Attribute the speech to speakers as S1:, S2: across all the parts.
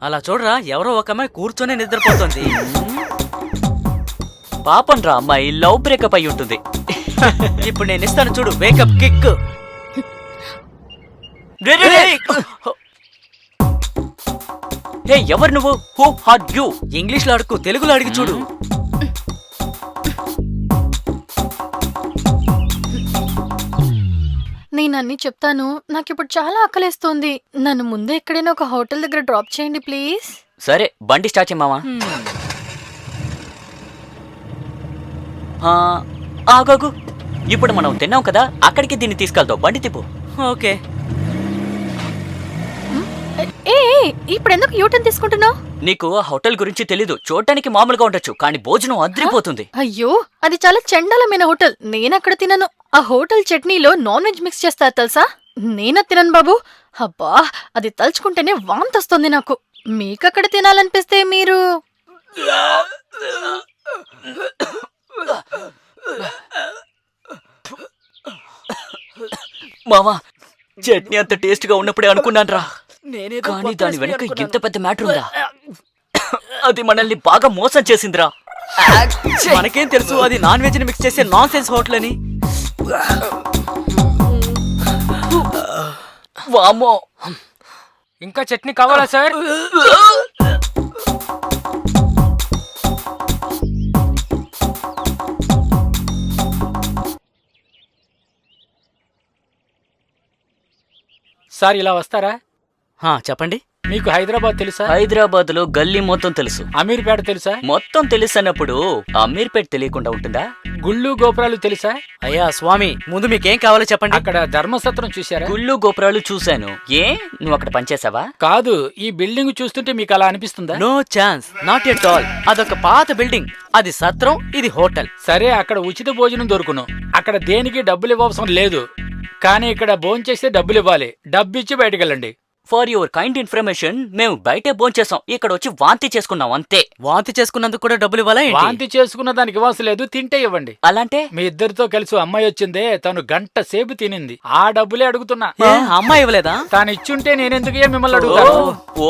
S1: అలా చూడరా, ఎవరో ఒక అమ్మాయి కూర్చొని నిద్రపోతుంది.
S2: పాపం రా అమ్మాయి, లవ్ బ్రేకప్ అయి ఉంటుంది.
S1: ఇప్పుడు నేను ఇస్తాను చూడు, వేకప్ కిక్.
S2: హే, ఎవరు నువ్వు? Who are you?
S1: ఇంగ్లీష్ లో అడుగు, తెలుగులో అడిగి చూడు.
S3: నేనన్నీ చెప్తాను. నాకిప్పుడు చాలా ఆకలేస్తోంది. నన్ను ముందు ఎక్కడైనా ఒక హోటల్ దగ్గర డ్రాప్ చేయండి ప్లీజ్.
S2: సరే, బండి స్టార్ట్ చేయమావా. ఆగాగు. ఇప్పుడు మనం తిన్నాం కదా, అక్కడికి దీన్ని తీసుకెళ్తావు. బండి తిప్పు.
S1: ఓకే.
S3: ఏ ఇప్పుడు ఎందుకు యూటర్న్ తీసుకుంటున్నావు?
S2: నీకు ఆ హోటల్ గురించి తెలీదు. చూడటానికి మామూలుగా ఉండొచ్చు, కానీ భోజనం అద్రిపోతుంది.
S3: అయ్యో, అది చాలా చండాలమైన హోటల్. నేనక్కడ తినను. ఆ హోటల్ చట్నీలో నాన్ వెజ్ మిక్స్ చేస్తారు తెలుసా? నేన తినను బాబు. అబ్బా, అది తలుచుకుంటేనే వాంతొస్తుంది నాకు. మీకక్కడ తినాలనిపిస్తే మీరు
S2: మావా, చట్నీ అంత టేస్ట్ గా ఉన్నప్పుడే అనుకున్నాను రా, కానీ దాని వెనక ఎంత పెద్ద మ్యాటర్ ఉందా? అది మనల్ని బాగా మోసం చేసిందిరా.
S1: మనకేం తెలుసు అది నాన్ వెజ్ ని మిక్స్ చేసే నాన్ సెన్స్ హోటల్ అని.
S2: వామ్మో,
S4: ఇంకా చట్నీ కావాలా సార్? సార్ ఇలా వస్తారా?
S1: చెప్పండి.
S4: మీకు హైదరాబాద్ తెలుసా?
S2: హైదరాబాద్ లో గల్లీ మొత్తం తెలుసు.
S4: అమీర్పేట తెలుసా?
S2: మొత్తం తెలుసు అన్నప్పుడు అమీర్పేట తెలియకుండా ఉంటుందా?
S4: గుళ్ళు గోపురాలు తెలుసా?
S1: అయ్యా స్వామి, ముందు మీకేం కావాలో చెప్పండి.
S4: అక్కడ ధర్మసత్రం చూశారా?
S2: గుళ్ళు గోపురాలు చూశాను. ఏ, నువ్వు అక్కడ పనిచేసావా?
S4: కాదు, ఈ బిల్డింగ్ చూస్తుంటే మీకు అలా అనిపిస్తుందా?
S1: No chance, not at all. అదొక పాత బిల్డింగ్. అది సత్రం, ఇది హోటల్.
S4: సరే, అక్కడ ఉచిత భోజనం దొరుకును. అక్కడ దేనికి డబ్బులు ఇవ్వవసరం లేదు. కానీ ఇక్కడ భోంచేస్తే డబ్బులు ఇవ్వాలి. డబ్బు ఇచ్చి బయటకు వెళ్ళండి.
S2: ఫర్ యువర్ కైండ్ ఇన్ఫర్మేషన్, మేము బయటే భోంచేసాం, ఇక్కడ వచ్చి వాంతి చేసుకున్నాం అంతే.
S1: వాంతి చేసుకున్నందుకు కూడా డబ్బులు ఇవ్వాలా?
S4: వాంతి చేసుకున్న దానికి ఇవ్వాల్సి లేదు, తింటే ఇవ్వండి.
S2: అలాంటే
S4: మీ ఇద్దరితో కలిసి అమ్మాయి వచ్చిందే, తను గంట సేపు తినింది. ఆ డబ్బులే అడుగుతున్నా.
S1: అమ్మాయి ఇవ్వలేదా?
S4: తాను ఇచ్చుంటే నేనెందుకు మిమ్మల్ని అడుగుతాను?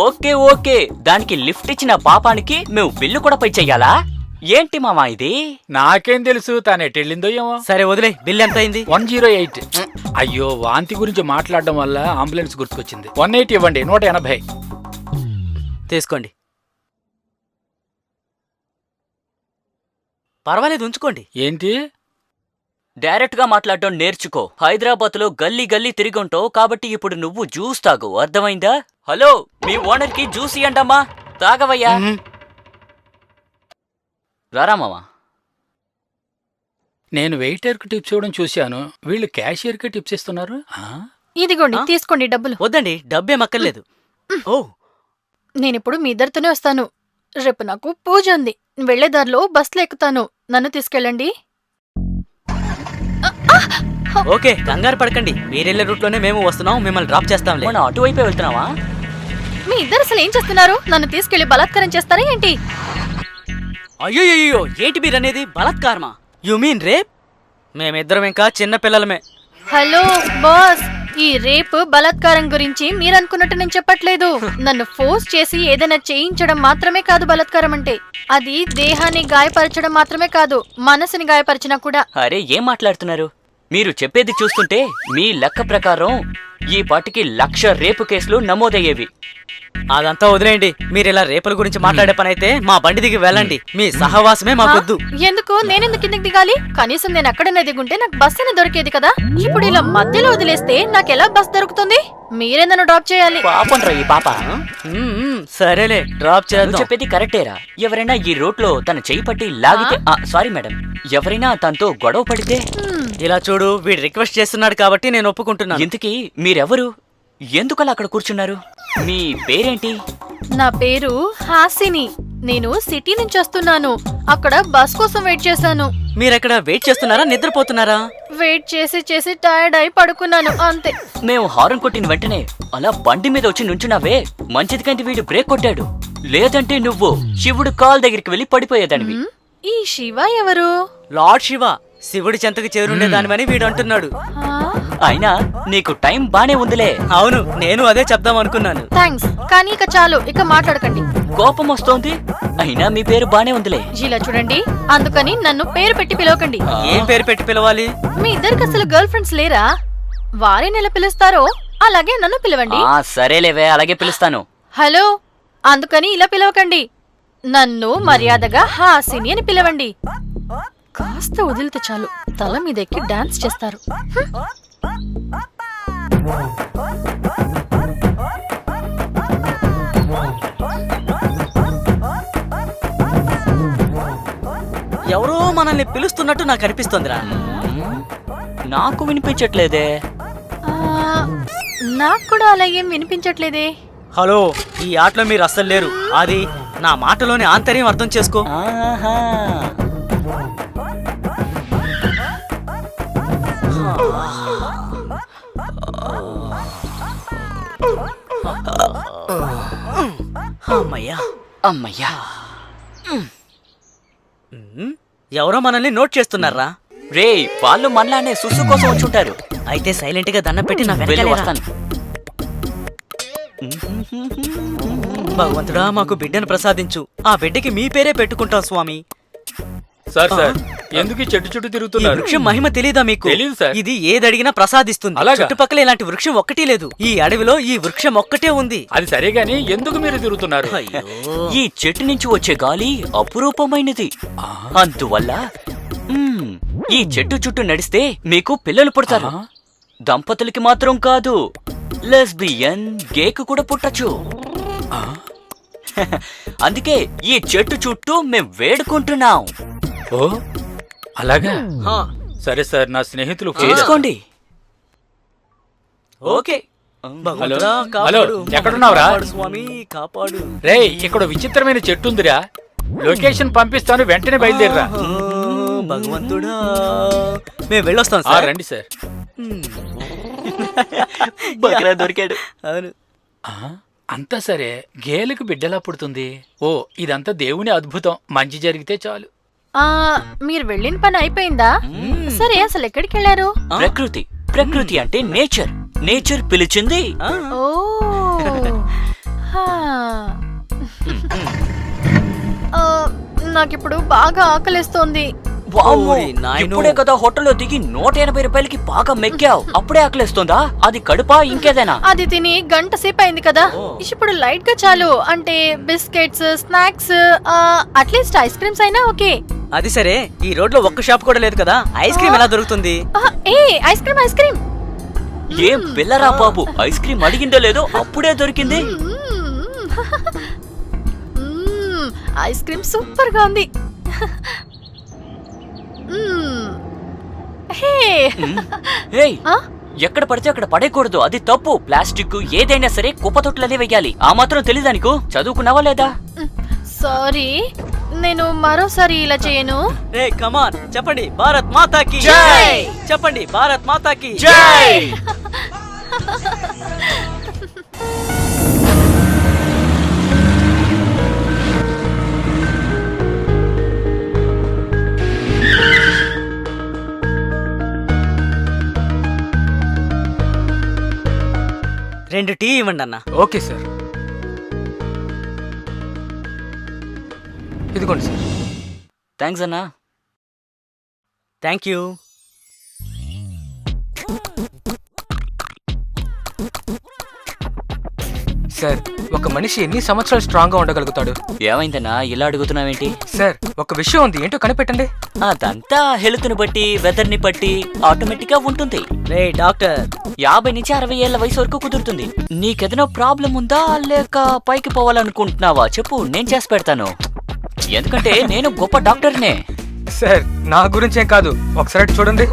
S2: ఓకే ఓకే, దానికి లిఫ్ట్ ఇచ్చిన పాపానికి మేము బిల్లు కూడా పై చెయ్యాలా? ఏంటి మామా ఇది?
S4: నాకేం తెలుసు తాను ఎటెళ్ళిందో ఏమో.
S1: సరే వదిలే, బిల్ ఎంత అయింది?
S4: 108. అయ్యో, వాంతి గురించి మాట్లాడడం వల్ల అంబులెన్స్ గుర్తుకొచ్చింది. 180 ఇవ్వండి. 180
S1: తీసుకోండి. పర్వాలేదు, ఉంచుకోండి.
S4: ఏంటి?
S2: డైరెక్ట్ గా మాట్లాడడం నేర్చుకో. హైదరాబాద్ లో గల్లీ గల్లీ తిరిగి ఉంటావు కాబట్టి ఇప్పుడు నువ్వు జ్యూస్ తాగు, అర్థమైందా? హలో, మీ ఓనర్ కి జ్యూస్ ఇయ్యండమ్మా. తాగవయ్యా. రారా మామా.
S4: నేను వెయిటర్ కి టిప్స్ ఇవ్వడం చూశాను, వీళ్ళు క్యాషియర్ కి టిప్స్ ఇస్తున్నారు.
S3: ఇదిగోండి, తీసుకోండి డబ్బులు.
S1: వద్దండి, డబ్బేం అక్కర్లేదు. ఓ,
S3: నేనిప్పుడు మీ ఇద్దరితోనే వస్తాను. రేపు నాకు పూజ ఉంది. వెళ్లేదారిలో బస్సులో ఎక్కుతాను. నన్ను తీసుకెళ్ళండి.
S1: ఓకే, కంగారు పడకండి. మీరెళ్ళే రూట్ లోనే మేము వస్తున్నాం, మిమ్మల్ని డ్రాప్ చేస్తాంలే.
S2: మనం అటువైపే వెళ్తున్నావా?
S3: మీ ఇద్దరు అసలు ఏం చేస్తున్నారు? నన్ను తీసుకెళ్లి బలాత్కారం చేస్తారా ఏంటి?
S1: అయ్యో, ఏంటి మీరనేది? బలాత్కారమా? You mean rape? మేమిద్దరం ఇంకా చిన్న పిల్లలమే.
S3: హలో బాస్, ఈ రేపు బలాత్కారం గురించి మీరనుకున్నట్టు నేను చెప్పట్లేదు. నన్ను ఫోర్స్ చేసి ఏదైనా చేయించడం మాత్రమే కాదు బలాత్కారం అంటే. అది దేహాన్ని గాయపరచడం మాత్రమే కాదు, మనసుని గాయపరిచినా కూడా.
S2: అరే, ఏం మాట్లాడుతున్నారు? మీరు చెప్పేది చూస్తుంటే మీ లెక్క ప్రకారం ఈ పాటికి 1,00,000 రేపు కేసులు నమోదయ్యేవి.
S1: అదంతా వదిలేయండి. మీరు ఇలా రేపుల గురించి మాట్లాడే పని అయితే మా బండి దిగి వెళ్ళండి. మీ సహవాసమే మాకొద్దు.
S3: ఎందుకు? నేనెందుకు కిందకి దిగాలి? కనీసం నేను ఎక్కడైనా దిగుంటే నాకు బస్ అయినా దొరికేది కదా. ఇప్పుడు ఇలా మధ్యలో వదిలేస్తే నాకెలా బస్ దొరుకుతుంది? మీరే నన్ను డ్రాప్ చేయాలి.
S2: పాపం రా ఈ పాప.
S1: సరేలే, డ్రాప్ చేద్దాం.
S2: చెప్పేది కరెక్టేరా. ఎవరైనా ఈ రోడ్ లో తన చేయి పట్టి లాగితే, సారీ మేడం, ఎవరైనా తనతో గొడవ పడితే.
S1: ఇలా చూడు, వీడు రిక్వెస్ట్ చేస్తున్నాడు కాబట్టి నేను ఒప్పుకుంటున్నాను.
S2: ఇంతకీ మీరెవరు? ఎందుకలా అక్కడ కూర్చున్నారు? మీ పేరేంటి?
S3: నా పేరు హాసిని. నేను సిటీ నుంచి వస్తున్నాను. అక్కడ బస్ కోసం వెయిట్ చేశాను.
S1: మీరెక్కడ వెయిట్ చేస్తున్నారా, నిద్రపోతున్నారా?
S3: వెయిట్ చేసి చేసి టైర్డ్ అయి పడుకున్నాను అంతే.
S2: మేము హారన్ కొట్టిన వెంటనే అలా బండి మీద వచ్చి నుంచున్నావే, మంచిది కంటే వీడు బ్రేక్ కొట్టాడు. లేదంటే నువ్వు శివుడు కాల్ దగ్గరికి వెళ్ళి పడిపోయేదానివి.
S3: ఈ శివ ఎవరు?
S1: లార్డ్ శివ, శివుడి చెంతకు చేరుండేదానివని వీడు అంటున్నాడు.
S2: అయినా నీకు టైం బానే ఉందిలే.
S1: అవును, నేను అదే చెప్దాం అనుకున్నాను.
S3: థ్యాంక్స్, కానీ ఇక చాలు, ఇక మాట్లాడకండి.
S2: కోపం వస్తోంది, అయినా మీ పేరు బానే ఉందిలే.
S3: ఇలా చూడండి, అందుకని నన్ను పేరు పెట్టి పిలవకండి.
S1: ఏం పేరు పెట్టి పిలవాలి?
S3: మీ ఇద్దరికి అసలు గర్ల్ ఫ్రెండ్స్ లేరా? వారిని ఎలా పిలుస్తారో అలాగే నన్ను పిలవండి.
S2: సరేలేవే, అలాగే పిలుస్తాను.
S3: హలో, అందుకని ఇలా పిలవకండి. నన్ను మర్యాదగా హాసిని అని పిలవండి. కాస్త వదిలితే చాలు, తల మీద ఎక్కి డాన్స్ చేస్తారు.
S1: ఎవరో మనల్ని పిలుస్తున్నట్టు నాకు అనిపిస్తోందిరా.
S2: నాకు వినిపించట్లేదే.
S3: ఆ, నాకు కూడా అలా ఏం వినిపించట్లేదే.
S1: హలో, ఈ ఆటలో మీరు అస్సలు లేరు. అది నా మాటలోని ఆంతర్యం అర్థం చేసుకో.
S2: ఆహా.
S1: అమ్మయ్యా.
S2: అమ్మయ్యా.
S1: ఎవరో మనల్ని నోట్ చేస్తున్నారా?
S2: రే, వాళ్ళు మనలానే సుసు కోసం వచ్చుంటారు.
S1: అయితే సైలెంట్ గా దండం పెట్టి నా
S2: వెళ్ళి
S1: వెనకాలే రా.
S2: వస్తాను.
S1: భగవంతుడా, మాకు బిడ్డను ప్రసాదించు. ఆ బిడ్డకి మీ పేరే పెట్టుకుంటాం స్వామి.
S4: సార్ ఎందుకు ఈ చెట్టు చుట్టూ
S1: ఈ
S4: తిరుగుతున్నారు?
S1: వృక్షం మహిమ తెలీదా మీకు?
S4: తెలీదు సార్.
S1: ఇది ఏదడిగినా ప్రసాదిస్తుంది.
S4: అలాగా?
S1: చుట్టుపక్కల ఇలాంటి వృక్షం ఒక్కటి లేదు. ఈ అడవిలో ఈ వృక్షం ఒక్కటే ఉంది.
S4: అది సరే గాని ఎందుకు మీరు తిరుగుతున్నారు?
S1: అయ్యో.
S2: ఈ చెట్టు నుంచి వచ్చే గాలి అపురూపమైనది. అందువల్ల ఈ చెట్టు చుట్టూ నడిస్తే మీకు పిల్లలు పుడతారు. దంపతులకి మాత్రం కాదు, లెస్బియన్, గేకు కూడా పుట్టచ్చు. అందుకే ఈ చెట్టు చుట్టూ మేం వేడుకుంటున్నాం.
S4: ఓ అలాగా?
S1: హా,
S4: సరే సార్, నా స్నేహితులు
S2: చేసుకోండి.
S1: ఓకే. భగవంతుడా,
S4: హలో,
S1: కాపాడు.
S4: ఎక్కడున్నావురా?
S1: కాపాడు స్వామి, కాపాడు.
S4: రే, ఇక్కడ విచిత్రమైన చెట్టు ఉందిరా. లొకేషన్ పంపిస్తాను, వెంటనే బయలుదేరరా.
S1: భగవంతుడా, మేము వెళ్ళొస్తాం సార్.
S4: రండి సార్.
S2: బక్రా దొరికాడు.
S1: అవును.
S4: అంతా సరే, గేలుకు బిడ్డలా పుడుతుంది. ఓ, ఇదంతా దేవుని అద్భుతం. మంచి జరిగితే చాలు.
S3: ఆ, మీరు వెళ్ళిన పని అయిపోయిందా? సరే, అసలు ఎక్కడికి వెళ్ళారు?
S2: ప్రకృతి. ప్రకృతి అంటే నేచర్. నేచర్ పిలిచింది.
S1: ఆ,
S3: ఓ, హా. ఆ, నాకిప్పుడు బాగా ఆకలిస్తోంది.
S2: వామ్మో,
S1: ఓరి నాయనో.
S2: ఇప్పుడే కదా హోటల్లో దిగి 180 రూపాయలకి బాగా మెక్కావు. అప్పుడే ఆకలిస్తుందా? అది కడుపా ఇంకేదైనా?
S3: అది తిని గంట సేపు అయింది కదా. ఇప్పుడు లైట్ గా చాలు. అంటే biscuits, snacks, at least ice creams అయినా ఓకే.
S1: అది సరే, ఈ రోడ్ లో ఒక్క షాప్ కూడా లేదు కదా, ఐస్ క్రీమ్ ఎలా దొరుకుతుంది?
S3: ఏ ఐస్ క్రీమ్, ఐస్ క్రీమ్.
S2: ఏం పిల్లరా బాబు, ఐస్ క్రీమ్ అడిగిందో లేదో అప్పుడే దొరికింది.
S3: ఐస్ క్రీమ్ సూపర్ గా ఉంది. హే,
S2: ఏయ్, ఎక్కడ పడితే అక్కడ పడేయకూడదు, అది తప్పు. ప్లాస్టిక్ ఏదైనా సరే కుప్పతొట్లనే వెయ్యాలి. ఆ మాత్రం తెలీదా నీకు? చదువుకున్నావా లేదా?
S3: సారీ, నేను మరోసారి ఇలా చేయను.
S1: రే కమాన్, చెప్పండి భారత్ మాతాకి
S2: జై!
S1: చెప్పండి భారత్ మాతాకి
S2: జై!
S1: రెండు టీ ఇవ్వండి అన్న.
S5: ఓకే సార్, ఇదిగోండి సార్.
S2: థ్యాంక్స్ అన్నా.
S1: Thank you.
S5: సార్, ఒక మనిషి ఎన్ని సంవత్సరాలు స్ట్రాంగ్ గా ఉండగలుగుతాడు?
S2: ఏమైందన్నా ఇలా అడుగుతున్నావేంటి?
S5: సార్, ఒక విషయం ఉంది, ఏంటో కనిపెట్టండి.
S2: అదంతా హెల్త్ ని బట్టి, వెదర్ ని బట్టి ఆటోమేటిక్ గా ఉంటుంది.
S1: రే డాక్టర్,
S2: 50 నుంచి 60 ఏళ్ల వయసు వరకు కుదురుతుంది. నీకేదైనా ప్రాబ్లం ఉందా, లేక పైకి పోవాలనుకుంటున్నావా? చెప్పు, నేను చేసి పెడతాను. ఎందుకంటే నేను గొప్ప డాక్టర్నే.
S5: సార్, నా గురించేం కాదు, ఒకసారి చూడండి.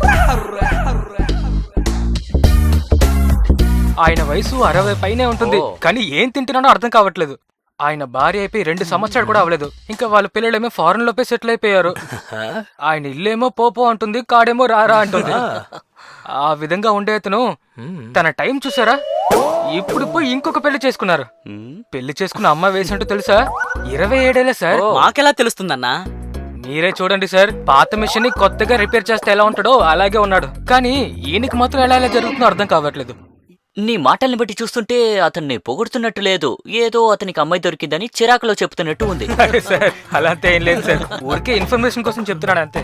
S5: ఆయన వయసు 60 పైనే ఉంటుంది, కానీ ఏం తింటున్నాడో అర్థం కావట్లేదు. ఆయన భార్య అయిపోయి 2 సంవత్సరాలు కూడా అవ్వలేదు. ఇంకా వాళ్ళ పిల్లలేమో ఫారెన్ లోపే సెటిల్ అయిపోయారు. ఆయన ఇల్లేమో పోపో అంటుంది, కాడేమో రారా అంటుంది. ఆ విధంగా ఉండే అతను తన టైం చూసారా? ఇప్పుడు పోయి ఇంకొక పెళ్లి చేసుకున్నారు. పెళ్లి చేసుకున్న అమ్మ వేసినట్టు తెలుసా? 27 ఏళ్లే సార్.
S1: మాకెలా తెలుస్తుందన్నా?
S5: మీరే చూడండి సార్, పాత మిషన్ ని కొత్తగా రిపేర్ చేస్తే ఎలా ఉంటాడో అలాగే ఉన్నాడు. కానీ ఈయనకి మాత్రం ఎలా జరుగుతుందో అర్థం కావట్లేదు.
S2: నీ మాటల్ని బట్టి చూస్తుంటే అతన్ని పొగుడుతున్నట్టు లేదు, ఏదో అతనికి అమ్మాయి దొరికిందని చిరాకులో చెప్తున్నట్టు ఉంది.
S5: అరే సార్, అలా అంతే ఏం లేదు సార్, ఊరికే ఇన్ఫర్మేషన్ కోసం చెప్తున్నాడు అంతే.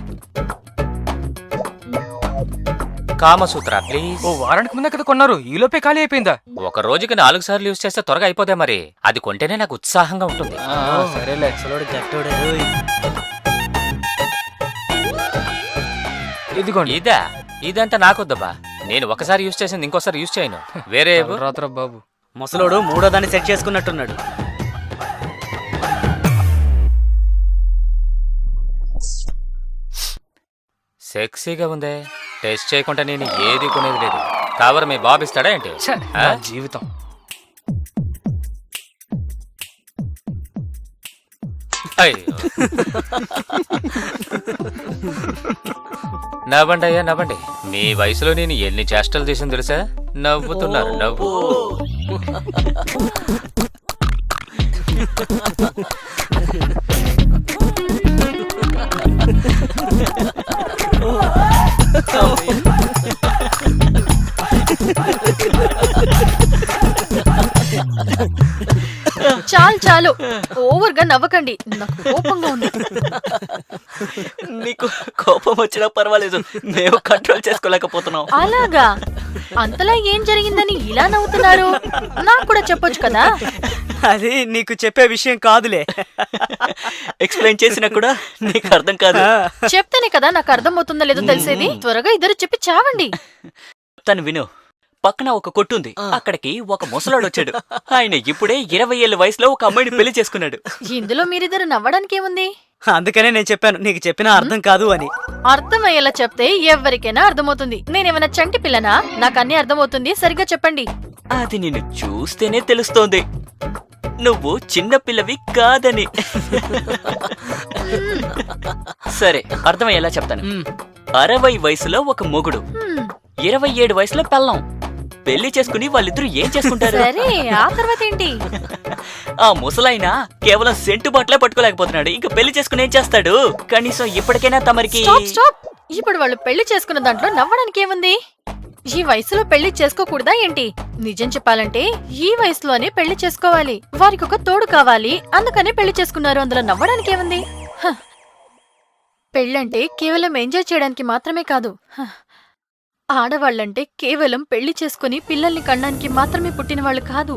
S6: కామసూత్ర ప్లీజ్.
S5: ఓ వారానికి ముందే కదా కొన్నారు, ఈలోపే ఖాళీ అయిపోయిందా?
S6: ఒక రోజుకి 4 సార్లు యూజ్ చేస్తే త్వరగా అయిపోతే మరి. అది కొంటేనే నాకు ఉత్సాహంగా ఉంటుంది.
S5: సరేలే.
S1: అసలోడు గట్టోడే రోయ్.
S5: ఇదిగోండి.
S6: ఇదంతా నాకొద్దబ్బా. నేను ఒకసారి యూజ్ చేసింది ఇంకోసారి యూజ్ చేయను. వేరే
S5: రాత్ర బాబు.
S1: ముసలోడు మూడో దాన్ని సెట్ చేసుకున్నట్టున్నాడు.
S6: సెక్సీగా ఉందే. టెస్ట్ చేయకుండా నేను ఏది కొనేది లేదు. కవర్ మీ బాబు ఇస్తాడా ఏంటి?
S5: ఛ, నా జీవితం.
S6: అయ్యో. నవ్వండి అయ్యా నవ్వండి. మీ వయసులో నేను ఎన్ని చేష్టలు చేసాను తెలుసా? నవ్వుతున్నారు నవ్వు.
S3: చాలు చాలు, ఓవర్ గా నవ్వకండి, నాకు కోపంగా ఉంది.
S2: నీకు కోపం వచ్చినా పర్వాలేదు, మేము కంట్రోల్ చేసుకోలేకపోతున్నాం.
S3: అలాగా? అంతలా ఏం జరిగిందని ఇలా నవ్వుతున్నారు? నాకు కూడా చెప్పొచ్చు కదా.
S1: అది నీకు చెప్పే విషయం కాదులే.
S2: ఎక్స్ప్లెయిన్ చేసినా కూడా నీకు అర్థం కాదు.
S3: చెప్తేనే కదా నాకు అర్థమవుతుందో లేదో తెలిసేది. త్వరగా ఇద్దరు చెప్పి చావండి.
S2: తను విను, పక్కన ఒక కొట్టుంది, అక్కడికి ఒక ముసలాడు వచ్చాడు. ఆయన ఇప్పుడే 20 ఏళ్ల వయసులో ఒక అమ్మాయిని పెళ్లి చేసుకున్నాడు.
S3: ఇందులో మీరిద్దరు నవ్వడానికి ఏముంది?
S1: అందుకనే నేను చెప్పాను నీకు చెప్పినా అర్థం కాదు అని.
S3: అర్థమయ్యేలా చెప్తే ఎవరికైనా అర్థమవుతుంది. నేనేమైనా చంటి పిల్లనా? నాకు అన్ని అర్థమవుతుంది, సరిగ్గా చెప్పండి.
S2: అది నిన్ను చూస్తేనే తెలుస్తోంది, నువ్వు చిన్న పిల్లవి కాదని. సరే, అర్థమయ్యేలా చెప్తాను. 60 వయసులో ఒక మొగుడు, 27 వయసులో పెళ్ళం. పెళ్లి చేసుకుని వాళ్ళిద్దరూ ఏం చేసుకుంటారు?
S3: సరే, ఆ తర్వాత ఏంటి?
S2: ఆ ముసలాయన కేవలం సెంటు బాట్లే పట్టుకోలేకపోతున్నాడు, ఇంకా పెళ్లి చేసుకుని ఏం చేస్తాడు? కనీసం ఇప్పటికైనా తమరికి.
S3: Stop stop. ఇప్పుడు వాళ్ళు పెళ్లి చేసుకున్న దాంట్లో నవ్వడానికి ఏముంది? ఈ వయసులో పెళ్లి చేసుకోకూడదా ఏంటి? నిజం చెప్పాలంటే ఈ వయసులోనే పెళ్లి చేసుకోవాలి. వారికి ఒక తోడు కావాలి, అందుకనే పెళ్లి చేసుకున్నారు. అందులో నవ్వడానికి ఏముంది? హ. పెళ్ళంటే కేవలం ఎంజాయ్ చేయడానికి మాత్రమే కాదు. ఆడవాళ్లంటే కేవలం పెళ్లి చేసుకుని పిల్లల్ని కనడానికి మాత్రమే పుట్టిన వాళ్ళు కాదు.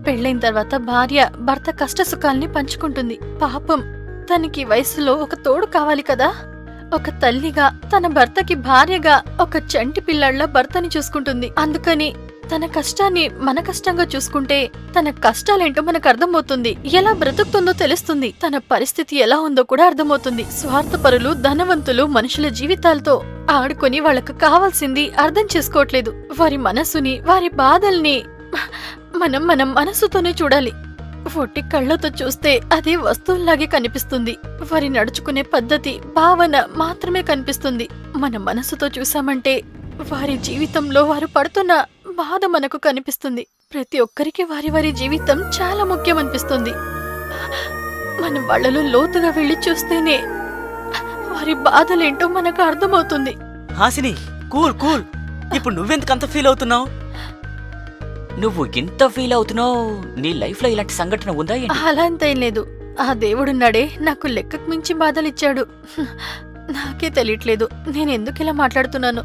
S3: పెళ్ళైన తర్వాత భార్య భర్త కష్ట సుఖాల్ని పంచుకుంటుంది. పాపం, తనకి వయసులో ఒక తోడు కావాలి కదా. ఒక తల్లిగా తన భర్తకి భార్యగా ఒక చంటి పిల్లాళ్ల భర్తని చూసుకుంటుంది. అందుకని తన కష్టాన్ని మన కష్టంగా చూసుకుంటే తన కష్టాలేంటో మనకు అర్థమవుతుంది. ఎలా బ్రతుకుతుందో తెలుస్తుంది. తన పరిస్థితి ఎలా ఉందో కూడా అర్థమవుతుంది. స్వార్థపరులు, ధనవంతులు మనుషుల జీవితాలతో ఆడుకొని వాళ్ళకు కావాల్సింది అర్థం చేసుకోవట్లేదు. వారి మనసుని, వారి బాధల్ని మనం మనసుతోనే చూడాలి. ఒట్టి కళ్ళతో చూస్తే అదే వస్తువుల్లాగే కనిపిస్తుంది. వారి నడుచుకునే పద్ధతి, భావన మాత్రమే కనిపిస్తుంది. మన మనసుతో చూసామంటే వారి జీవితంలో వారు పడుతున్న బాధ మనకు కనిపిస్తుంది. ప్రతి ఒక్కరికి వారి వారి జీవితం చాలా ముఖ్యమనిపిస్తుంది. మనం వాళ్ళలో లోతుగా వెళ్లి చూస్తేనే వారి బాధలేంటో మనకు అర్థమవుతుంది.
S1: Hasini, cool cool. ఇప్పుడు నువ్వెందుకు అంత ఫీల్ అవుతున్నావు?
S2: నువ్వు ఇంత ఫీల్ అవుతున్నావు? నీ లైఫ్ లో ఇలాంటి సంఘటన ఉందా ఏంటి?
S3: అలా అంతేం లేదు. ఆ దేవుడున్నాడే నాకు లెక్కకు మించి బాధలిచ్చాడు. నాకే తెలియట్లేదు నేను ఎందుకు ఇలా మాట్లాడుతున్నాను.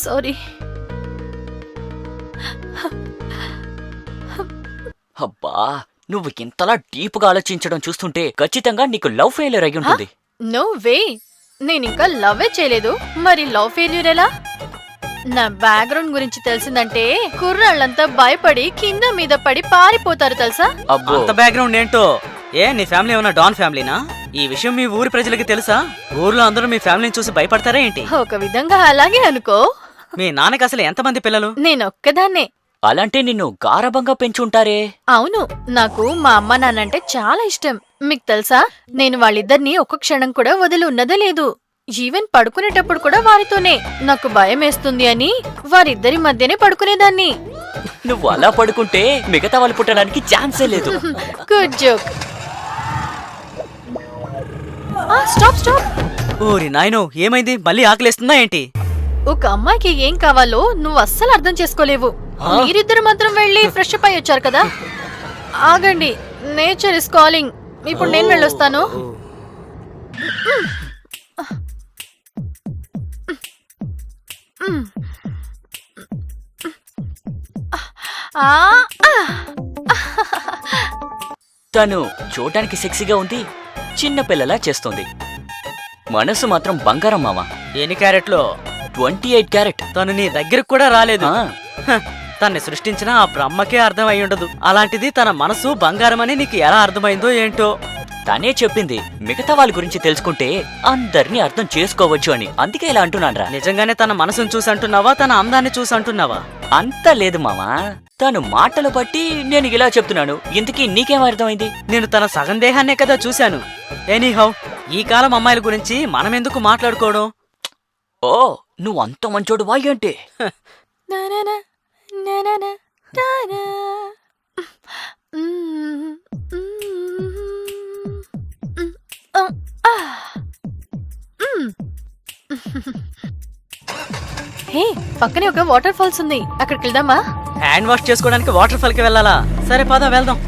S3: సారీ.
S2: అబ్బా, నువ్వు ఇంతలా డీప్ గా ఆలోచించడం చూస్తుంటే ఖచ్చితంగా నీకు లవ్ ఫెయిల్యూర్ అయి ఉంటుంది.
S3: నో వే, నేనింకా లవ్వే చేయలేదు. మరి లవ్ ఫెయిల్యూర్ ఎలా? నా బ్యాక్గ్రౌండ్ గురించి తెలిసిందంటే కుర్రాళ్ళంతా భయపడి కింద మీద పడి పారిపోతారు తెలుసా?
S2: అబ్బో,
S1: అంత బ్యాక్గ్రౌండ్ ఏంటో? ఏ నీ ఫ్యామిలీ ఏమన్నా డాన్ ఫ్యామిలీనా? ఈ విషయం మీ ఊరి ప్రజలకి తెలుసా? ఊర్లో అందరూ మీ ఫ్యామిలీని చూసి భయపడతారా ఏంటి?
S3: ఒక విధంగా అలాగే అనుకో.
S1: మీ నాన్నకి అసలు ఎంతమంది పిల్లలు?
S3: నేనొక్కదాన్నే.
S2: అలాంటే నిన్ను గారభంగా పెంచుంటారే.
S3: అవును, నాకు మా అమ్మ నాన్నంటే చాలా ఇష్టం. మీకు తెలుసా, నేను వాళ్ళిద్దరినీ ఒక్క క్షణం కూడా వదిలి ఉన్నదే లేదు. ఈవెన్ పడుకునేటప్పుడు కూడా వారితోనే. నాకు భయం వేస్తుంది అని వారిద్దరి మధ్యనే పడుకునేదాన్ని.
S2: నువ్వు అలా పడుకుంటే మిగతా వాళ్ళు పుట్టడానికి ఛాన్సే లేదు.
S3: Good joke. Stop stop.
S1: ఓరి నాయనో, ఏమైంది? మళ్ళీ ఆకలేస్తుందా ఏంటి?
S3: ఒక అమ్మాయికి ఏం కావాలో నువ్వు అస్సలు అర్థం చేసుకోలేవు. మీరిద్దరు మాత్రం వెళ్ళి ఫ్రెష్ అప్ అయి వచ్చారు కదా. ఆగండి, నేచర్ ఇస్ కాలింగ్. ఇప్పుడు నేను వెళ్ళొస్తాను.
S2: తను చూడటానికి సెక్సీగా ఉంది, చిన్న పిల్లలా చేస్తుంది. మనసు మాత్రం బంగారం మామ.
S1: ఎన్ని క్యారెట్లో?
S2: 28 క్యారెట్.
S1: తను నీ దగ్గరకు కూడా రాలేదు.
S2: ఆ,
S1: హ, తన్ని సృష్టించిన ఆ బ్రహ్మకే అర్థం అయి ఉండదు. అలాంటిది తన మనసు బంగారమని నీకు ఎలా అర్థమైందో ఏంటో.
S2: తనే చెప్పింది మిగతా వాళ్ళ గురించి తెలుసుకుంటే అందరినీ అర్థం చేసుకోవచ్చు అని. అందుకే ఇలా అంటున్నాన్రా.
S1: నిజంగానే తన మనసును చూసి అంటున్నావా, తన అందాన్ని చూసి అంటున్నావా?
S2: అంత లేదు మామా, తను మాటలు బట్టి నేను ఇలా చెప్తున్నాను. ఇంతకీ నీకేం అర్థమైంది?
S1: నేను తన సగం దేహాన్నే కదా చూశాను. ఎనీహౌ, ఈ కాలం అమ్మాయిల గురించి మనమెందుకు మాట్లాడుకోవడం?
S2: ఓ, నువ్వు అంత మంచోడు వాయి అంటే.
S3: నానానా, నానానా, నానా. హే, పక్కనే ఒక వాటర్ ఫాల్స్ ఉంది, అక్కడికి వెళ్దామా?
S1: హ్యాండ్ వాష్ చేసుకోవడానికి వాటర్ ఫాల్ కి వెళ్ళాలా? సరే పద వెళ్దాం.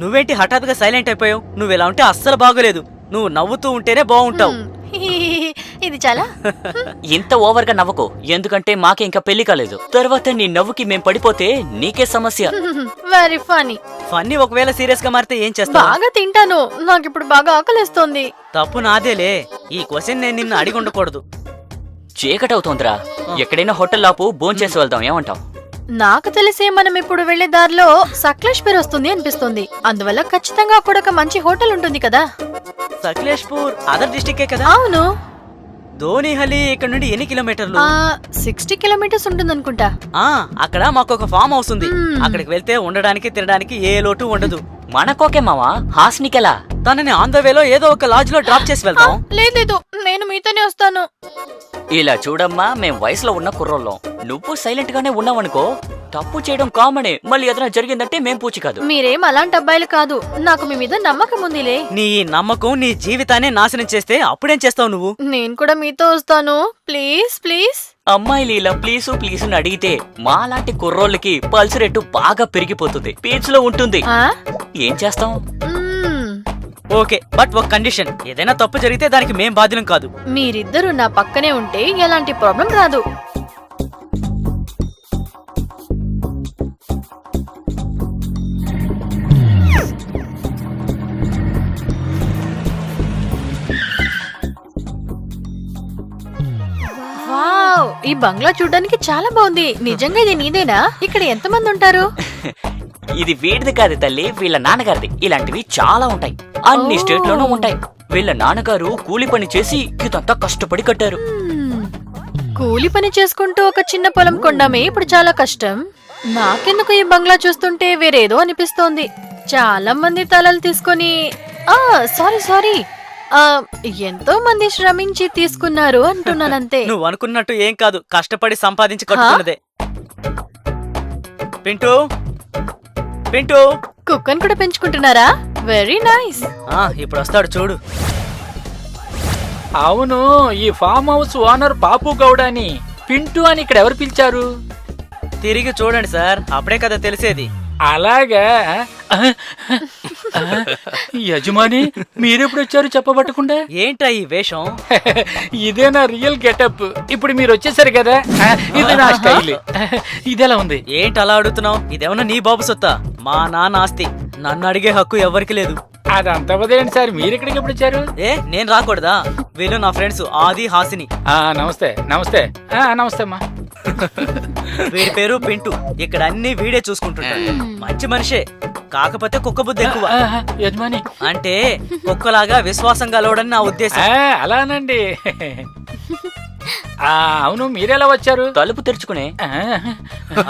S1: నువ్వేంటి హఠాత్తుగా సైలెంట్ అయిపోయావు? నువ్వు ఇలా ఉంటే అస్సలు బాగోలేదు. నువ్వు నవ్వుతూ ఉంటేనే బాగుంటావు.
S3: ఇది చాలా
S2: ఇంత ఓవర్గా నవ్వకు, ఎందుకంటే మాకే ఇంకా పెళ్లి కాలేదు. తర్వాత నీ నవ్వుకి మేం పడిపోతే నీకే సమస్య.
S3: Very funny.
S1: ఫన్నీ ఒకవేళ సీరియస్ గా మారితే ఏం చేస్తావు?
S3: బాగా తింటాను, నాకు ఇప్పుడు బాగా ఆకలిస్తోంది.
S1: తప్పు నాదేలే. ఈ క్వశ్చన్ నేను నిన్ను అడిగి ఉండకూడదు.
S2: చీకటవుతోందిరా, ఎక్కడైనా హోటల్ ఆపు, భోంచేసి వెళ్దాం. ఏమంటావు?
S3: నాకు తెలిసే మనం ఇప్పుడు వెళ్లే దారిలో సక్లేష్పూర్ వస్తుంది అనిపిస్తుంది. అందువల్ల ఖచ్చితంగా అక్కడ ఒక మంచి హోటల్ ఉంటుంది కదా.
S1: సక్లేష్పూర్ అదర్ డిస్ట్రిక్టే కదా?
S3: అవును.
S1: ధోనిహలి ఇక్కడ నుండి ఎన్ని కిలోమీటర్లు?
S3: 60 కిలోమీటర్స్ ఉంటుంది అనుకుంటా.
S1: అక్కడ మాకు ఒక ఫామ్ హౌస్ ఉంది. అక్కడికి వెళ్తే ఉండడానికి తినడానికి ఏ లోటు ఉండదు.
S2: మనకోకే మావా, హాస్నికెలా?
S1: తనని ఆన్ ద వేలో ఏదో ఒక లాడ్జ్ లో డ్రాప్ చేసి వెళ్తాం.
S3: లేదు, నేను మీతోనే వస్తాను.
S2: ఇలా చూడమ్మా, మేం వయసులో ఉన్న కుర్రోళ్ళం. నువ్వు సైలెంట్ గానే ఉన్నావనుకో, తప్పు చేయడం కామనే. మళ్ళీ ఏదైనా జరిగిందంటే మేం పూచి కాదు.
S3: మీరేం అలాంటి అబ్బాయిలు కాదు, నాకు మీ మీద నమ్మకం ఉందిలే.
S1: నీ నమ్మకం నీ జీవితాన్ని నాశనం చేస్తే అప్పుడేం చేస్తావు నువ్వు?
S3: నేను కూడా మీతో వస్తాను. Please please.
S2: అమ్మాయిలు ఇలా ప్లీజు ప్లీజు అని అడిగితే మా లాంటి కుర్రోళ్ళకి పల్స్ రేటు బాగా పెరిగిపోతుంది, పీచ్ లో ఉంటుంది. ఏం చేస్తాం?
S1: ఓకే, బట్ ఒక కండిషన్. ఏదైనా తప్పు జరిగితే దానికి మేం బాధ్యులం కాదు.
S3: మీరిద్దరూ నా పక్కనే ఉంటే ఎలాంటి ప్రాబ్లం రాదు. ఈ బంగ్లా చూడ్డానికి చాలా బాగుంది. నిజంగా ఇది నీదేనా? ఇక్కడ ఎంతమంది ఉంటారు?
S2: ఇది వీడిది కాదు తల్లి, వీళ్ళ నాన్నగారిది. ఇలాంటివి చాలా ఉంటాయి, అన్ని
S3: ఓ.
S2: స్టేట్ లోనూ ఉంటాయి. వీళ్ళ నాన్నగారు కూలి పని చేసి ఇదంతా కష్టపడి కట్టారు.
S3: కూలి పని చేసుకుంటూ ఒక చిన్న పొలం కొనడమే ఇప్పుడు చాలా కష్టం. నాకెందుకు ఈ బంగ్లా చూస్తుంటే వేరేదో అనిపిస్తోంది. చాలా మంది తలలు తీసుకొని సారీ ఎంతో మంది శ్రమించి తీసుకున్నారు అంటున్నానంతే.
S1: నువ్వు అనుకున్నట్టు ఏం కాదు, కష్టపడి సంపాదించి కట్టుకున్నదే. పింటూ పింటూ
S3: కుక్కను కూడా పెంచుకుంటున్నారా? Very nice.
S1: ఇప్పుడు వస్తాడు చూడు.
S4: అవును, ఈ ఫామ్ హౌస్ ఓనర్ పాపు గౌడ అని. పింటూ అని ఇక్కడ ఎవరు పిలిచారు?
S1: తిరిగి చూడండి సార్, అప్పుడే కదా తెలిసేది.
S4: అలాగా? యజమాని మీరెప్పుడు వచ్చారు చెప్పబట్టకుండా?
S1: ఏంటా ఈ వేషం?
S4: ఇదే నా రియల్ గెటప్. ఇప్పుడు మీరు వచ్చేసారు కదా, ఇది నా స్టైల్. ఇదెలా ఉంది?
S1: ఏంటి అలా అడుగుతున్నావు? ఇదేమన్నా నీ బాబు సొత్తా? మా నాన్న ఆస్తి, నన్ను అడిగే హక్కు ఎవరికి లేదు.
S4: అదంతా వదేంటి సార్, మీరు ఇక్కడికి ఎప్పుడు వచ్చారు?
S1: నేను రాకూడదా? వీళ్ళు నా ఫ్రెండ్స్ ఆది, హాసిని.
S4: నమస్తే నమస్తే. నమస్తే అమ్మా.
S1: వీడి పేరు పింటూ. ఇక్కడ అన్ని వీడే చూసుకుంటుంటాడు. మంచి మనిషే, కాకపోతే కుక్క బుద్ధి ఎక్కువ.
S4: యజమాని
S1: అంటే కుక్కలాగా విశ్వాసం కలవడని నా ఉద్దేశం.
S4: అలానండి. అవును, మీరెలా వచ్చారు?
S2: తలుపు తెరుచుకునే.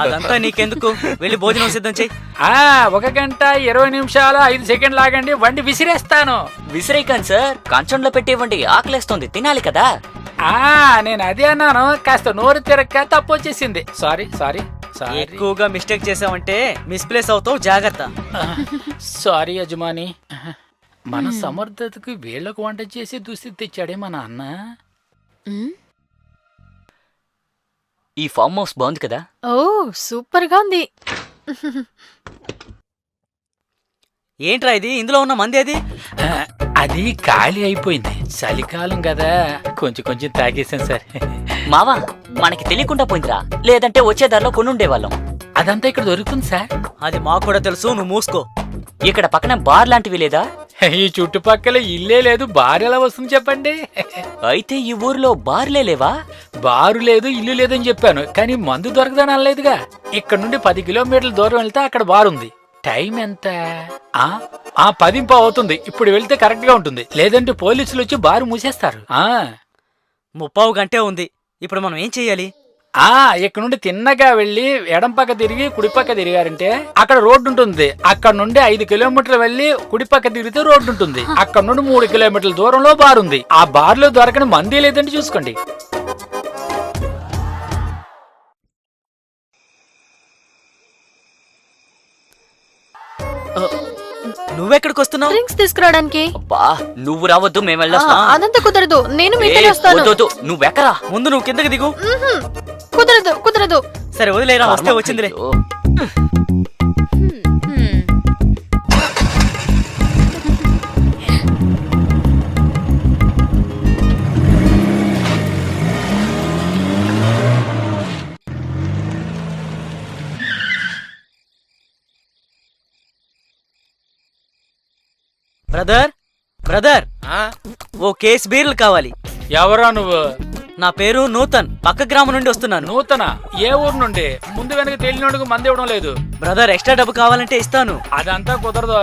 S1: అదంతా నీకెందుకు? వెళ్ళి భోజనం సిద్ధం చెయ్యి.
S4: 1 గంట 20 నిమిషాలు 5 సెకండ్లు ఆగండి, వండి విసిరేస్తాను.
S2: విసిరేయకండి సార్, కంచంలో పెట్టేవ్వండి, ఆకలేస్తుంది, తినాలి కదా.
S4: నేను అదే అన్నాను, కాస్త నోరు తిరక్క తప్పు వచ్చేసింది. Sorry sorry sorry.
S1: ఎక్కువగా మిస్టేక్ చేసావంటే మిస్ప్లేస్ అవుతావు, జాగ్రత్త.
S4: సారీ యజమాని. మన సమర్థతకు వీళ్లకు వంట చేసి దుస్థితి తెచ్చాడే మా నాన్న.
S2: ఈ ఫామ్ హౌస్ బాగుంది కదా?
S3: ఓ సూపర్ గా ఉంది.
S1: ఏంట్రా ఇది? ఇందులో ఉన్న మంది అది?
S4: అది ఖాళీ అయిపోయింది, చలికాలం కదా, కొంచెం కొంచెం తాగేసాం సార్.
S2: మావా, మనకి తెలియకుండా పోయిందిరా, లేదంటే వచ్చే దారిలో కొనుండేవాళ్ళం.
S4: అదంతా ఇక్కడ దొరుకుతుంది సార్.
S1: అది మాకు కూడా తెలుసు, నువ్వు మూసుకో.
S2: ఇక్కడ పక్కన బార్ లాంటివి లేదా?
S4: ఈ చుట్టుపక్కల ఇల్లే లేదు, బార్ ఎలా వస్తుంది చెప్పండి?
S2: అయితే ఈ ఊర్లో బార్లే లేవా?
S4: బారు లేదు, ఇల్లు లేదని చెప్పాను, కానీ మందు దొరకదని అనలేదుగా. ఇక్కడ నుండి 10 కిలోమీటర్ల దూరం వెళ్తే అక్కడ బార్ ఉంది. టైం ఎంత? 10 అవుతుంది. ఇప్పుడు వెళ్తే కరెక్ట్ గా ఉంటుంది, లేదంటే పోలీసులు వచ్చి బారు మూసేస్తారు.
S1: 30 గంటే ఉంది. ఇప్పుడు మనం ఏం చెయ్యాలి?
S4: ఇక్కడ నుండి తిన్నగా వెళ్లి ఎడం పక్క తిరిగి కుడిపక్క తిరిగారంటే అక్కడ రోడ్డు ఉంటుంది. అక్కడ నుండి 5 కిలోమీటర్లు వెళ్లి కుడిపక్క తిరిగితే రోడ్డు ఉంటుంది. అక్కడ నుండి 3 కిలోమీటర్ల దూరంలో బార్ ఉంది. ఆ బార్ లో దొరకని మంది లేదంటే చూసుకోండి.
S1: నువ్వెక్కడికి వస్తున్నావు?
S3: డ్రింక్స్ తీసుకురావడానికి.
S2: అబ్బా, నువ్వు రావద్దు, మేము వెళ్ళొస్తాం.
S3: అదంతా కుదరదు, నేను మీతో వస్తాను.
S2: నువ్వెక్కరా?
S1: ముందు నువ్వు కిందకి దిగు.
S3: కుదరదు కుదరదు.
S1: సరే వదిలేరా, వస్తే వచ్చిందిలే.
S2: అయ్యో.
S1: బ్రదర్ బ్రదర్, ఓ కేస్ బీర్లు కావాలి.
S4: ఎవరా నువ్వు?
S1: నా పేరు నూతన్, పక్క గ్రామం నుండి వస్తున్నాను.
S4: నూతన? ఏ ఊరు నుండి? ముందు వెనక తెలియనోడుకు మంది ఇవ్వడం లేదు.
S1: బ్రదర్, ఎక్స్ట్రా డబ్బు కావాలంటే ఇస్తాను.
S4: అదంతా కుదరదు,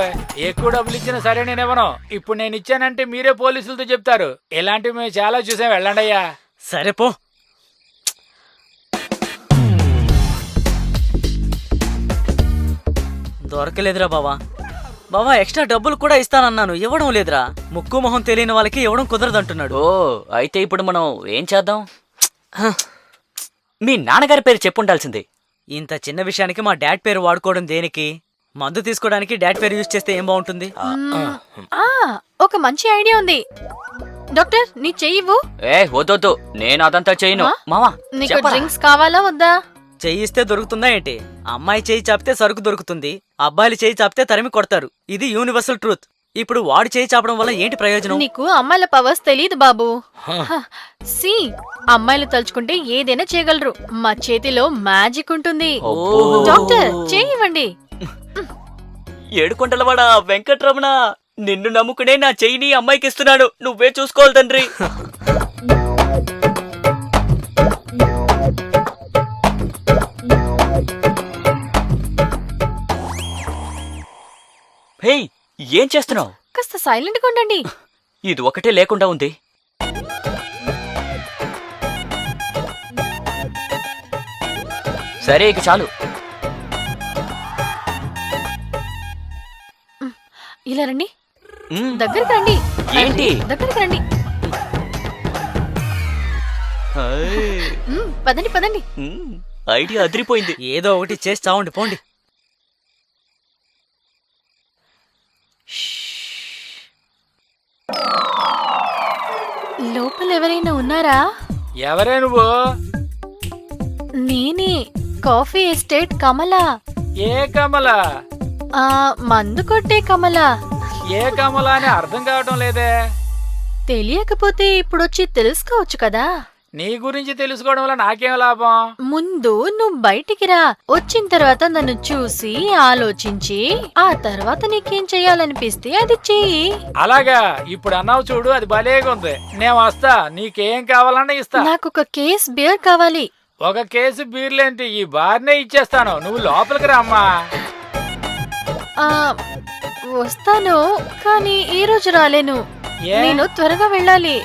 S4: ఎక్కువ డబ్బులు ఇచ్చినా సరే నేనేమను. ఇప్పుడు నేను ఇచ్చానంటే మీరే పోలీసులతో చెప్తారు. ఇలాంటివి మేము చాలా చూసాం, వెళ్ళండి అయ్యా.
S1: సరే పో. దొరకలేదురా బావా. బావా, ఎక్స్ట్రా డబ్బులు కూడా ఇస్తానన్నాను, ఇవ్వడం లేదురా. ముక్కు మొహం తెలియని వాళ్ళకి ఇవ్వడం కుదరదంటున్నాడు.
S2: ఓ, అయితే ఇప్పుడు మనం ఏం చేద్దాం? మీ నాన్నగారి పేరు చెప్పుండాల్సింది.
S1: ఇంత చిన్న విషయానికి మా డాడ్ పేరు వాడుకోవడం దేనికి? మందు తీసుకోవడానికి డాడ్ పేరు యూజ్ చేస్తే ఏం బాగుంటుంది?
S3: ఒక మంచి ఐడియా ఉంది. డాక్టర్, నీ చెయ్యివ్వు.
S2: వద్దొద్దు, నేను అదంతా చేయను. మావా,
S3: నీకు
S2: చెప్పరా?
S3: డ్రింక్స్ కావాలా వద్దా?
S1: చెయ్యిస్తే దొరుకుతుందా ఏంటి? అమ్మాయి చెయ్యి చాపితే సరుకు దొరుకుతుంది, అబ్బాయిలు చెయ్యి చాపితే తరిమి కొడతారు. ఇది యూనివర్సల్ ట్రూత్. ఇప్పుడు వాడు చేయి చాపడం వల్ల ఏంటి ప్రయోజనం?
S3: నీకు అమ్మాయిల పవర్స్ తెలియదు బాబు. సి, అమ్మాయిలు తలుచుకుంటే ఏదైనా చేయగలరు. మా చేతిలో మ్యాజిక్ ఉంటుంది. డాక్టర్, చేయివ్వండి.
S2: ఏడుకొండలవాడ వెంకట్రమణ, నిన్ను నమ్ముకునే నా చెయ్యిని అమ్మాయికి ఇస్తున్నాడు. నువ్వే చూసుకోవాలి తండ్రి. హే, ఏం చేస్తున్నావు?
S3: కాస్త సైలెంట్ గా ఉండండి.
S2: ఇది ఒకటే లేకుండా ఉంది. సరే ఇక చాలు.
S3: ఇలా రండి,
S2: మ్,
S3: దగ్గరికి రండి.
S2: ఏంటి?
S3: దగ్గరికి రండి.
S2: హై.
S3: పదండి పదండి.
S2: ఐడియా అదిరిపోయింది.
S1: ఏదో ఒకటి చేసి చావండి పోండి.
S3: లోపల ఎవరైనా ఉన్నారా?
S4: ఎవరే నువ్వు?
S3: నేనే, కాఫీ ఎస్టేట్ కమల.
S4: ఏ కమల?
S3: మందు కొట్టే కమల.
S4: ఏ కమల అని అర్థం కావటం లేదే.
S3: తెలియకపోతే ఇప్పుడొచ్చి తెలుసుకోవచ్చు కదా.
S4: నీ గురించి తెలుసుకోవడం వల్ల నాకేం లాభం?
S3: ముందు నువ్వు బయటికి రా. వచ్చిన తర్వాత నన్ను చూసి ఆలోచించి ఆ తర్వాత నీకేం చెయ్యాలనిపిస్తే అది చెయ్యి.
S4: అలాగా, ఇప్పుడు అన్నావు చూడు, అది భలేగా ఉంది. నేను వస్తా, నీకేం కావాలన్నా ఇస్తా.
S3: నాకు ఒక కేస్ బియర్ కావాలి.
S4: ఒక కేసు బీర్లేంటి, ఈ బార్నే ఇచ్చేస్తాను. నువ్వు లోపలికి రా అమ్మా.
S3: ఆ వస్తాను, కానీ ఈ రోజు రాలేను.
S4: ఏ?
S3: నేను త్వరగా వెళ్ళాలి.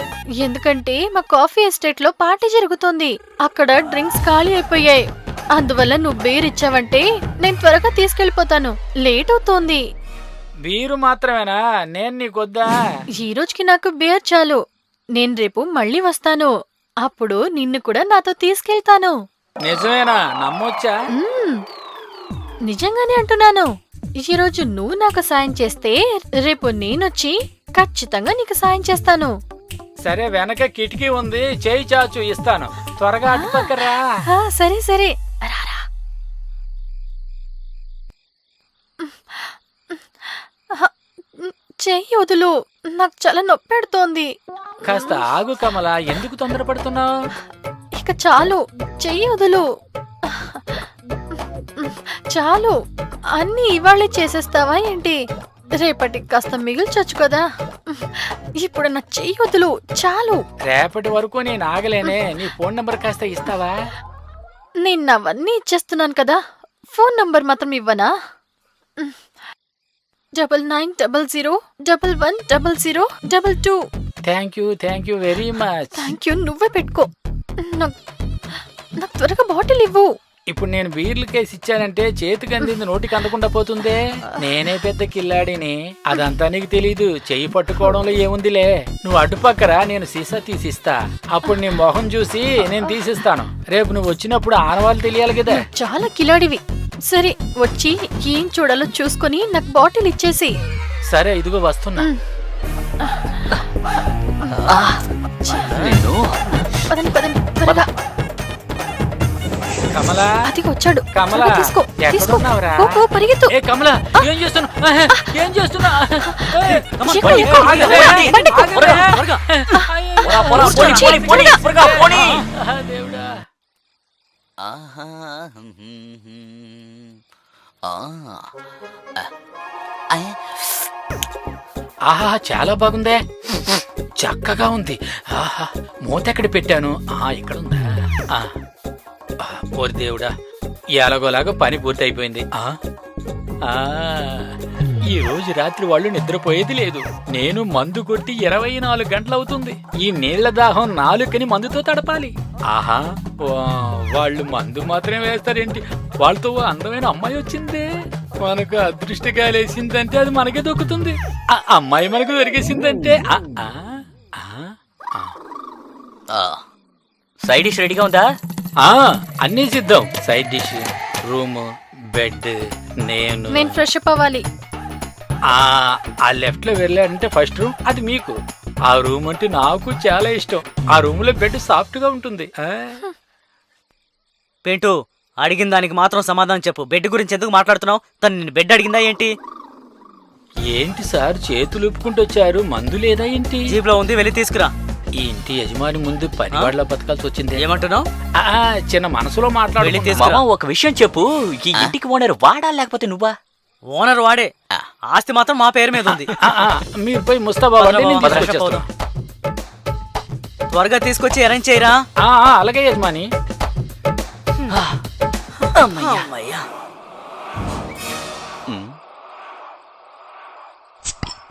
S3: ఎందుకంటే మా కాఫీ ఎస్టేట్ లో పార్టీ జరుగుతోంది. అక్కడ డ్రింక్స్ ఖాళీ అయిపోయాయి. అందువల్ల నువ్వు బీర్ ఇచ్చావంటే నేను త్వరగా తీసుకెళ్లిపోతాను. లేట్ అవుతోంది.
S4: బీరు మాత్రమేనా? నేను నీకొద్దా?
S3: ఈ రోజుకి నాకు బియర్ చాలు. నేను రేపు మళ్ళీ వస్తాను. అప్పుడు నిన్ను కూడా నాతో తీసుకెళ్తాను.
S4: నిజమేనా? నమ్మొచ్చా?
S3: నిజంగానే అంటున్నాను. ఈ రోజు నువ్వు నాకు సాయం చేస్తే రేపు నేనొచ్చి ఖచ్చితంగా నీకు సాయం చేస్తాను.
S4: సరే, వెనక కిటికీ ఉంది, చేయి చాచు, ఇస్తాను. త్వరగా అటు పక్కరా.
S3: సరే సరే, రారా. చెయ్యి వదులు, నాకు చాలా నొప్పెడుతోంది.
S4: కాస్త ఆగు కమల, ఎందుకు తొందరపడుతున్నావు?
S3: ఇక చాలు, చెయ్యి వదులు. చాలు, అన్నీ ఇవాళే చేసేస్తావా ఏంటి? రేపటికి కాస్త మిగిల్చొచ్చు కదా. ఇప్పుడు నా చెయ్యి వదులు, చాలు.
S4: రేపటి వరకు నేను ఆగలేనే. నీ ఫోన్ నంబర్ కాస్త ఇస్తావా?
S3: నేను అవన్నీ ఇచ్చేస్తున్నాను కదా, ఫోన్ నంబర్ మాత్రం ఇవ్వనా? 9900110022.
S4: Thank you very much.
S3: Thank you, నువ్వే పెట్టుకో. నాకు త్వరగా బాటిల్ ఇవ్వు.
S4: ఇప్పుడు నేను బీర్లు కేసి ఇచ్చానంటే చేతికి అందింది నోటికి అందకుండా పోతుందే. నేనే పెద్ద కిల్లాడిని, అదంతా నీకు తెలీదు. చెయ్యి పట్టుకోవడంలో ఏముందిలే. నువ్వు అడ్డుపక్కరా, నేను సీసా తీసిస్తా. అప్పుడు నీ మొహం చూసి నేను తీసిస్తాను. రేపు నువ్వు వచ్చినప్పుడు ఆనవాళ్ళు తెలియాలి కదా.
S3: చాలా కిలాడివి. సరే, వచ్చి ఏం చూడాలో చూసుకొని నాకు బాటిల్ ఇచ్చేసి.
S4: సరే, ఇదిగో వస్తున్నా.
S2: నేను
S3: పదండి పదండి త్వరగా.
S4: కమలా,
S3: అది వచ్చాడు.
S4: కమలా,
S3: త్వరగా తీసుకో తీసుకో.
S4: ఎక్కడున్నావురా?
S3: పో, పో, పరిగెత్తు.
S4: ఏ కమలా, ఏం చేస్తున్నా? ఏం చేస్తున్నా?
S3: ఎక్కు, ఎక్కు. బండెక్కు.
S1: త్వరగా.
S2: పోరా, పోనీ, పోనీ, పోనీ, త్వరగా పోనీ.
S4: దేవుడా.
S2: ఆహా,
S4: ఆహా, చాలా బాగుందే. చక్కగా ఉంది. ఆహా, మూత ఎక్కడ పెట్టాను? ఇక్కడ ఉందా? ఓరి దేవుడా, ఎలాగోలాగా పని పూర్తి అయిపోయింది. ఈ రోజు రాత్రి వాళ్ళు నిద్రపోయేది లేదు. నేను మందు కొట్టి 24 గంటలవుతుంది. ఈ నీళ్ల దాహం నాలుకని మందుతో తడపాలి. ఆహా, వాళ్ళు మందు మాత్రమే వేస్తారేంటి? వాళ్ళతో అందమైన అమ్మాయి వచ్చిందే. మనకు అదృష్టగా లేసిందంటే అది మనకే దొక్కుతుంది. ఆ అమ్మాయి మనకు దొరికేసిందంటే
S2: సైడ్ డిష్ రెడీగా ఉందా?
S4: అన్నీ సిద్ధం. Side dish, room, bed. నేను
S3: ఫ్రెష్ అప్ అవ్వాలి.
S4: ఆ లెఫ్ట్ లో వెళ్ళాడంటే ఫస్ట్ రూమ్, అది మీకు. ఆ రూమ్ అంటే నాకు చాలా ఇష్టం. ఆ రూమ్ లో బెడ్ సాఫ్ట్ గా ఉంటుంది.
S1: పెంటు, అడిగిన దానికి మాత్రం సమాధానం చెప్పు. బెడ్ గురించి ఎందుకు మాట్లాడుతున్నావు? తను నిన్ను బెడ్ అడిగిందా ఏంటి?
S4: ఏంటి సార్, చేతులు ఊపుకుంటూ వచ్చారు? మందు లేదా ఏంటి?
S1: జీప్ లో ఉంది, వెళ్ళి తీసుకురా.
S4: ఈ ఇంటి యజమాని ముందు పనివాళ్ళ బతకాల్సి వచ్చింది.
S1: ఏమంటున్నావు?
S4: చిన్న మనసులో
S1: వెళ్ళి
S4: మాట్లాడి.
S1: తీసుకురా.
S2: మామ, ఒక విషయం చెప్పు. ఈ ఇంటికి ఓనర్ వాడా లేకపోతే నువ్వా?
S1: ఓనర్ వాడే. ఆస్తి మాత్రం మా పేరు మీద ఉంది.
S4: మీరు పోయి ముస్తాబా అవ్వండి, నేను తీసుకొచ్చేస్తాను.
S1: త్వరగా తీసుకొచ్చి అరేంజ్ చేయరా.
S4: అలాగే యజమాని.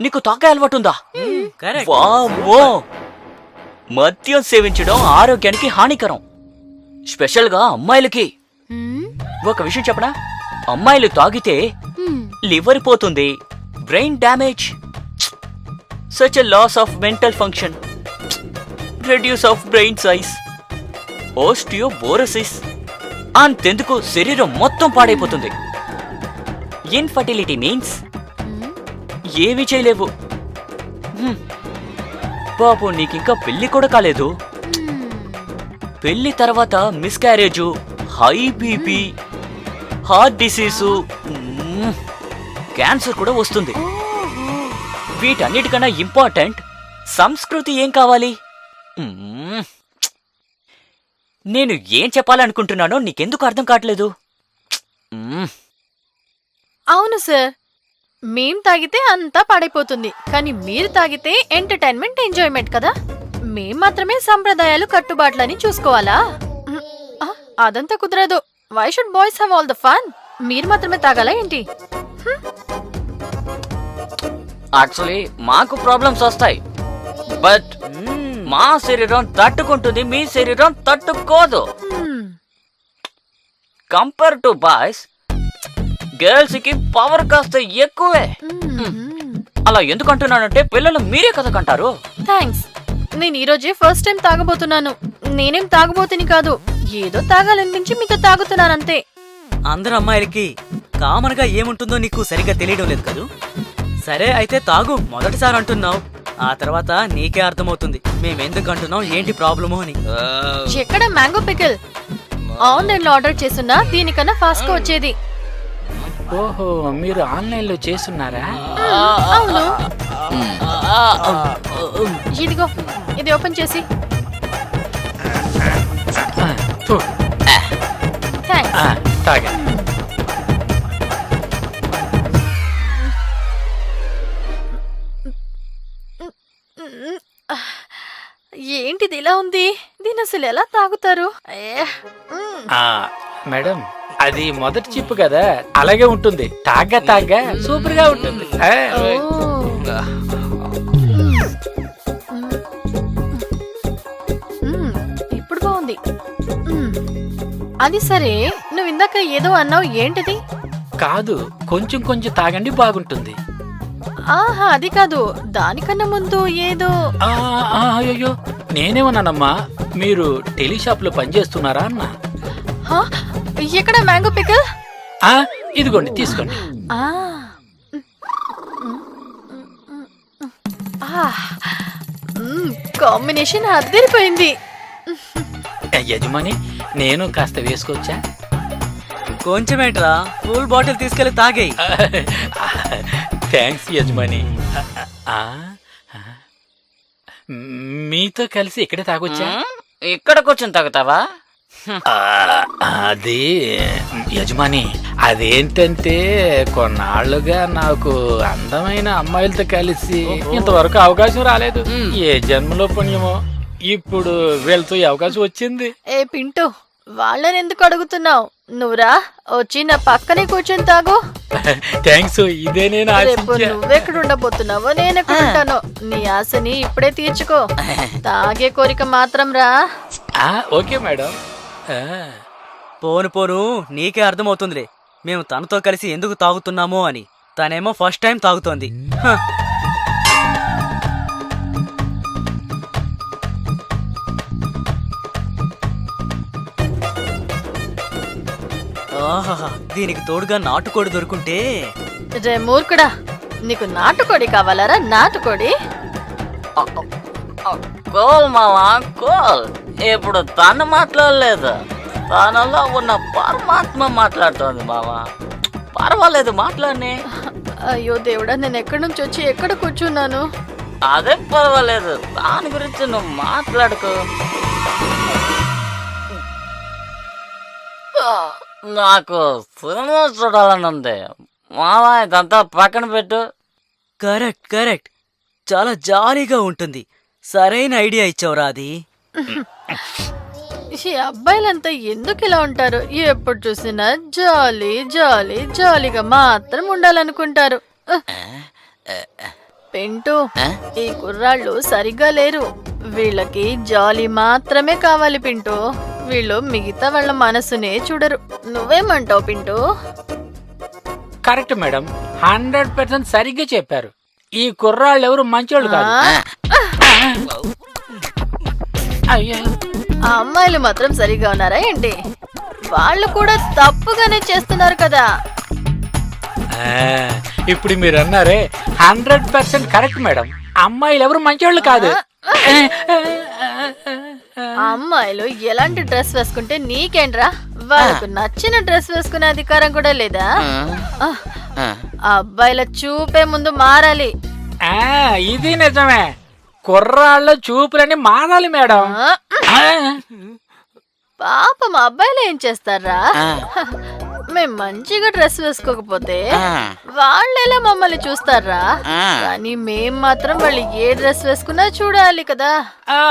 S2: నీకు తాగే అలవాటుందా?
S1: కరెక్ట్.
S2: వామ్మో! మద్యం సేవించడం ఆరోగ్యానికి హానికరం, స్పెషల్గా అమ్మాయిలకి.
S3: హ్మ్?
S2: ఒక విషయం చెప్పనా? అమ్మాయిలు తాగితే
S3: హ్మ్.
S2: లివర్ పోతుంది, brain damage, such a loss of mental function, reduce of brain size, osteoporosis, అంతెందుకు శరీరం మొత్తం పాడైపోతుంది. ఇన్ఫర్టిలిటీ మీన్స్ ఏమీ చేయలేవు. హ్మ్. పాపం నీకింకా పెళ్లి కూడా కాలేదు. పెళ్లి తర్వాత miscarriage, high BP, heart disease, cancer కూడా వస్తుంది. వీటన్నిటికన్నా ఇంపార్టెంట్ సంస్కృతి ఏం కావాలి? మ్మ్. నేను ఏం చెప్పాలనుకుంటున్నానో నీకెందుకు అర్థం కావట్లేదు? మ్మ్.
S3: అవును సార్, మేం తాగితే అంతా పాడైపోతుంది, కానీ మీరు తాగితే ఎంటర్టైన్మెంట్, ఎంజాయ్మెంట్ కదా. మేం మాత్రమే సంప్రదాయాలు కట్టుబాట్లని చూసుకోవాలా? మ్, ఆ, అదంతా కుదరదు. Why should boys have all the fun? మీరు మాత్రమే తాగాలా ఏంటి?
S2: యాక్చువల్లీ మాకు ప్రాబ్లమ్స్ వస్తాయి, బట్ మా శరీరం తట్టుకుంటుంది, మీ శరీరం తట్టుకోదు.
S3: హ్మ్.
S2: కంపేర్ టు బాయ్స్, గర్ల్స్ కి పవర్ కాస్త ఎక్కువే. అలా ఎందుకు అంటున్నానంటే పిల్లలు మీరే కదా కంటారు.
S3: థ్యాంక్స్. నేను ఈ రోజే ఫస్ట్ టైం తాగబోతున్నాను. నేనేం తాగబోతుని కాదు, ఏదో తాగాలనిపించి మీతో తాగుతున్నానంతే.
S1: అందరు అమ్మాయిలకి కామన్ గా ఏముంటుందో నీకు సరిగ్గా తెలియడం లేదు కదూ. సరే అయితే తాగు, మొదటిసారి అంటున్నావు, ఆ తర్వాత నీకే అర్థమవుతుంది మేమెందుకు అంటున్నాం, ఏంటి ప్రాబ్లము అని.
S3: ఎక్కడ మ్యాంగో పికిల్? ఆన్లైన్ లో ఆర్డర్ చేసున్నా దీనికన్నా ఫాస్ట్ గా వచ్చేది.
S4: ఓహో, మీరు ఆన్లైన్ లో చేస్తున్నారా?
S3: అవును. ఇదిగో, ఇది ఓపెన్ చేసి.
S4: ఫు,
S3: థ్యాంక్స్.
S4: తాగా.
S3: ఏంటిది ఇలా ఉంది? దీని అసలు ఎలా తాగుతారు? అయ్యే.
S4: మేడం, అది మొదటి చిప్పు కదా, అలాగే ఉంటుంది. తాగ్గా సూపర్ గా ఉంటుంది.
S3: ఇప్పుడు బాగుంది. అది సరే, నువ్వు ఇందాక ఏదో అన్నావు, ఏంటిది?
S4: కాదు, కొంచెం కొంచెం తాగండి, బాగుంటుంది.
S3: ఆహా, అది కాదు, దానికన్నా ముందు ఏదో.
S4: అయ్యో, నేనేమన్నానమ్మా, మీరు టెలిషాప్ లో పనిచేస్తున్నారా అన్నా.
S3: హా? ఎక్కడ మ్యాంగో పికిల్?
S4: ఇదిగోండి, తీసుకోండి.
S3: కాంబినేషన్ అద్దరిపోయింది.
S4: యజమాని, నేను కాస్త వేసుకోవచ్చా?
S1: కొంచెమేంట్రా, ఫుల్ బాటిల్ తీసుకెళ్లి తాగేయి.
S4: థ్యాంక్స్ యజమాని. మీతో కలిసి ఇక్కడే తాగొచ్చా?
S2: ఇక్కడ కూర్చొని తాగుతావా?
S4: అది యజమాని, అదేంటంటే కొన్నాళ్లుగా నాకు అందమైన అమ్మాయిలతో కలిసి ఇంతవరకు అవకాశం రాలేదు. ఏ జన్మలో పుణ్యమో ఇప్పుడు వీళ్ళతో ఈ అవకాశం వచ్చింది.
S3: ఏ పింటూ, వాళ్ళని ఎందుకు అడుగుతున్నావు? నువ్వురా, వచ్చి నా పక్కనే కూర్చొని తాగు.
S4: థ్యాంక్స్, ఇదే నేను
S3: రేపు నువ్వెక్కడ ఉండబోతున్నావో నేనెక్కడ ఉంటానో, నీ ఆశని ఇప్పుడే తీర్చుకో. తాగే కోరిక మాత్రం రా.
S4: Okay madam.
S1: పోను నీకే అర్థమవుతుందిలే మేము తనతో కలిసి ఎందుకు తాగుతున్నామో అని. తనేమో ఫస్ట్ టైం తాగుతోంది. ఆహా, దీనికి తోడుగా నాటుకోడి దొరుకుంటే.
S3: రే మూర్ఖుడా, నీకు నాటుకోడి కావాలరా? నాటుకోడి
S2: కోల్ మావా, కోల్. ఇప్పుడు తను మాట్లాడలేదు, తనలో ఉన్న పరమాత్మ మాట్లాడుతోంది మావా. పర్వాలేదు, మాట్లాడనే.
S3: అయ్యో దేవుడా, నేను ఎక్కడి నుంచి వచ్చి ఎక్కడ కూర్చున్నాను?
S2: అదే పర్వాలేదు, దాని గురించి నువ్వు మాట్లాడుకో. నాకు సినిమా చూడాలని ఉంది మావా, ఇదంతా పక్కన పెట్టు.
S1: కరెక్ట్, చాలా జాలీగా ఉంటుంది. సరైన ఐడియా ఇచ్చావురా. అది
S3: ఈ అబ్బాయిలంతా ఎందుకు ఇలా ఉంటారు? ఎప్పుడు చూసినా జాలీగా మాత్రం ఉండాలనుకుంటారు. పింటూ, ఈ కుర్రాళ్ళు సరిగ్గా లేరు. వీళ్ళకి జాలీ మాత్రమే కావాలి పింటూ. వీళ్ళు మిగతా వాళ్ళ మనసునే చూడరు. నువ్వేమంటావు పింటూ?
S4: కరెక్ట్ మేడం, 100% సరిగ్గా చెప్పారు. ఈ కుర్రాళ్ళు ఎవరు మంచోళ్ళు కాదు. అయ్యో,
S3: ఆ అమ్మాయిలు మాత్రం సరిగా ఉన్నారా ఏంటి? వాళ్ళు కూడా తప్పుగానే చేస్తున్నారు కదా.
S4: ఇప్పుడు మీరు అన్నారే 100% కరెక్ట్ మేడం. అమ్మాయిలు ఎవరు మంచోళ్ళు కాదు.
S3: ఆ అమ్మాయిలు ఎలాంటి డ్రెస్ వేసుకుంటే నీకేంట్రా? వాళ్ళకు నచ్చిన డ్రెస్ వేసుకునే అధికారం కూడా లేదా? ఆ అబ్బాయిల చూపే ముందు మారాలి.
S4: ఇది నిజమే, కుర్రాళ్ళ చూపులని మారాలి మేడం.
S3: పాపం అబ్బాయిలు ఏం చేస్తారా? మేము మంచిగా డ్రెస్ వేసుకోకపోతే వాళ్ళెలా మమ్మల్ని చూస్తారా? కానీ మేం మాత్రం వాళ్ళు ఏ డ్రెస్ వేసుకున్నా చూడాలి కదా.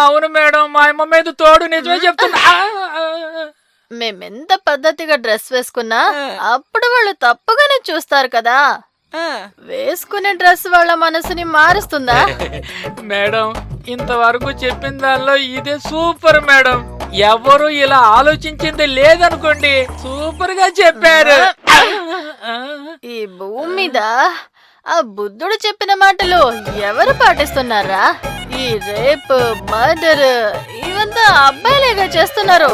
S4: అవును మేడం, మా అమ్మ మీద తోడు, నిజమే చెప్తున్నా.
S3: మేమెంత పద్ధతిగా డ్రెస్ వేసుకున్నా అప్పుడు వాళ్ళు తప్పుగానే చూస్తారు కదా. వేసుకునే డ్రెస్ వాళ్ళ మనసుని మారుస్తుందా?
S4: మేడం, ఇంతవరకు చెప్పిన దానిలో ఇదే సూపర్ మేడం. ఎవరు ఇలా ఆలోచించింది లేదనుకోండి. సూపర్ గా చెప్పారు.
S3: ఈ భూమి మీద ఆ బుద్ధుడు చెప్పిన మాటలు ఎవరు పాటిస్తున్నారా? ఈ రేప్, మర్డర్ ఇవంతా అబ్బాయిలేగా చేస్తున్నారు.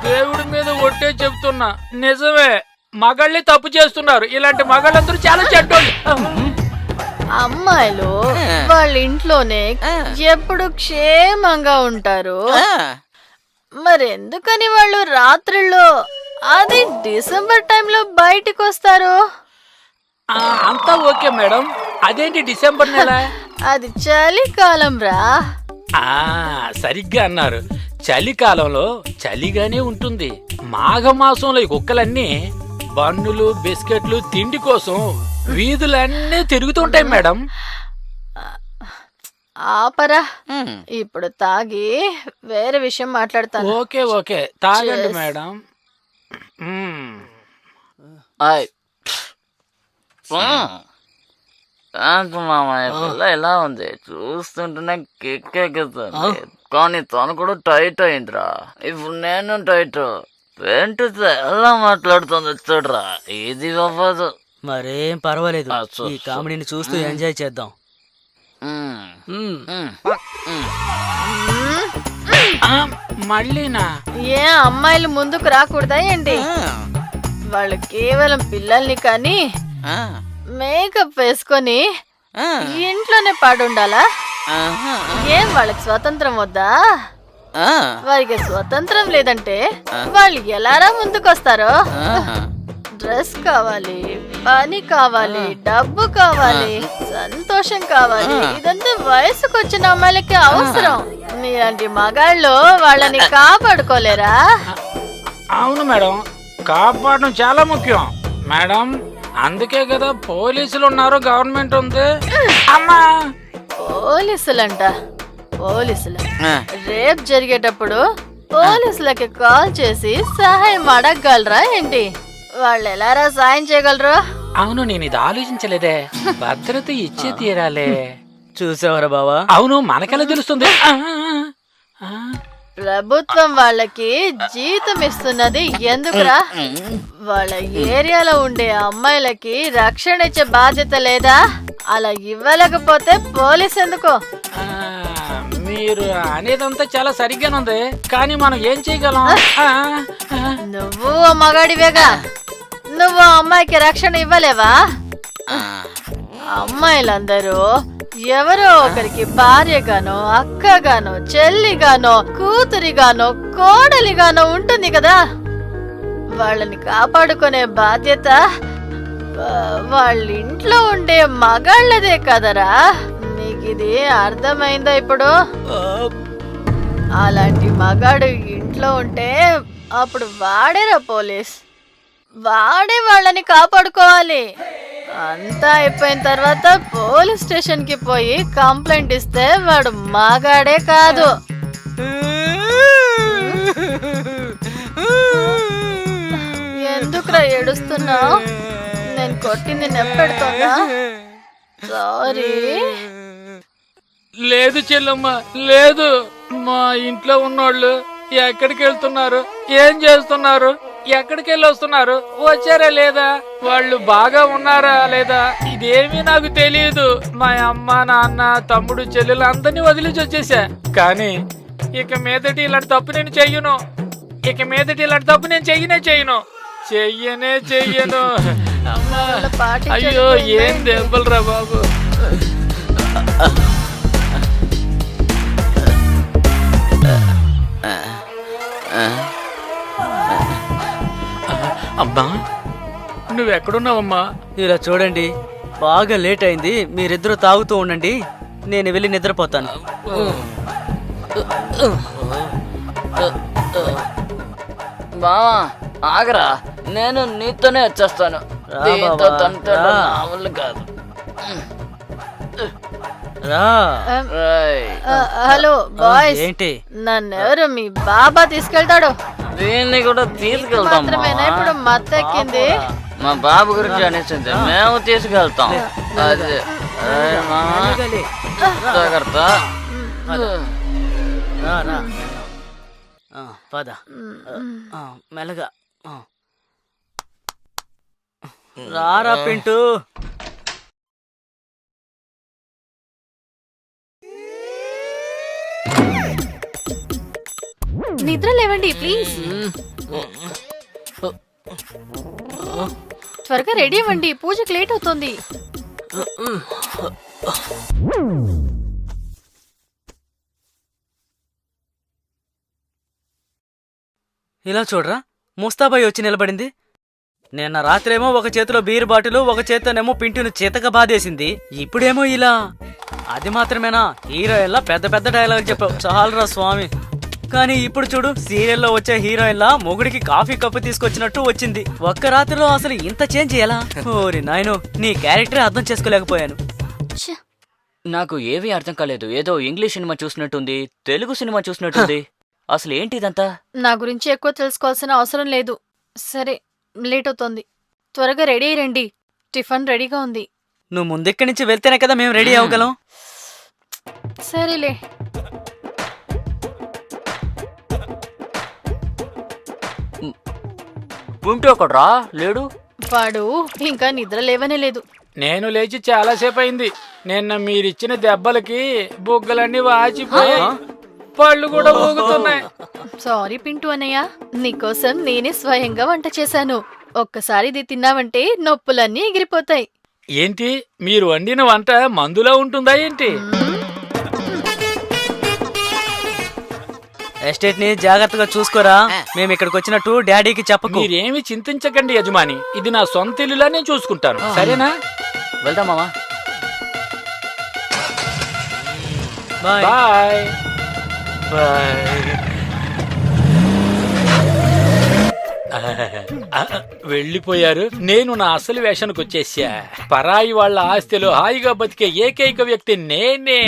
S4: దేవుడి మీద ఒట్టే చెప్తున్నా, నిజమే. మగాళ్ళే తప్పు చేస్తున్నారు. ఇలాంటి మగాళ్ళందరూ చాలా చెడ్డోళ్ళు.
S3: అమ్మాయిలు వాళ్ళ ఇంట్లోనే ఎప్పుడు క్షేమంగా ఉంటారు. మరెందుకని వాళ్ళు రాత్రిలో, అది డిసెంబర్ టైంలో బయటికి వస్తారు?
S4: అంతా ఓకే మేడం. అదేంటి డిసెంబర్ నెల?
S3: అది చలికాలం రా.
S4: సరిగ్గా అన్నారు. చలికాలంలో చలిగానే ఉంటుంది. మాఘమాసంలో ఈ కుక్కలన్నీ బన్నులు, బిస్కెట్లు తిండి కోసం వీధులన్నీ తిరుగుతుంటాయి మేడం.
S3: ఆపరా, ఇప్పుడు తాగి వేరే విషయం మాట్లాడతాను.
S4: ఓకే ఓకే, తాగండి మేడం.
S2: ఎలా ఉంది చూస్తుంటేనే కిక్కెక్కుతుంది. కానీ తను కూడా టైట్ అయిందిరా. ఇప్పుడు నేను టైట్. పెంటితే ఎలా మాట్లాడుతుంది చూడరా. ఇది అవ్వదు.
S1: మరేం పర్వాలేదు, ఈ కామెడీని చూస్తూ ఎంజాయ్ చేద్దాం.
S4: మళ్ళీనా?
S3: ఏ అమ్మాయిలు ముందుకు రాకూడదా ఏంటి? వాళ్ళు కేవలం పిల్లల్ని కానీ మేకప్ వేసుకొని ఇంట్లోనే పాడుండాలా? ఏం వాళ్ళకి స్వతంత్రం వద్దా? వారికి స్వతంత్రం లేదంటే వాళ్ళు ఎలారా ముందుకొస్తారో? డ్రెస్ కావాలి, పని కావాలి, డబ్బు కావాలి, సంతోషం కావాలి. ఇదంతా వయసుకు వచ్చిన అమ్మాయిలకి అవసరం. మీలాంటి మగాళ్ళు వాళ్ళని కాపాడుకోలేరా?
S4: అవును మేడం, కాపాడడం చాలా ముఖ్యం మేడం. అందుకే కదా పోలీసులు ఉన్నారు, గవర్నమెంట్ ఉంది. అమ్మా,
S3: పోలీసులంట? పోలీసులు రేప్ జరిగేటప్పుడు పోలీసులకి కాల్ చేసి సహాయం అడగగలరా ఏంటి? వాళ్ళు ఎలారా సాయం చేయగలరు?
S4: అవును, నేను ఇది ఆలోచించలేదే. భద్రత ఇచ్చే తీరాలే.
S1: చూసావరా బావా?
S4: అవును, మనకెలా తెలుస్తుంది?
S3: ప్రభుత్వం వాళ్ళకి జీతం ఇస్తున్నది ఎందుకురా? వాళ్ళ ఏరియాలో ఉండే అమ్మాయిలకి రక్షణ ఇచ్చే బాధ్యత లేదా? అలా ఇవ్వలేకపోతే పోలీస్ ఎందుకు?
S4: మీరు అనేదంతా చాలా సరిగ్గానే ఉంది, కానీ మనం ఏం చేయగలం?
S3: నువ్వు మగాడివేగా, నువ్వు అమ్మాయికి రక్షణ ఇవ్వలేవా? అమ్మాయిలందరూ ఎవరో ఒకరికి భార్యగానో, అక్కగానో, చెల్లిగానో, కూతురిగానో, కోడలిగానో ఉంటుంది కదా. వాళ్ళని కాపాడుకునే బాధ్యత వాళ్ళ ఇంట్లో ఉండే మగాళ్ళదే కదరా. నీకిది అర్థమైందా ఇప్పుడు? అలాంటి మగాడు ఇంట్లో ఉంటే అప్పుడు వాడేరా పోలీస్. వాడే వాళ్ళని కాపాడుకోవాలి. అంతా అయిపోయిన తర్వాత పోలీస్ స్టేషన్ కి పోయి కంప్లైంట్ ఇస్తే వాడు మగాడే కాదు. ఎందుకురా ఏడుస్తున్నావు? నేను కొట్టింది నెప్పెడుతోందా? సారీ.
S4: లేదు చెల్లమ్మ, లేదు. మా ఇంట్లో ఉన్నోళ్ళు ఎక్కడికి వెళ్తున్నారు, ఏం చేస్తున్నారు, ఎక్కడికి వెళ్ళి వస్తున్నారు, వచ్చారా లేదా, వాళ్ళు బాగా ఉన్నారా లేదా, ఇదేమీ నాకు తెలియదు. మా అమ్మ నాన్న తమ్ముడు చెల్లెలు అందరినీ వదిలిచి వచ్చేసా. కానీ ఇక మీదటి ఇలాంటి తప్పు నేను చెయ్యను. ఇక మీదటి ఇలాంటి తప్పు నేను చెయ్యను. చెయ్యను. అమ్మా,
S3: పార్టీ
S4: అయ్యో ఏం దెబ్బలురా బాబు. అమ్మా, నువ్వెక్కడున్నావమ్మా?
S1: ఇలా చూడండి, బాగా లేట్ అయింది. మీరిద్దరూ తాగుతూ ఉండండి, నేను వెళ్ళి నిద్రపోతాను.
S2: బావా ఆగరా, నేను నీతోనే వచ్చేస్తాను.
S1: రా
S2: దీంతో
S1: బావా,
S2: తంటాలు
S1: రా.
S2: నా వల్ల కాదు.
S1: రా.
S3: హలో బాయ్స్,
S1: ఏంటి?
S3: నన్నెవరు మీ బాబా తీసుకెళ్తాడు?
S2: దీన్ని కూడా తీసుకెళ్తాం
S3: మాత్రమేనా
S2: మావా.
S3: ఇప్పుడు మత్తెక్కింది?
S2: మా బాబు గురించి అనేసింది, మేము తీసుకెళ్తాం. అది ఏయ్ మావా,
S1: మెల్లగాలి.
S2: జాగ్రత్త.
S1: రా, రా. పద. మెల్లగా. రారా పింటూ.
S3: నిద్ర లేవండి ప్లీజ్. త్వరగా రెడీ అవ్వండి, పూజకి లేట్ అవుతుంది.
S1: ఇలా చూడరా, ముస్తాబాయి వచ్చి నిలబడింది. నిన్న రాత్రేమో ఒక చేతిలో బీర్ బాటిల్, ఒక చేతనేమో పింటును చేతక బాధేసింది. ఇప్పుడేమో ఇలా. అది మాత్రమేనా, హీరోయిన్లా పెద్ద పెద్ద డైలాగ్ చెప్పావు, చాలరా స్వామి. కానీ ఇప్పుడు చూడు, సీరియల్లో వచ్చే హీరోయిన్లా మొగుడికి కాఫీ కప్పు తీసుకొచ్చినట్టు వచ్చింది. ఒక్క రాత్రిలో అసలు ఇంత చేంజ్ చేయాలా? ఓరి నాయనో, నీ క్యారెక్టరే అర్థం చేసుకోలేకపోయాను.
S2: నాకు ఏమీ అర్థం కాలేదు. ఏదో ఇంగ్లీష్ సినిమా చూసినట్టుంది, తెలుగు సినిమా చూసినట్టుంది. అసలు ఏంటి ఇదంతా?
S3: నా గురించి ఎక్కువ తెలుసుకోవాల్సిన అవసరం లేదు. సరే, లేట్ అవుతోంది, త్వరగా రెడీ అయ్యండి. టిఫిన్ రెడీగా ఉంది.
S1: నువ్వు ముందెక్కడి నుంచి వెళ్తేనే కదా మేము రెడీ అవ్వగలం.
S3: సరేలే.
S2: ఉంటే ఒకడ్రా లేడు.
S3: వాడు ఇంకా నిద్ర లేవనే లేదు.
S4: నేను లేచి చాలాసేపు అయింది. నిన్న మీరిచ్చిన దెబ్బలకి బుగ్గలన్నీ వాచిపోయాయి, పళ్ళు కూడా ఊగుతున్నాయి.
S3: సారీ పింటూ అన్నయ్య, నీకోసం నేనే స్వయంగా వంట చేశాను. ఒక్కసారి ఇది తిన్నావంటే నొప్పులన్నీ ఎగిరిపోతాయి.
S4: ఏంటి, మీరు వండిన వంట మందులా ఉంటుందా ఏంటి?
S1: ఎస్టేట్ ని జాగ్రత్తగా చూసుకోరా. మేము ఇక్కడికి వచ్చినట్టు డాడీకి చెప్పకు.
S4: మీరేమి చింతించకండి యజమాని, ఇది నా సొంత ఇల్లులా నేను చూసుకుంటాను. సరేనా?
S2: వెళ్దాం మావా.
S1: బాయ్.
S4: బాయ్. వెళ్ళిపోయారు. నేను నా అసలు వేషానికి వచ్చేసా. పరాయి వాళ్ళ ఆస్తిలో హాయిగా బతికే ఏకైక వ్యక్తి నేనే.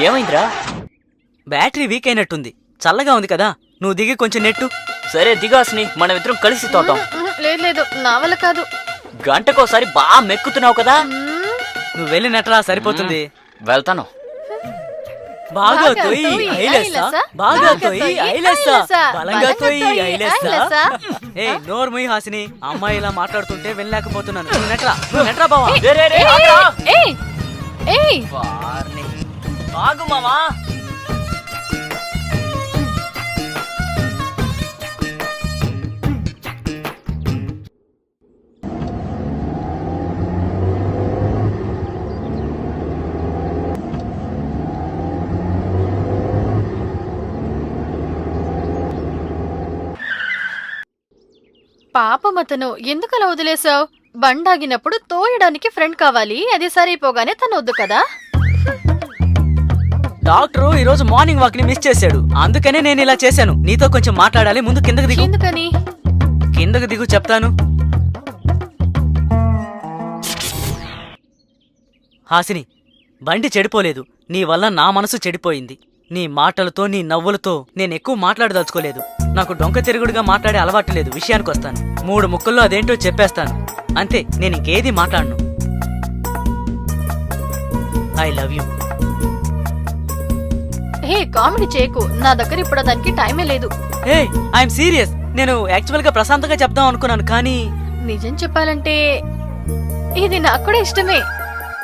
S2: ఏమైందిరా?
S1: బ్యాటరీ వీక్ అయినట్టుంది. చల్లగా ఉంది కదా, నువ్వు దిగి కొంచెం నెట్టు.
S2: సరే దిగాసిని, మనమిద్దరం కలిసి తోటాం.
S3: లేదు లేదు, నా వల్ల కాదు.
S2: గంటకోసారి బాగా మెక్కుతున్నావు కదా.
S1: నువ్వు వెళ్ళి నెట్టరా, సరిపోతుంది.
S2: వెళ్తాను.
S1: బాగా
S3: బాగా
S1: తోయి
S3: తోయి,
S1: ఐలేస్తా,
S3: ఐలేసా?
S1: బాగా
S3: బాగా
S1: తోయి
S3: తోయి,
S1: ఐలేస్తా,
S3: ఐలేసా.
S1: బలంగా
S3: బలంగా
S1: తోయి
S3: తోయి,
S1: ఐలేస్తా.
S3: ఐలేసా.
S1: ఏ నోరు ముయ్యి హాసిని, అమ్మాయి ఇలా మాట్లాడుతుంటే వెళ్ళలేకపోతున్నాను. నువ్వు నెట్రా, నువ్వు నెట్రా బావా.
S2: రే, రే, రే, ఆగ్రా.
S3: ఏయ్, ఏయ్,
S2: వారిని. ఆగు మావా.
S3: పాపం అతను ఎందుకలా వదిలేసావు? బండాగినప్పుడు తోయడానికి ఫ్రెండ్ కావాలి, అది సరిపోగానే తను వద్దు కదా.
S1: డాక్టర్ ఈ రోజు మార్నింగ్ వాక్ ని మిస్ చేశాడు, అందుకనే నేను ఇలా చేశాను. నీతో కొంచెం మాట్లాడాలి, ముందు కిందకు దిగు.
S3: ఎందుకని?
S1: కిందకు దిగు చెప్తాను. హాసిని, బండి చెడిపోలేదు, నీ వల్ల నా మనసు చెడిపోయింది. నీ మాటలతో నీ నవ్వులతో నేను ఎక్కువ మాట్లాడదలుచుకోలేదు. నాకు డొంక తిరుగుడుగా మాట్లాడే అలవాటు లేదు. విషయానికి వస్తాను. 3 ముక్కల్లో అదేంటో చెప్పేస్తాను. అంతే, నేను ఇంకేది మాట్లాడను. I love you.
S3: Hey, comedy చేయకు. నా దగ్గర ఇప్పుడు దానికి టైమే లేదు.
S1: హే, ఐఎమ్ సీరియస్. నేను యాక్చువల్ గా ప్రశాంతంగా చెప్దాం అనుకున్నాను, కానీ
S3: నిజం చెప్పాలంటే ఇది నాకు కూడా ఇష్టమే.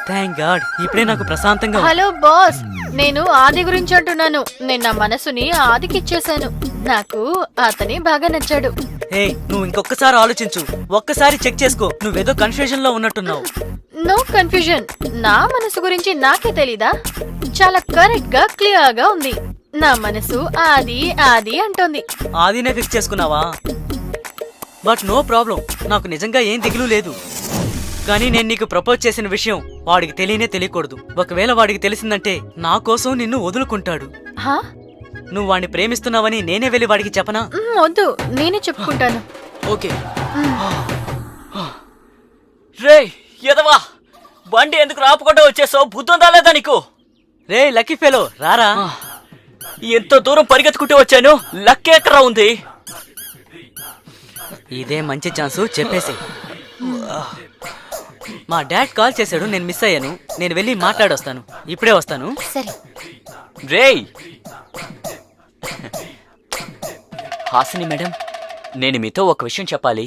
S1: థ్యాంక్ గాడ్, ఇప్పుడే నాకు ప్రశాంతంగా ఉంది.
S3: హలో బాస్, నేను ఆది గురించి అంటున్నాను. నేను నా మనసుని ఆదికి ఇచ్చేశాను. నాకు అతనే బాగా నచ్చాడు.
S1: హే, నువ్వు ఇంకొకసారి ఆలోచించు. ఒక్కసారి చెక్ చేసుకో. నువ్వేదో కన్ఫ్యూజన్ లో ఉన్నట్టున్నావు.
S3: No confusion. నా మనసు గురించి నాకే తెలీదా? చాలా కరెక్ట్ గా క్లియర్ గా ఉంది. నా మనసు ఆది ఆది అంటోంది.
S1: ఆదినే ఫిక్స్ చేసుకున్నావా? But no problem. నాకు నిజంగా ఏం దిగులు లేదు. కానీ నేను నీకు ప్రపోజ్ చేసిన విషయం వాడికి తెలియకూడదు. ఒకవేళ వాడికి తెలిసిందంటే నా కోసం నిన్ను వదులుకుంటాడు.
S3: హా?
S1: నువ్వు వాడిని ప్రేమిస్తున్నావని నేనే వెళ్ళి వాడికి చెప్పనా?
S3: వద్దు, నేనే చెప్పుకుంటాను.
S1: ఓకే.
S2: రే ఎదవా, బండి ఎందుకు రాపకుండా వచ్చేసావు? బుద్ధుందా లేదా నీకు?
S1: రే లక్కీ ఫెలో, రారా.
S2: ఎంత దూరం పరిగెత్తుకుంటూ వచ్చాను, లక్ ఎక్కడా ఉంది?
S1: ఇదే మంచి ఛాన్సు, చెప్పేసి. మా డాడ్ కాల్ చేశాడు, నేను మిస్ అయ్యాను. నేను వెళ్ళి మాట్లాడొస్తాను. ఇప్పుడే వస్తాను.
S3: సరే.
S2: రేయ్ హాసిని మేడం, నేను మీతో ఒక విషయం చెప్పాలి.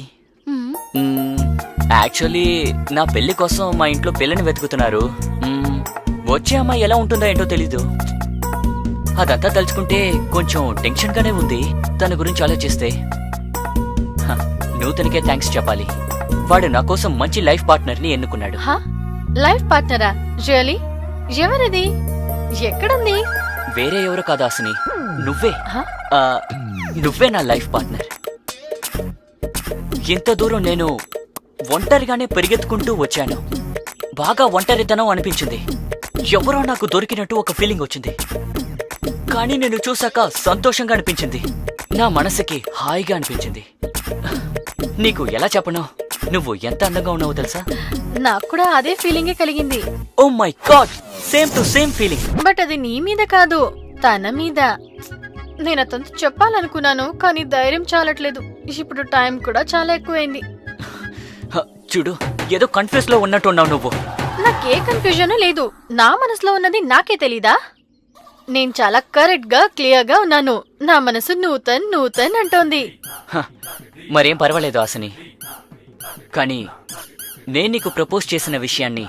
S2: యాక్చువల్లీ నా పెళ్లి కోసం మా ఇంట్లో పిల్లని వెతుకుతున్నారు. వచ్చే అమ్మాయి ఎలా ఉంటుందో ఏంటో తెలీదు. అదంతా తలుచుకుంటే కొంచెం టెన్షన్ గానే ఉంది. తన గురించి ఆలోచిస్తే నూతనికే థ్యాంక్స్ చెప్పాలి. వాడు నా కోసం మంచి లైఫ్ పార్ట్నర్ ని ఎన్నుకున్నాడు.
S3: లైఫ్ పార్ట్నరా? రియలీ? ఎవరిది? ఎక్కడుంది?
S2: వేరే ఎవరు కాదు హాసిని, నువ్వే. నువ్వే నా లైఫ్ పార్ట్నర్. ఇంత దూరం నేను ఒంటరిగానే పరిగెత్తుకుంటూ వచ్చాను. బాగా ఒంటరితనం అనిపించింది. ఎవరో నాకు దొరికినట్టు ఒక ఫీలింగ్ వచ్చింది. కానీ నేను చూశాక సంతోషంగా అనిపించింది. నా మనసుకి హాయిగా అనిపించింది. నీకు ఎలా చెప్పను, నువ్వు ఎంత అందంగా ఉన్నావో తెలుసా?
S3: నాకు కూడా అదే ఫీలింగే కలిగింది.
S2: Oh my god, same to same feeling.
S3: But అది నీ మీద కాదు, తన మీద. నేను అతనితో చెప్పాలనుకున్నాను, కానీ ధైర్యం చాలట్లేదు. ఇప్పుడు టైం కూడా చాలా ఎక్కువైంది.
S2: చూడు, ఏదో కన్ఫ్యూజ్ లో ఉన్నట్టున్నావు నువ్వు.
S3: నాకే కన్ఫ్యూజన్ లేదు. నా మనసులో ఉన్నది నాకే తెలీదా? నేను చాలా కరెక్ట్ గా క్లియర్ గా ఉన్నాను. నా మనసు నూతన్ నూతన్ అంటోంది.
S2: మరేం పర్వాలేదు హాసిని, కానీ నేను నీకు ప్రపోజ్ చేసిన విషయాన్ని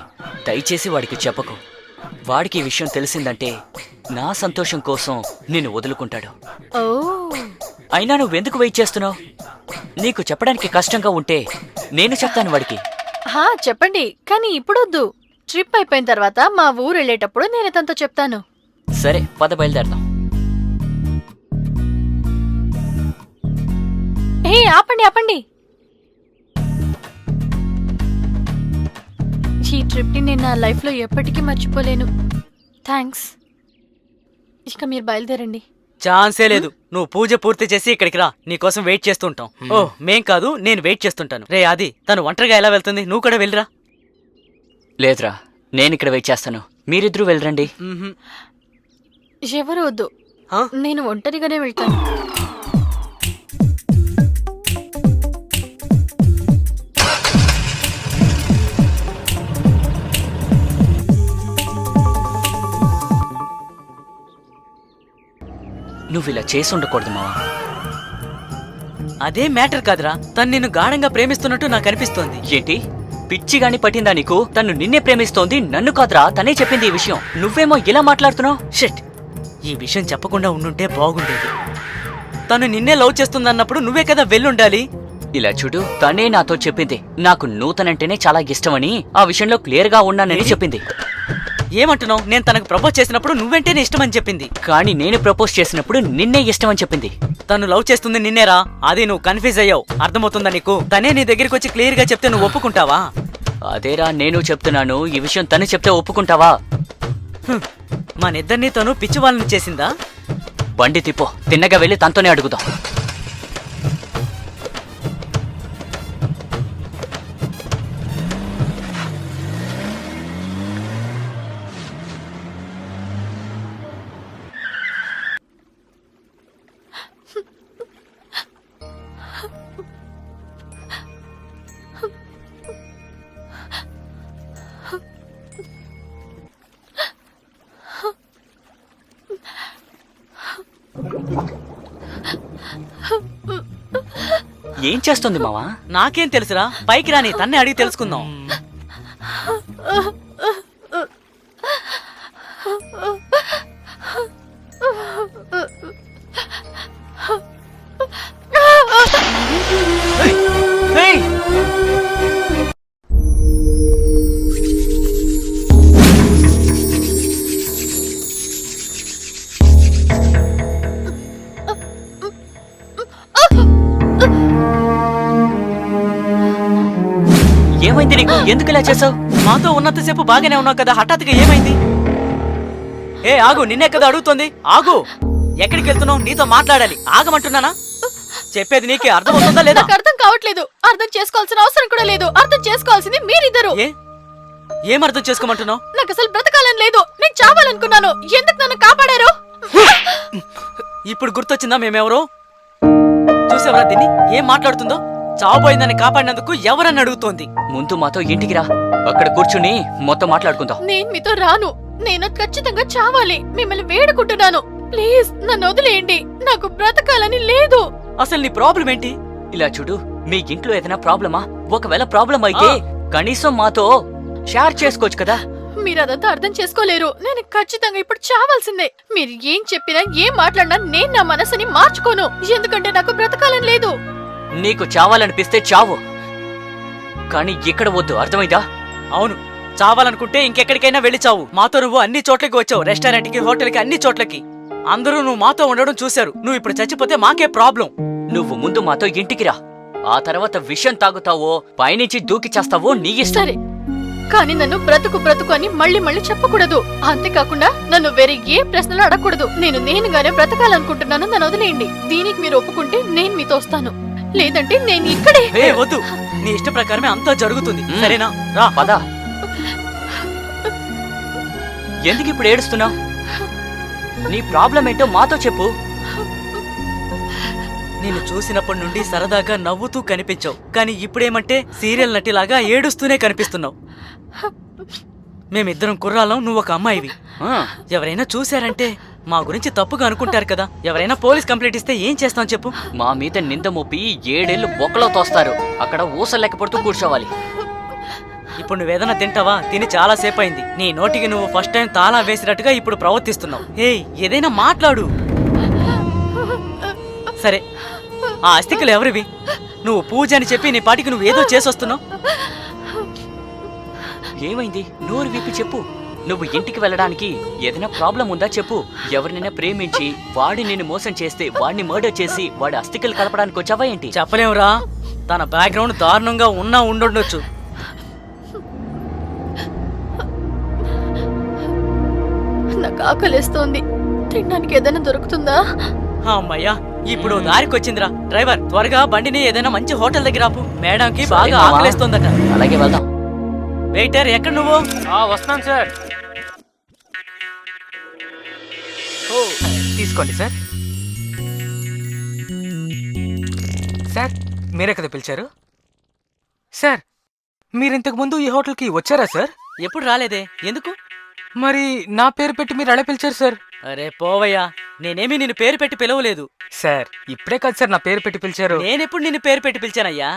S2: దయచేసి వాడికి చెప్పకు. వాడికి ఈ విషయం తెలిసిందంటే నా సంతోషం కోసం నిన్ను వదులుకుంటాడు.
S3: ఓ,
S2: అయినా నువ్వెందుకు వెయిట్ చేస్తున్నావు? నీకు చెప్పడానికి కష్టంగా ఉంటే నేను చెప్తాను వాడికి.
S3: చెప్పండి, కానీ ఇప్పుడొద్దు. ట్రిప్ అయిపోయిన తర్వాత మా ఊరు వెళ్ళేటప్పుడు నేను తనతో చెప్తాను.
S2: సరే, పద బయలుదేరదాం.
S3: హే, ఆపండి ఆపండి. ఈ ట్రిప్ ని నేను నా లైఫ్ లో ఎప్పటికీ మర్చిపోలేను. థ్యాంక్స్. ఇక మీరు బయలుదేరండి.
S1: ఛాన్సే లేదు. నువ్వు పూజ పూర్తి చేసి ఇక్కడికి రా. నీకోసం వెయిట్ చేస్తుంటాం. ఓ, మేం కాదు, నేను వెయిట్ చేస్తుంటాను. రే ఆది, తను ఒంటరిగా ఎలా వెళ్తుంది? నువ్వు కూడా వెళ్ళిరా.
S2: లేదురా, నేను ఇక్కడ వెయిట్ చేస్తాను. మీరిద్దరూ వెళ్ళరండి.
S3: ఎవరు వద్దు, నేను ఒంటరిగానే వెళ్తాను.
S2: నువ్వు ఇలా చేసి ఉండకూడదు మావా.
S1: అదే మ్యాటర్ కాదురా. తను నిన్ను గాఢంగా ప్రేమిస్తున్నట్టు నాకు అనిపిస్తోంది.
S2: ఏంటి, పిచ్చిగాని పట్టిందా నీకు? తను నిన్నే ప్రేమిస్తోంది, నన్ను కాదురా. తనే చెప్పింది ఈ విషయం. నువ్వేమో ఇలా మాట్లాడుతున్నావు.
S1: షిట్, ఈ విషయం చెప్పకుండా ఉండుంటే బాగుండేది. తను నిన్నే లవ్ చేస్తుందన్నప్పుడు నువ్వే కదా వెళ్ళుండాలి.
S2: ఇలా చూడు, తనే నాతో చెప్పింది నాకు నూతనంటేనే చాలా ఇష్టమని. ఆ విషయంలో క్లియర్ గా ఉన్నానని చెప్పింది.
S1: ఏమంటున్నావు? నేను తనకు ప్రపోజ్ చేసినప్పుడు నువ్వెంటేనే ఇష్టమని చెప్పింది.
S2: కానీ నేను ప్రపోజ్ చేసినప్పుడు నిన్నే ఇష్టమని చెప్పింది.
S1: తను లవ్ చేస్తుంది నిన్నేరా. అది నువ్వు కన్ఫ్యూజ్ అయ్యావు. అర్థమవుతుందా నీకు? తనే నీ దగ్గరికి వచ్చి క్లియర్ గా చెప్తే నువ్వు ఒప్పుకుంటావా?
S2: అదేరా నేను చెప్తున్నాను. ఈ విషయం తను చెప్తే ఒప్పుకుంటావా?
S1: మనిద్దరినీ తను పిచ్చి వాళ్ళని చేసిందా?
S2: బండి తిప్పో, తిన్నగా వెళ్ళి తనతోనే అడుగుదాం. ఏం చేస్తుంది మావా?
S1: నాకేం తెలుసురా, పైకి రాని తన్నే అడిగి తెలుసుకుందాం.
S2: ఏయ్! ఏమైంది నీకు? ఎందుకు ఇలా చేసావు?
S1: మాతో ఉన్నంతసేపు బాగానే ఉన్నావు కదా, హఠాత్తుగా ఏమైంది? ఏ ఆగు, నిన్నే కదా అడుగుతోంది. ఆగు, ఎక్కడికి వెళ్తున్నావు? నీతో మాట్లాడాలి. ఆగమంటున్నానా? చెప్పేది నీకే అర్థమవుతుందా లేదా?
S3: నాకు అర్థం కావట్లేదు. అర్థం చేసుకోవాల్సిన అవసరం కూడా లేదు. అర్థం చేసుకోవాల్సింది మీరిద్దరు.
S1: ఏం అర్థం చేసుకోమంటున్నావు?
S3: నాకు అసలు బ్రతకాలని లేదు. నేను చావాలనుకున్నాను. ఎందుకు నన్ను కాపాడారు?
S1: ఇప్పుడు గుర్తొచ్చిందా మేమెవరో? చూసావరా దీన్ని ఏం మాట్లాడుతుందో? చావబోయిందని కాపాడినందుకు ఎవరని అడుగుతోంది.
S2: ముందు మాతో ఇంటికి రా, అక్కడ కూర్చుని మొత్తం మాట్లాడుకుందాం.
S3: నేను మీతో రాను. నేను ఖచ్చితంగా చావాలి. మిమ్మల్ని వేడుకుంటున్నాను. ప్లీజ్ నన్ను వదిలేయండి. నాకు బ్రతకాలని లేదు.
S1: అసలు నీ ప్రాబ్లం ఏంటి?
S2: ఇలా చూడు, మీ ఇంట్లో ఏదైనా ప్రాబ్లమా? ఒకవేళ ప్రాబ్లం అయితే కనీసం మాతో షేర్ చేసుకోవచ్చు కదా.
S3: మీరు అదంతా అర్థం చేసుకోలేరు. నేను ఖచ్చితంగా ఇప్పుడు చావాల్సిందే. మీరు ఏం చెప్పినా ఏం మాట్లాడినా నేను నా మనసుని మార్చుకోను. ఎందుకంటే నాకు బ్రతకాలని లేదు.
S2: నీకు చావాలనిపిస్తే చావు, కానీ ఇక్కడ వద్దు, అర్థమైందా?
S1: అవును, చావాలనుకుంటే ఇంకెక్కడికైనా వెళ్ళి చావు. మాతో నువ్వు అన్ని చోట్లకి వచ్చావు, రెస్టారెంట్ కి, హోటల్ కి, అన్ని చోట్లకి. అందరూ నువ్వు మాతో ఉండడం చూశారు. నువ్వు ఇప్పుడు చచ్చిపోతే మాకే ప్రాబ్లం.
S2: నువ్వు ముందు మాతో ఇంటికి రా, ఆ తర్వాత విషం తాగుతావో పైనుంచి దూకి చేస్తావో నీ ఇష్టం.
S3: సరే, కానీ నన్ను బ్రతుకు బ్రతుకు అని మళ్ళీ మళ్ళీ చెప్పకూడదు. అంతేకాకుండా నన్ను వేరే ఏ ప్రశ్నలు అడగకూడదు. నేనుగానే బ్రతకాలనుకుంటున్నాను. నన్ను వదిలేయండి. దీనికి మీరు ఒప్పుకుంటే నేను మీతో వస్తాను, లేదంటే నేను ఇక్కడే.
S1: వద్దు, నీ ఇష్ట ప్రకారమే అంతా జరుగుతుంది.
S2: మ్.
S1: సరేనా? రా.
S2: పద. ఎందుకు ఇప్పుడు ఏడుస్తున్నావు? నీ ప్రాబ్లం ఏంటో మాతో చెప్పు.
S1: నిన్ను చూసినప్పటి నుండి సరదాగా నవ్వుతూ కనిపించావు, కానీ ఇప్పుడేమంటే సీరియల్ నటిలాగా ఏడుస్తూనే కనిపిస్తున్నావు. మేమిద్దరం కుర్రాళ్ళం, నువ్వు ఒక అమ్మాయివి.
S2: ఆ,
S1: ఎవరైనా చూశారంటే మా గురించి తప్పుగా అనుకుంటారు కదా. ఎవరైనా పోలీస్ కంప్లైంట్ ఇస్తే ఏం చేస్తాం చెప్పు?
S2: మా మీద నింద మోపి 7 ఏళ్ళు బొక్కలో తోస్తారు. అక్కడ ఊసలు పడుతూ కూర్చోవాలి.
S1: ఇప్పుడు నువ్వేదైనా తింటావా? తిని చాలా సేపు అయింది. నీ నోటికి నువ్వు ఫస్ట్ టైం తాళా వేసినట్టుగా ఇప్పుడు ప్రవర్తిస్తున్నావు. ఏదైనా మాట్లాడు. సరే, ఆ అస్థికలు ఎవరివి? నువ్వు పూజ అని చెప్పి నీ పాటికి నువ్వు ఏదో చేసొస్తున్నావు.
S2: ఏమైంది? నోరు విప్పి చెప్పు. నువ్వు ఇంటికి వెళ్ళడానికి ఏదైనా ప్రాబ్లం ఉందా చెప్పు. ఎవరినైనా ప్రేమించి వాడి నిన్ను మోసం చేస్తే వాడిని మర్డర్ చేసి వాడి అస్థికలు కలపడానికి వచ్చావా ఏంటి?
S1: చెప్పలేవురా, తన బ్యాక్గ్రౌండ్ దారుణంగా ఉండొచ్చు.
S3: నాకు ఆకలిస్తోంది. తినడానికి ఏదైనా దొరుకుతుందా?
S1: అమ్మయ్యా, ఇప్పుడు దారికొచ్చిందిరా. డ్రైవర్, త్వరగా బండిని ఏదైనా మంచి హోటల్ దగ్గర ఆపు. మేడంకి
S2: సరే
S1: బాగా
S2: మావా.
S1: ఆకలిస్తోందట.
S2: అలాగే వెళ్దాం.
S1: వెయిటర్, ఎక్కడ నువ్వు?
S5: వస్తున్నాను సార్. తీసుకోండి సార్. సార్, మీరే కదా పిలిచారు? సార్, మీరింతకు ముందు ఈ హోటల్కి వచ్చారా సార్?
S1: ఎప్పుడు రాలేదే, ఎందుకు?
S5: మరి నా పేరు పెట్టి మీరు అలా పిలిచారు సార్.
S1: అరే పోవయ్యా, నేనేమి నిన్ను పేరు పెట్టి పిలవలేదు.
S5: సార్, ఇప్పుడే కాదు సార్ నా పేరు పెట్టి పిలిచారు.
S1: నేనెప్పుడు నిన్ను పేరు పెట్టి పిలిచానయ్యా?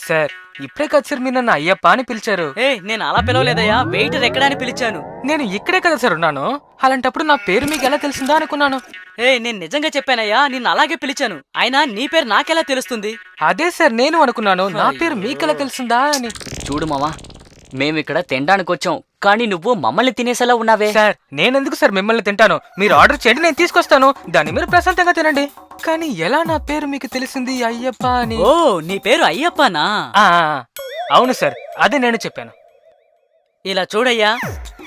S5: సార్, ఇప్పుడే కాదు సార్ మీరు నన్ను అయ్యప్ప అని పిలిచారు.
S1: నేను అలా పిలవలేదయ్యా. వెయిటర్ ఎక్కడా అని పిలిచాను.
S5: నేను ఇక్కడే కదా సార్ ఉన్నాను. అలాంటప్పుడు నా పేరు మీకు ఎలా తెలిసిందా అనుకున్నాను.
S1: నేను నిజంగా చెప్పానయ్యా, నిన్ను అలాగే పిలిచాను. అయినా నీ పేరు నాకెలా తెలుస్తుంది?
S5: అదే సార్ నేను అనుకున్నాను, నా పేరు మీకెలా తెలిసిందా అని.
S2: చూడు మావా, మేమిక్కడ తినడానికి వచ్చాం, కానీ నువ్వు మమ్మల్ని తినేసేలా ఉన్నావే.
S5: సార్, నేనెందుకు సార్ మిమ్మల్ని తింటాను? మీరు ఆర్డర్ చేయండి, నేను తీసుకొస్తాను. దాన్ని మీరు ప్రశాంతంగా తినండి. కానీ ఎలా నా పేరు మీకు తెలిసింది అయ్యప్ప అని?
S1: ఓ, నీ పేరు అయ్యప్పనా?
S5: ఆ, అవును సార్, అదే నేను చెప్పాను.
S1: ఇలా చూడయ్యా,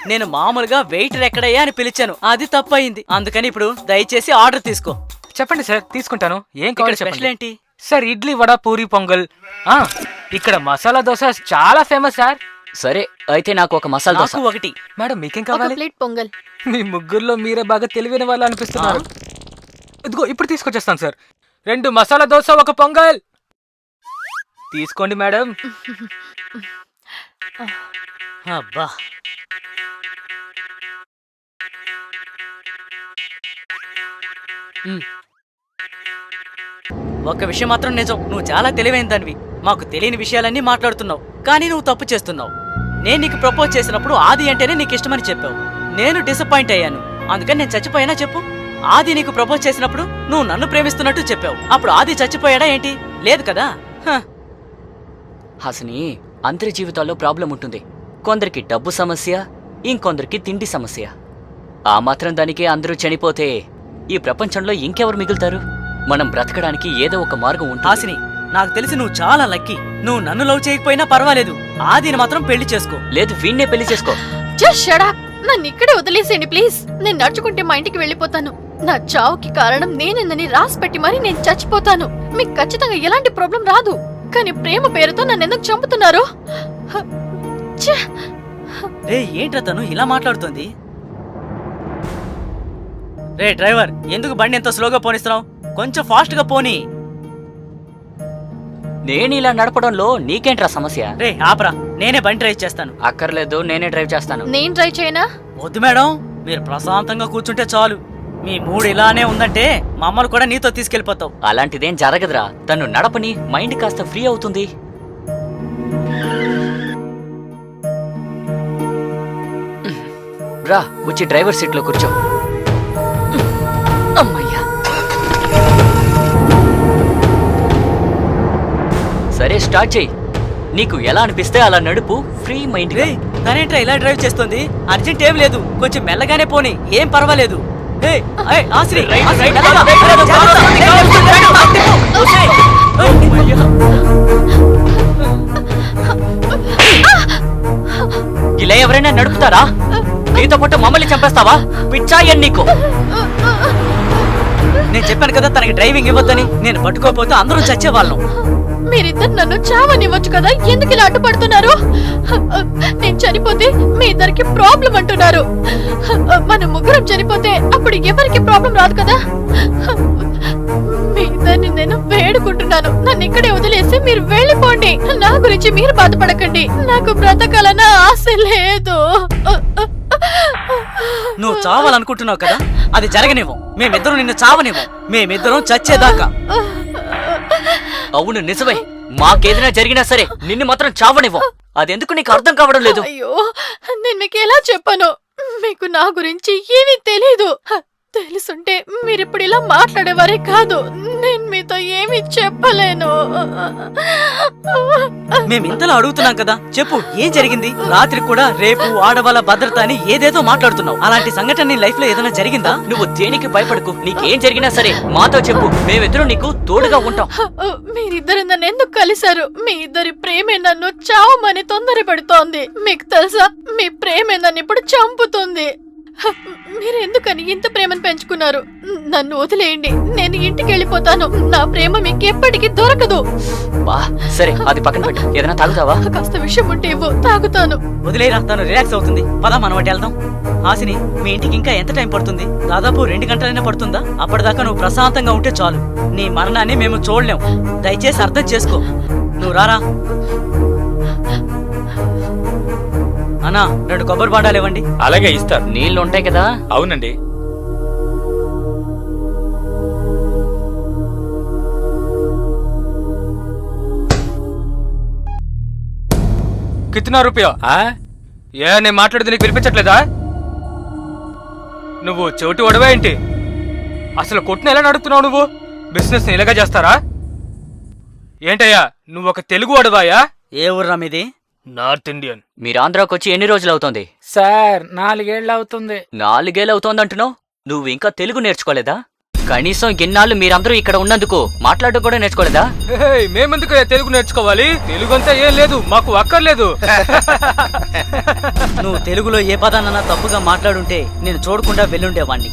S1: నేను మామూలుగా వెయిటర్ ఎక్కడయ్యా అని పిలిచాను. అది తప్పయింది. అందుకని ఇప్పుడు దయచేసి ఆర్డర్ తీసుకో.
S5: చెప్పండి సార్, తీసుకుంటాను. ఏం
S1: ఇక్కడ
S5: కావాలి
S1: స్పెషల్
S5: చెప్పండి.
S1: ఏంటి?
S5: సార్, ఇడ్లీ, వడ, పూరి, పొంగల్. ఇక్కడ మసాలా దోశ చాలా ఫేమస్ సార్.
S2: సరే, అయితే నాకు ఒక మసాలా దోశ.
S1: నాకు ఒకటి.
S5: మేడం, మీకేం
S3: ఒక
S5: కావాలి?
S3: ప్లేట్ పొంగల్.
S5: మీ ముగ్గురులో మీరే బాగా తెలివైన వాళ్ళు అనిపిస్తున్నారు. ఇదిగో ఇప్పుడు తీసుకొచ్చేస్తాను సార్. 2 మసాలా దోశ, 1 పొంగల్. తీసుకోండి మేడం.
S1: అబ్బా, ఒక్క విషయం మాత్రం నిజం, నువ్వు చాలా తెలివైన దానివి. మాకు తెలియని విషయాలన్నీ మాట్లాడుతున్నావు, కానీ నువ్వు తప్పు చేస్తున్నావు. నేను నీకు ప్రపోజ్ చేసినప్పుడు ఆది అంటేనే నీకు ఇష్టమని చెప్పావు. నేను డిసప్పాయింట్ అయ్యాను, అందుకని నేను చచ్చిపోయానా చెప్పు? ఆది నీకు ప్రపోజ్ చేసినప్పుడు నువ్వు నన్ను ప్రేమిస్తున్నట్టు చెప్పావు. అప్పుడు ఆది చచ్చిపోయాడా ఏంటి? లేదు కదా.
S2: హాసిని, అందరి జీవితాల్లో ప్రాబ్లం ఉంటుంది. కొందరికి డబ్బు సమస్య, ఇంకొందరికి తిండి సమస్య. ఆ మాత్రం దానికే అందరూ చనిపోతే ఈ ప్రపంచంలో ఇంకెవరు మిగులుతారు? మనం బ్రతకడానికి ఏదో ఒక మార్గం ఉంటుంది.
S1: హాసిని, నాకు తెలిసి నువ్వు చాలా లక్కీ. నువ్వు నన్ను లవ్ చేయకపోయినా పర్వాలేదు, ఆదిని మాత్రం పెళ్లి చేసుకో.
S2: లేదు, వీణ్ణే పెళ్లి చేసుకో.
S3: Just shut up. నన్ను ఇక్కడే వదిలేసేయండి ప్లీజ్. నేను నడుచుకుంటే మా ఇంటికి వెళ్ళిపోతాను. నా చావుకి కారణం నేనేందని రాసి పెట్టి మరి నేను చచ్చిపోతాను. మీకు ఖచ్చితంగా ఎలాంటి ప్రాబ్లం రాదు. కానీ ప్రేమ పేరుతో నన్ను ఎందుకు చంపుతున్నారు?
S1: రే, ఏంట్రా తను ఇలా మాట్లాడుతోంది? రే డ్రైవర్, ఎందుకు బండి ఎంత స్లోగా పోనిస్తున్నావు? కొంచెం ఫాస్ట్ గా పోనీ.
S2: నేను ఇలా నడపడంలో నీకేంట్రా సమస్య?
S1: రే ఆపరా, నేనే బండి డ్రైవ్ చేస్తాను.
S2: అక్కర్లేదు, నేనే డ్రైవ్ చేస్తాను.
S3: నేను ట్రై చేయనా?
S1: వద్దు మేడం, మీరు ప్రశాంతంగా కూర్చుంటే చాలు. మీ మూడు ఇలానే ఉందంటే మమ్మల్ని కూడా నీతో తీసుకెళ్లిపోతావు.
S2: అలాంటిదేం జరగదురా. తను నడపని మైండ్ కాస్త ఫ్రీ అవుతుంది. రా, వచ్చి డ్రైవర్ సీట్లో కూర్చో. అమ్మయ్యా. సరే, స్టార్ట్ చెయ్యి. నీకు ఎలా అనిపిస్తే అలా నడుపు, ఫ్రీ మైండ్.
S1: రే, తనేంట్రా ఇలా డ్రైవ్ చేస్తుంది? అర్జెంట్ ఏం లేదు, కొంచెం మెల్లగానే పోనీ, ఏం పర్వాలేదు. ఏయ్, ఏయ్, ఆశ్రీ, ఆశ్రీ, మెల్లగా, మెల్లగా,
S2: ఇలా ఎవరైనా నడుపుతారా? నీతో పాటు మమ్మల్ని చంపేస్తావా? పిచ్చాయన్ నీకు.
S1: నేను చెప్పాను కదా తనకి డ్రైవింగ్ ఇవ్వద్దని. నేను పట్టుకోకపోతే అందరూ చచ్చేవాళ్ళం.
S3: మీరిద్దరు నన్ను చావనివ్వచ్చు కదా, ఎందుకు ఇలా అడ్డుపడుతున్నారు? నేను చనిపోతే మీ ఇద్దరికి ప్రాబ్లం అంటున్నారు. మన ముగ్గురం చనిపోతే అప్పుడు ఎవరికి ప్రాబ్లం రాదు కదా. మీ ఇద్దరిని నేను వేడుకుంటున్నాను, నన్ను ఇక్కడే వదిలేసి మీరు వెళ్ళిపోండి. నా గురించి మీరు బాధపడకండి, నాకు బ్రతకాలన్న ఆశ లేదు.
S1: నువ్వు చావాలనుకుంటున్నావు కదా, అది జరగనివ్వం. మేమిద్దరం నిన్ను చావనివ్వం, మేమిద్దరం చచ్చేదాకా.
S2: అవును, నిజమే. మాకేదైనా జరిగినా సరే నిన్ను మాత్రం చావనివ్వం. అదెందుకు నీకు అర్థం కావడం లేదు?
S3: అయ్యో, నేను మీకు ఎలా చెప్పాను? మీకు నా గురించి ఏమీ తెలీదు. తెలుసుంటే మీరిప్పుడు ఇలా మాట్లాడేవారే కాదు. నేను మీతో ఏమీ చెప్పలేను.
S1: మేమింతలా అడుగుతున్నాం కదా, చెప్పు ఏం జరిగింది? రాత్రి కూడా రేపు ఆడవాళ్ళ భద్రత అని ఏదేదో మాట్లాడుతున్నావు. అలాంటి సంఘటన నీ లైఫ్ లో ఏదైనా జరిగిందా?
S2: నువ్వు దేనికి భయపడకు. నీకేం జరిగినా సరే మాతో చెప్పు, మేమిద్దరం నీకు తోడుగా ఉంటాం.
S3: మీరిద్దరు నన్ను ఎందుకు కలిశారు? మీ ఇద్దరి ప్రేమే నన్ను చావమని తొందరపడుతోంది. మీకు తెలుసా, మీ ప్రేమే నన్ను ఇప్పుడు చంపుతుంది. మీరు ఎందుకని ఇంత ప్రేమను పెంచుకున్నారు? నన్ను వదిలేయండి, నేను ఇంటికి వెళ్ళిపోతాను. నా ప్రేమ మీకు ఎప్పటికీ దొరకదు.
S2: బా, సరే, అది పక్కన పెట్టు. ఏదైనా తాగుతావా?
S3: కాస్త విషయం ఉంటే ఇవ్వు, తాగుతాను.
S1: వదిలేరా, తను రిలాక్స్ అవుతుంది. పదా, మనం ఒకటి వెళ్దాం. హాసిని, మీ ఇంటికి ఇంకా ఎంత టైం పడుతుంది? దాదాపు 2 గంటలైనా పడుతుందా? అప్పటిదాకా నువ్వు ప్రశాంతంగా ఉంటే చాలు. నీ మరణాన్ని మేము చూడలేం. దయచేసి అర్థం చేసుకో. నువ్వు రారా. అన్నా, 2 కొబ్బరి బాండాలు ఇవ్వండి.
S4: అలాగే ఇస్తారు.
S2: నీళ్ళు ఉంటాయి కదా?
S4: అవునండి.
S5: కిतना రూపాయ? ఏ, నేను మాట్లాడేది నీకు వినిపించట్లేదా? నువ్వు చోటు వడవా ఏంటి? అసలు కొట్టును ఎలా నడుపుతున్నావు నువ్వు? బిజినెస్ ఇలాగా చేస్తారా ఏంటయ్యా? నువ్వు ఒక తెలుగు వడవాయా?
S1: ఏ ఊర్రా మీది?
S5: North Indian.
S2: మీరు ఆంధ్రాకి వచ్చి ఎన్ని రోజులు అవుతోంది?
S4: సార్, 4 ఏళ్ళు అవుతుంది.
S2: 4 ఏళ్ళు అవుతోంది అంటున్నావు? నువ్వు ఇంకా తెలుగు నేర్చుకోలేదా? కనీసం ఇన్నాళ్ళు మీరందరూ ఇక్కడ ఉన్నందుకు మాట్లాడడం కూడా నేర్చుకోలేదా?
S5: మేమెందుకు తెలుగు నేర్చుకోవాలి? తెలుగు అంతా ఏం లేదు, మాకు అక్కర్లేదు.
S1: నువ్వు తెలుగులో ఏ పదానన్నా తప్పుగా మాట్లాడుంటే నేను చూడకుండా వెళ్ళుండేవాణ్ణి.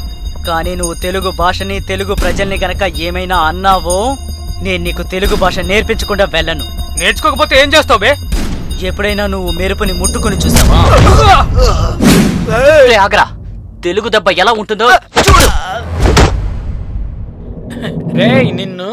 S1: కానీ నువ్వు తెలుగు భాషని, తెలుగు ప్రజల్ని గనక ఏమైనా అన్నావో నేను నీకు తెలుగు భాష నేర్పించకుండా వెళ్ళను.
S5: నేర్చుకోకపోతే ఏం చేస్తావు బే?
S1: ఎప్పుడైనా నువ్వు మెరుపుని ముట్టుకుని చూసావా?
S2: ఆగ్రా, తెలుగు దెబ్బ ఎలా ఉంటుందో చూడు.
S4: రేయ్, నిన్ను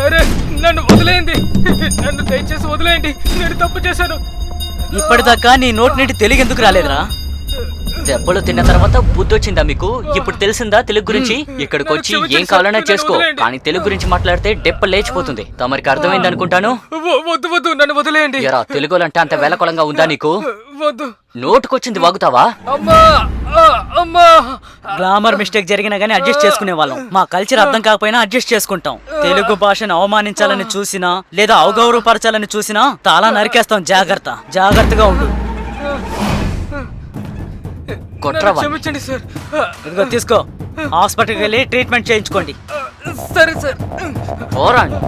S5: అరే నన్ను వదిలేయండి, నన్ను దయచేసి వదిలేయండి, నేను తప్పు చేశాను.
S1: ఇప్పటిదాకా నీ నోటి నుండి తెలుగు ఎందుకు రాలేదురా?
S2: దెబ్బలు తిన్న తర్వాత బుద్ధి వచ్చిందా మీకు? ఇప్పుడు తెలిసిందా తెలుగు గురించి? ఇక్కడికి వచ్చి ఏం కావాలన్నా చేసుకో, కానీ తెలుగు గురించి మాట్లాడితే డెప్ప లేచిపోతుంది. తమరికి అర్థమైంది అనుకుంటాను.
S5: వద్దు వద్దు, నన్ను వదిలేయండి.
S2: ఎరా తెలుగులంటే అంత వేలకొలంగా ఉందా నీకు?
S5: వద్దు.
S2: నోటుకొచ్చింది వాగుతావా?
S5: అమ్మా అమ్మా.
S1: గ్రామర్ మిస్టేక్ జరిగినా గానీ అడ్జస్ట్ చేసుకునే వాళ్ళం. మా కల్చర్ అర్థం కాకపోయినా అడ్జస్ట్ చేసుకుంటాం. తెలుగు భాషను అవమానించాలని చూసినా లేదా అవగౌరవపరచాలని చూసినా తాళా నరికేస్తాం. జాగ్రత్తగా ఉండు.
S2: కొట్రవా?
S5: క్షమించండి సార్.
S1: ఇదిగో తీసుకో, హాస్పిటల్కి వెళ్ళి ట్రీట్మెంట్ చేయించుకోండి.
S5: సరే సార్.
S2: పోరాండి.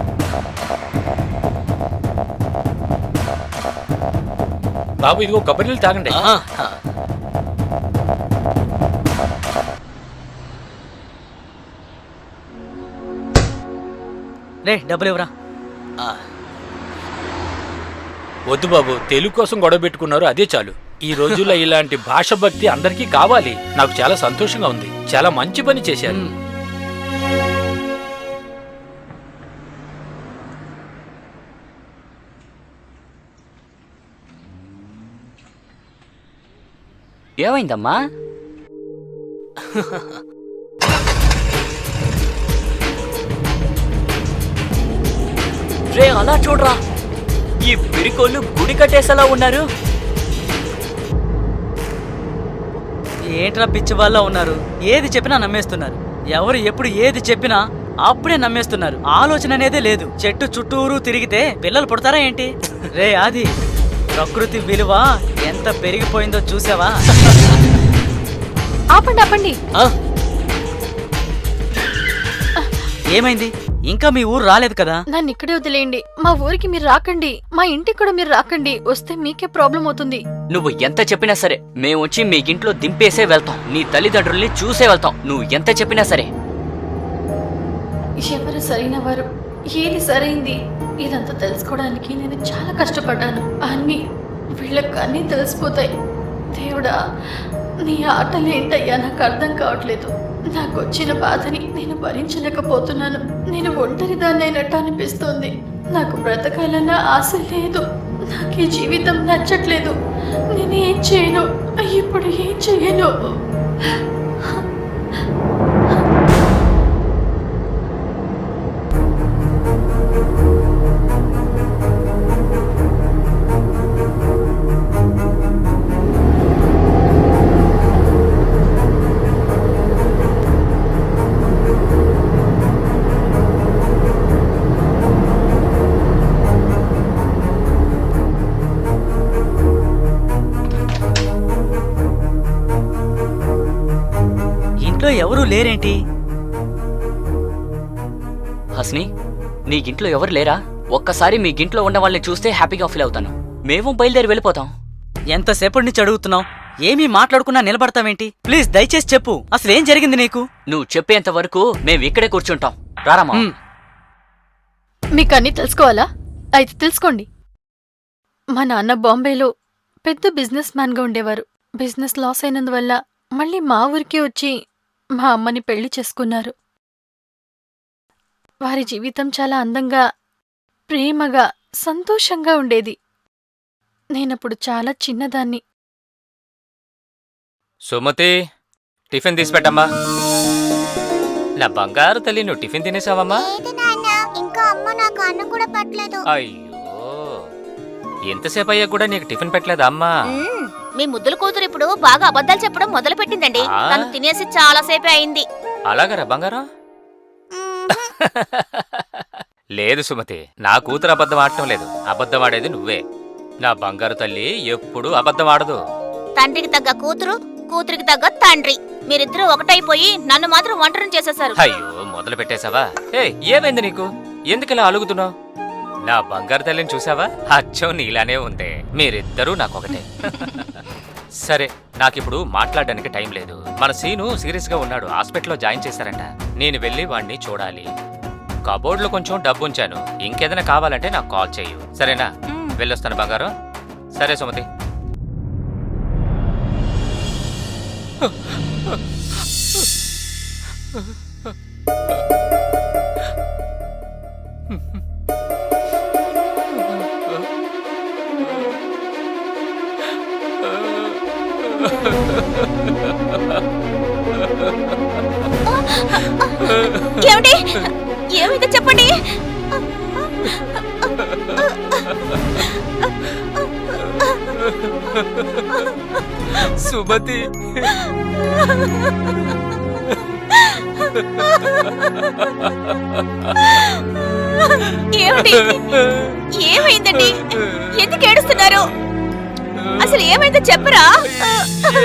S4: బాబు ఇదిగో కొబ్బరి నీళ్ళు తాగండి.
S1: రే డబ్బులు ఇవ్వరా.
S4: వద్దు బాబు, తెలుగు కోసం గొడవ పెట్టుకున్నారు, అదే చాలు. ఈ రోజుల్లో ఇలాంటి భాష భక్తి అందరికీ కావాలి. నాకు చాలా సంతోషంగా ఉంది. చాలా మంచి పని చేశారు.
S2: ఏమైందమ్మా? రే అలా చూడరా, ఈ పిరికోళ్ళు గుడి కట్టేసేలా ఉన్నారు.
S1: ఏంట్రా పిచ్చి వాళ్ళ ఉన్నారు? ఏది చెప్పినా నమ్మేస్తున్నారు. ఎవరు ఎప్పుడు ఏది చెప్పినా అప్పుడే నమ్మేస్తున్నారు. ఆలోచన అనేదే లేదు. చెట్టు చుట్టూరు తిరిగితే పిల్లలు పుడతారా ఏంటి? రే ఆది, ప్రకృతి విలువ ఎంత పెరిగిపోయిందో చూసావా?
S3: ఆపండి.
S1: ఏమైంది? ఇంకా మీ ఊరు రాలేదు కదా?
S3: నన్ను ఇక్కడే వదిలేయండి. మా ఊరికి మీరు రాకండి. మా ఇంటికి కూడా మీరు రాకండి. వస్తే మీకే ప్రాబ్లం అవుతుంది.
S2: నువ్వు ఎంత చెప్పినా సరే మేము వచ్చి మీ ఇంట్లో దింపేసే వెళ్తాం. నీ తల్లిదండ్రుల్ని చూసే వెళ్తాం. నువ్వు ఎంత చెప్పినా సరే.
S3: ఎవరు సరైన వారు, ఏది సరైంది, ఇదంతా తెలుసుకోవడానికి నేను చాలా కష్టపడ్డాను. వీళ్ళకి అన్నీ తెలిసిపోతాయి. దేవుడా, నీ ఆటలు ఏంటయ్యా నాకు అర్థం కావట్లేదు. నాకు వచ్చిన బాధని నేను భరించలేకపోతున్నాను. నేను ఒంటరిదాన్ని అయినట్టు అనిపిస్తోంది. నాకు బ్రతకాలన్న ఆశ లేదు. నాకు ఈ జీవితం నచ్చట్లేదు. నేను ఏం చేయను? ఇప్పుడు ఏం చేయను?
S1: ఇంట్లో ఎవరూ లేరేంటి?
S2: హస్ని, నీ ఇంట్లో ఎవరు లేరా? ఒక్కసారి మీ ఇంట్లో ఉన్న వాళ్ళని చూస్తే హ్యాపీగా ఫీల్ అవుతాను. మేము బయలుదేరి వెళ్ళిపోతాం.
S1: ఎంతసేపటి నుంచి అడుగుతున్నావు? ఏమీ మాట్లాడుకున్నా నిలబడతావేంటి? ప్లీజ్ దయచేసి చెప్పు, అసలు ఏం జరిగింది నీకు?
S2: నువ్వు చెప్పేంత వరకు మేము ఇక్కడే కూర్చుంటాం. రారామా.
S3: మీకు అన్నీ తెలుసుకోవాలా? అయితే తెలుసుకోండి. మా నాన్న బాంబేలో పెద్ద బిజినెస్ మ్యాన్గా ఉండేవారు. బిజినెస్ లాస్ అయినందువల్ల మళ్ళీ మా ఊరికే వచ్చి మా అమ్మని పెళ్లి చేసుకున్నారు. వారి జీవితం చాలా అందంగా, ప్రేమగా, సంతోషంగా ఉండేది. నేనప్పుడు చాలా చిన్నదాన్ని.
S6: సుమతి, టిఫిన్ తీసి పెట్టమ్మా. నా బంగారు తల్లి, నువ్వు టిఫిన్ తినేసావమ్మా?
S7: ఇంకా అమ్మ నాకు అన్నం కూడా పెట్టలేదు.
S6: అయ్యో, ఎంతసేపు అయ్యా కూడా నీకు టిఫిన్ పెట్టలేదా అమ్మా?
S7: మీ ముద్దుల కూతురు ఇప్పుడు బాగా అబద్ధాలు చెప్పడం మొదలు పెట్టిందండి. తను తినేసి చాలా సేపే అయింది.
S6: అలాగరా బంగారం? లేదు సుమతి, నా కూతురు అబద్ధం ఆడటం లేదు. అబద్ధం ఆడేది నువ్వే. నా బంగారు తల్లి ఎప్పుడూ అబద్ధం ఆడదు.
S7: తండ్రికి తగ్గ కూతురు, కూతురికి తగ్గ తండ్రి. మీరిద్దరూ ఒకటైపోయి నన్ను మాత్రం ఒంటరిని చేసేశారు.
S6: అయ్యో, మొదలు పెట్టేశావా? ఏమైంది నీకు? ఎందుకలా అలుగుతున్నావు? నా బంగారు తల్లిని చూసావా? అచ్చం నీలానే ఉంది. మీరిద్దరూ నాకొకటే. సరే, నాకిప్పుడు మాట్లాడడానికి టైం లేదు. మన సీను సీరియస్ గా ఉన్నాడు, హాస్పిటల్లో జాయిన్ చేశారంట. నేను వెళ్ళి వాణ్ణి చూడాలి. కబోర్డ్లో కొంచెం డబ్బు ఉంచాను. ఇంకేదైనా కావాలంటే నాకు కాల్ చేయు, సరేనా? వెళ్ళొస్తాను బంగారం. సరే సుమతి.
S7: ఏమిటి? ఏమైందో చెప్పండి.
S6: సుమతి,
S7: ఏమిటి? ఏమైందండి? ఎందుకు ఏడుస్తున్నారు? అసలు ఏమైందో చెప్పరా?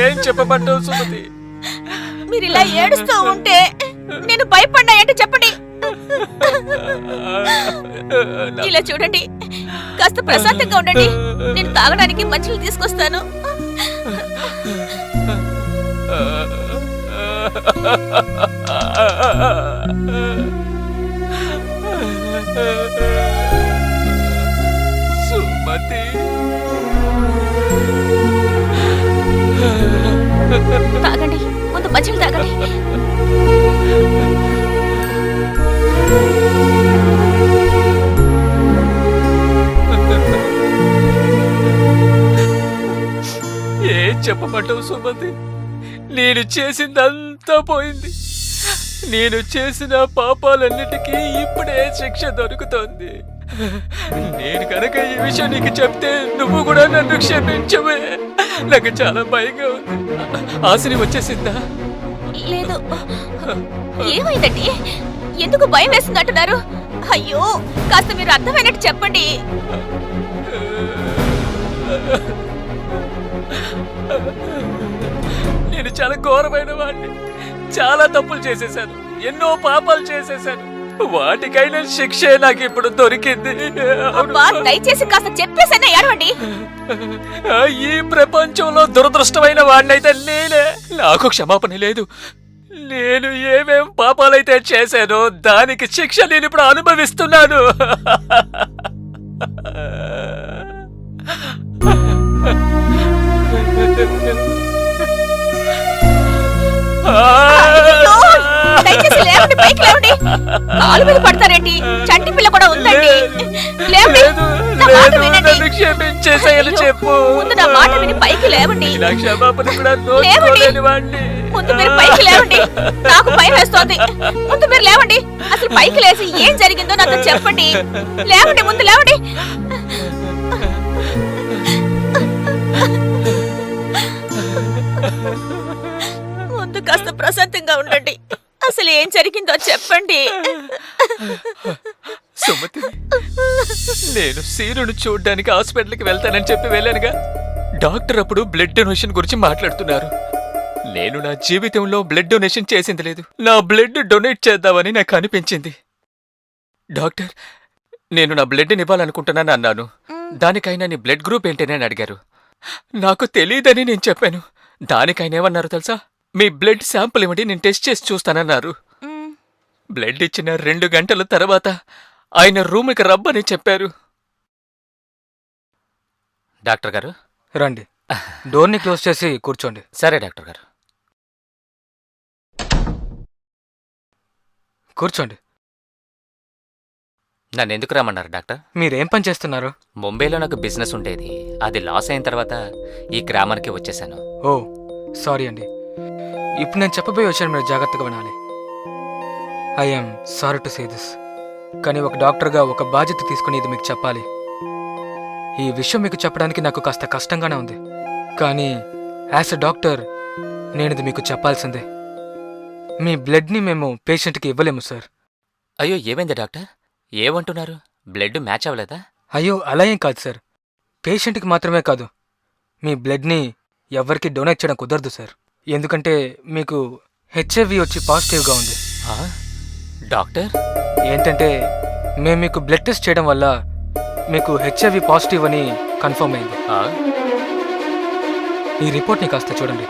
S6: ఏం చెప్పమంటావు సుమతి?
S7: మీరు ఇలా ఏడుస్తూ ఉంటే నేను భయపడ్డాయంటే చెప్పండి. ఇలా చూడండి, కాస్త ప్రశాంతంగా ఉండండి. నేను తాగడానికి మంచినీళ్ళు తీసుకొస్తాను.
S6: సుమతి,
S7: తాగండి, ముందు మంచినీళ్ళు తాగండి.
S6: ఏం చెప్పమంటావు సుమతి? నేను చేసిందంతా పోయింది. నేను చేసిన పాపాలన్నిటికీ ఇప్పుడే శిక్ష దొరుకుతోంది. నేను కనుక ఈ విషయం నీకు చెప్తే నువ్వు కూడా నన్ను క్షమించవే. నాకు చాలా భయంగా ఉంది. ఆశని వచ్చేసిందా?
S7: లేదు. ఏమైందండి? ఎందుకు భయం వేస్తుంది అంటున్నారు? అయ్యో, కాస్త మీరు అర్థమైనట్టు చెప్పండి.
S6: నేను చాలా ఘోరమైన వాడిని. చాలా తప్పులు చేసేశాను, ఎన్నో పాపాలు చేసేశాను. వాటికైనా శిక్షే నాకు ఇప్పుడు దొరికింది.
S7: అబ్బా, దయచేసి కాస్త చెప్పేసైనా ఏడవండి.
S6: ఈ ప్రపంచంలో దురదృష్టమైన వాడినైతే నేనే. నాకు క్షమాపణ లేదు. నేను ఏమేం పాపాలైతే చేశానో దానికి శిక్ష నేను ఇప్పుడు అనుభవిస్తున్నాను.
S7: అయ్యో, దయచేసి లేవండి, పైకి లేవండి. కాలు మీద పడతారేంటి? చంటి పిల్ల కూడా ఉందండి. లేవండి, నా మాట వినండి.
S6: క్షమించేసేయని చెప్పు.
S7: ముందు నా మాట విని పైకి లేవండి.
S6: నా క్షమాపణ కూడా
S7: లేవండి.
S6: నోచుకోలేని వాడిని.
S7: ముందు మీరు పైకి లేవండి. నాకు భయం వేస్తోంది. ముందు మీరు లేవండి. అసలు పైకి లేచి ఏం జరిగిందో నాతో చెప్పండి. లేవండి, ముందు లేవండి. ముందు కాస్త ప్రశాంతంగా ఉండండి. అసలు ఏం జరిగిందో చెప్పండి.
S6: సుమతి, నేను సీనును చూడ్డానికి హాస్పిటల్కి వెళ్తానని చెప్పి వెళ్ళానుగా. డాక్టర్ అప్పుడు బ్లడ్ డొనేషన్ గురించి మాట్లాడుతున్నారు. నేను నా జీవితంలో బ్లడ్ డొనేషన్ చేసింది లేదు. నా బ్లడ్ డొనేట్ చేద్దామని నాకు అనిపించింది. డాక్టర్, నేను నా బ్లడ్ని ఇవ్వాలనుకుంటున్నాను అన్నాను. దానికైనా నీ బ్లడ్ గ్రూప్ ఏంటని అడిగారు. నాకు తెలియదని నేను చెప్పాను. దానికైనా ఏమన్నారు తెలుసా? మీ బ్లడ్ శాంపుల్ ఇవ్వండి, నేను టెస్ట్ చేసి చూస్తానన్నారు. బ్లడ్ ఇచ్చిన 2 గంటల తర్వాత ఆయన రూమ్కి రమ్మని చెప్పారు. డాక్టర్ గారు
S5: రండి, డోర్ని క్లోజ్ చేసి కూర్చోండి.
S6: సరే డాక్టర్ గారు.
S5: కూర్చోండి.
S6: నన్ను ఎందుకు రమ్మన్నారు డాక్టర్?
S5: మీరేం పని చేస్తున్నారు?
S6: ముంబైలో నాకు బిజినెస్ ఉండేది. అది లాస్ అయిన తర్వాత ఈ గ్రామానికి వచ్చేసాను.
S5: ఓ, సారీ అండి. ఇప్పుడు నేను చెప్పబోయే విషయం మీరు జాగ్రత్తగా వినాలి. I'm sorry to say this, కానీ ఒక డాక్టర్గా ఒక బాధ్యత తీసుకుని ఇది మీకు చెప్పాలి. ఈ విషయం మీకు చెప్పడానికి నాకు కాస్త కష్టంగానే ఉంది, కానీ యాజ్ ఎ డాక్టర్ నేను ఇది మీకు చెప్పాల్సిందే. మీ బ్లడ్ని మేము పేషెంట్కి ఇవ్వలేము సార్.
S6: అయ్యో, ఏమైంది డాక్టర్? ఏమంటున్నారు? బ్లడ్ మ్యాచ్ అవ్వలేదా?
S5: అయ్యో అలా ఏం కాదు సార్. పేషెంట్కి మాత్రమే కాదు, మీ బ్లడ్ని ఎవరికి డొనేట్ చేయడం కుదరదు సార్. ఎందుకంటే మీకు హెచ్ఐవి వచ్చి పాజిటివ్గా ఉంది.
S6: ఆ? డాక్టర్,
S5: ఏంటంటే మేము మీకు బ్లడ్ టెస్ట్ చేయడం వల్ల మీకు హెచ్ఐవి పాజిటివ్ అని కన్ఫర్మ్ అయింది.
S6: ఆ?
S5: ఈ రిపోర్ట్ని కాస్త చూడండి.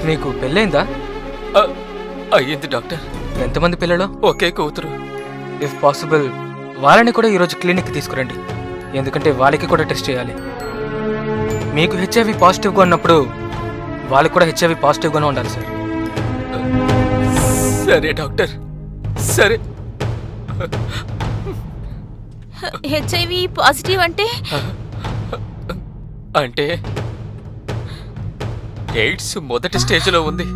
S5: మీకు పెళ్ళైందా?
S6: ఆ, అయ్యింది డాక్టర్.
S5: ఎంతమంది పిల్లలు?
S6: ఒకే కూతురు.
S5: ఇఫ్ పాసిబుల్ వాళ్ళని కూడా ఈరోజు క్లినిక్కి తీసుకురండి, ఎందుకంటే వాళ్ళకి కూడా టెస్ట్ చేయాలి. మీకు హెచ్ఐవి పాజిటివ్గా ఉన్నప్పుడు వాళ్ళకి కూడా హెచ్ఐవి పాజిటివ్గానే ఉండాలి సార్.
S6: సరే డాక్టర్, సరే.
S7: హెచ్ఐవి పాజిటివ్ అంటే
S6: అంటే ఎయిడ్స్ మొదటి స్టేజ్లో ఉంది.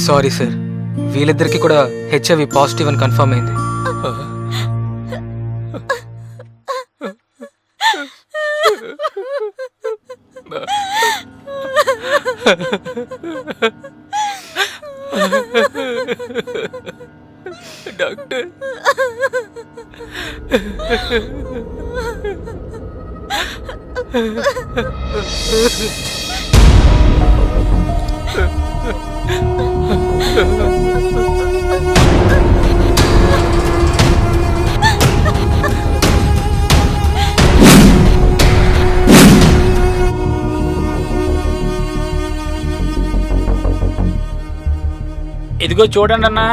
S5: సారీ సార్, వీళ్ళిద్దరికి కూడా హెచ్ఐవి పాజిటివ్ అని కన్ఫర్మ్ అయింది.
S6: డాక్టర్,
S4: ఇదిగో చూడండి అన్నా,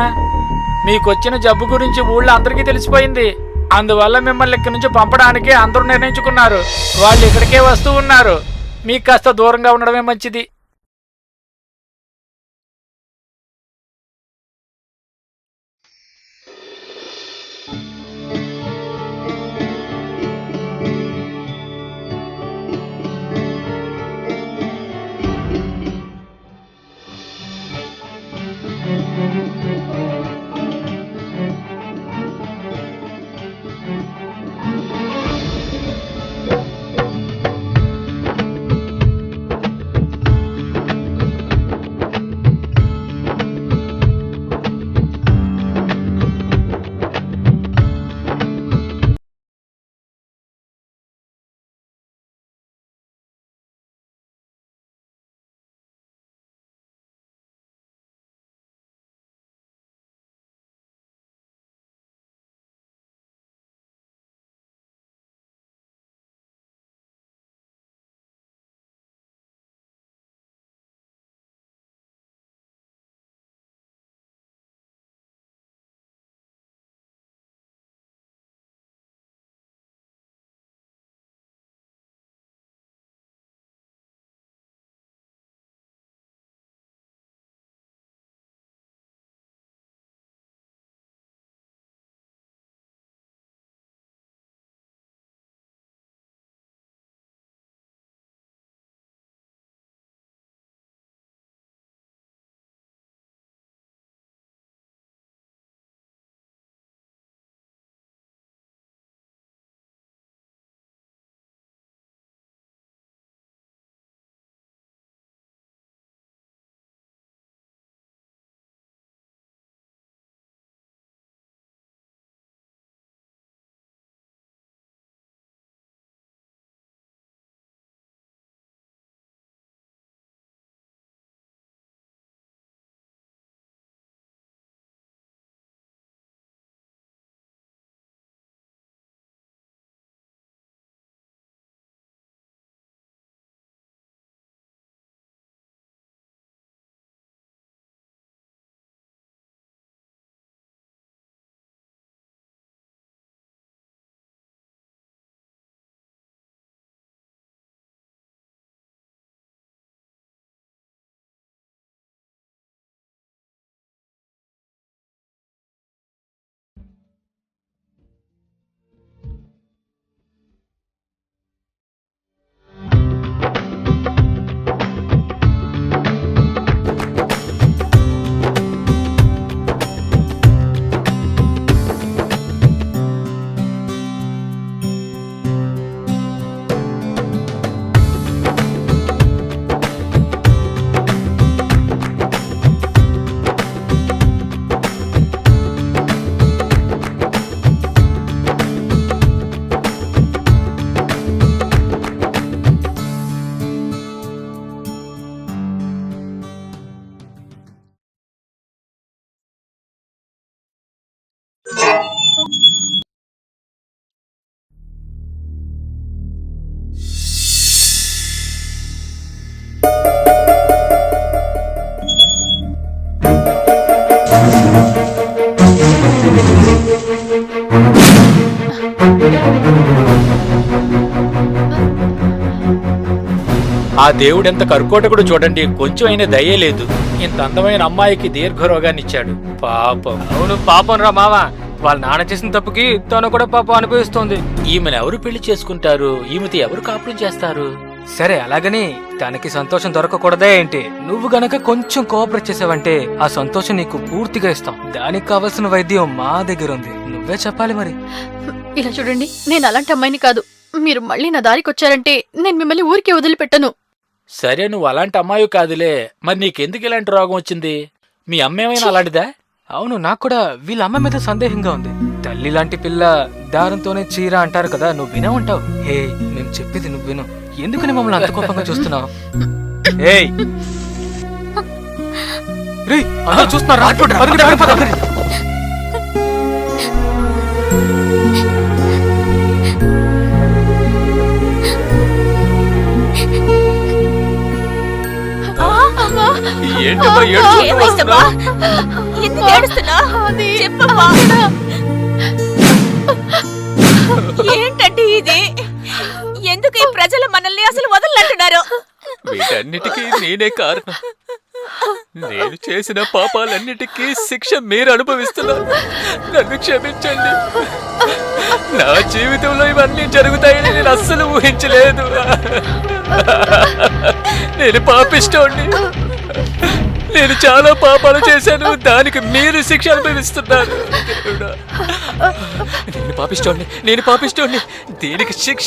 S4: మీకొచ్చిన జబ్బు గురించి ఊళ్ళో అందరికీ తెలిసిపోయింది. అందువల్ల మిమ్మల్ని ఇక్కడి నుంచి పంపడానికి అందరూ నిర్ణయించుకున్నారు. వాళ్ళు ఇక్కడికే వస్తూ ఉన్నారు. మీకు కాస్త దూరంగా ఉండడమే మంచిది. ఆ దేవుడెంత కరుకోటకుడు చూడండి, కొంచెం అయినా దయే లేదు. ఇంత అందమైన అమ్మాయికి దీర్ఘరోగాన్ని ఇచ్చాడు. పాపం.
S5: అవును పాపం రా మామ, వాళ్ళ నాన్న చేసిన తప్పుకి తను కూడా పాపం అనుభవిస్తోంది.
S4: ఈమెను ఎవరు పెళ్లి చేసుకుంటారు? ఈమెతో ఎవరు కాపురం చేస్తారు?
S5: సరే అలాగని తనకి సంతోషం దొరకకూడదే ఏంటి? నువ్వు గనక కొంచెం కోఆపరేట్ చేసావంటే ఆ సంతోషం నీకు పూర్తిగా ఇస్తాం. దానికి కావలసిన వైద్యం మా దగ్గర ఉంది, నువ్వే చెప్పాలి మరి.
S3: ఇలా చూడండి, నేను అలాంటి అమ్మాయిని కాదు. మీరు మళ్ళీ నా దారికి వచ్చారంటే నేను మిమ్మల్ని ఊరికే వదిలిపెట్టను.
S4: సరే, నువ్వు అలాంటి అమ్మాయి కాదులే. మరి నీకెందుకు ఇలాంటి రోగం వచ్చింది? మీ అమ్మేమైనా అలాంటిదా?
S5: అవును, నాకు కూడా వీళ్ళ అమ్మ మీద సందేహంగా ఉంది. తల్లి లాంటి పిల్ల దారంతోనే చీర అంటారు కదా, నువ్వు వినే ఉంటావు. హే, మేము చెప్పేది నువ్వు విను. ఎందుకని మమ్మల్ని అంత కోపంగా చూస్తున్నావు? ఏయ్ రేయ్, అందరూ చూస్తున్నారా? పదండి, పదండి, పదండి.
S6: ఏంటమ్మా ఏడుచుకుంటూ
S7: ఏమైందమ్మా?
S6: వస్తున్నావ్?
S7: ఎందుకు ఏడుస్తున్నావ్?
S3: అది
S7: చెప్పమ్మా. ఏంటంటే ఇది? ఎందుకు ఈ ప్రజలు మనల్ని అసలు వదలంటున్నారు?
S6: వీటన్నిటికీ నేనే కారణం. నేను చేసిన పాపాలన్నిటికీ శిక్ష మీరు అనుభవిస్తున్నారు. నన్ను క్షమించండి. నా జీవితంలో ఇవన్నీ జరుగుతాయని నేను అస్సలు ఊహించలేదు. నేను పాపిస్తోండి. నేను చాలా పాపాలు చేశాను, దానికి మీరు శిక్ష అనుభవిస్తున్నారు. దేవుడా, నేను పాపిస్తోండి. దీనికి శిక్ష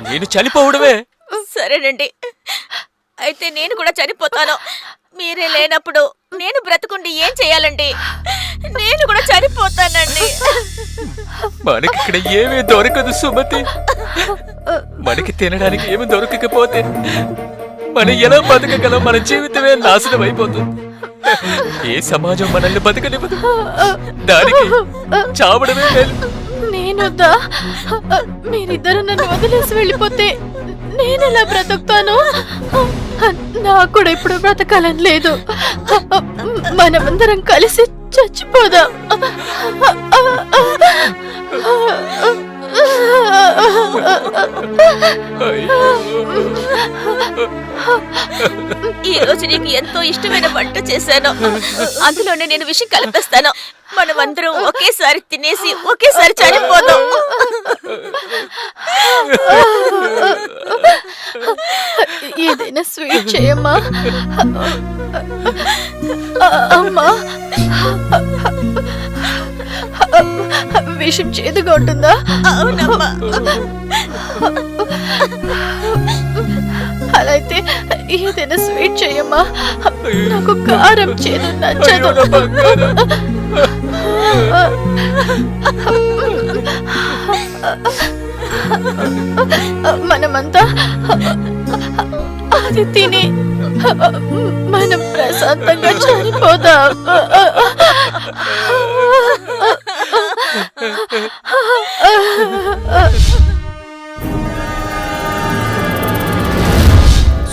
S6: నేను చనిపోవడమే.
S7: సరేనండి, అయితే నేను కూడా చనిపోతాను. మీరే లేనప్పుడు నేను బ్రతుకుండి ఏం చేయాలండి? నేను కూడా చనిపోతానండి.
S6: మనకి ఇక్కడ ఏమీ దొరకదు సుమతి. మనకి తినడానికి ఏమి దొరకకపోతే మనం ఎలా బతకగలం? మన జీవితమే నాశనం అయిపోతుంది. ఏ సమాజం మనల్ని బతకనివ్వదు. దానికి చావడమే మేలు.
S3: నేనొద్దా? మీరిద్దరు నన్ను వదిలేసి వెళ్ళిపోతే నేనెలా బ్రతుకుతాను? నాకు కూడా ఇప్పుడు బ్రతకాలని లేదు. మనమందరం కలిసి చచ్చిపోదాం.
S7: ఈ రోజు నీకు ఎంతో ఇష్టమైన వంట చేశాను. అందులోనే నేను విషయం కలిపేస్తాను. మనమందరం ఒకేసారి తినేసి ఒకేసారి చనిపోదాం.
S3: ఏదైనా స్వీట్ చేయమ్మా. అమ్మా, విషం చేదుగా ఉంటుందా?
S7: అవునమ్మా.
S3: అలా అయితే ఏదైనా స్వీట్ చేయమ్మా. నాకు కారం చేదు నచ్చదు.
S6: అయ్యో, నా బంగారం.
S3: మనమంతా అది తిని మనం ప్రశాంతంగా చనిపోదాం.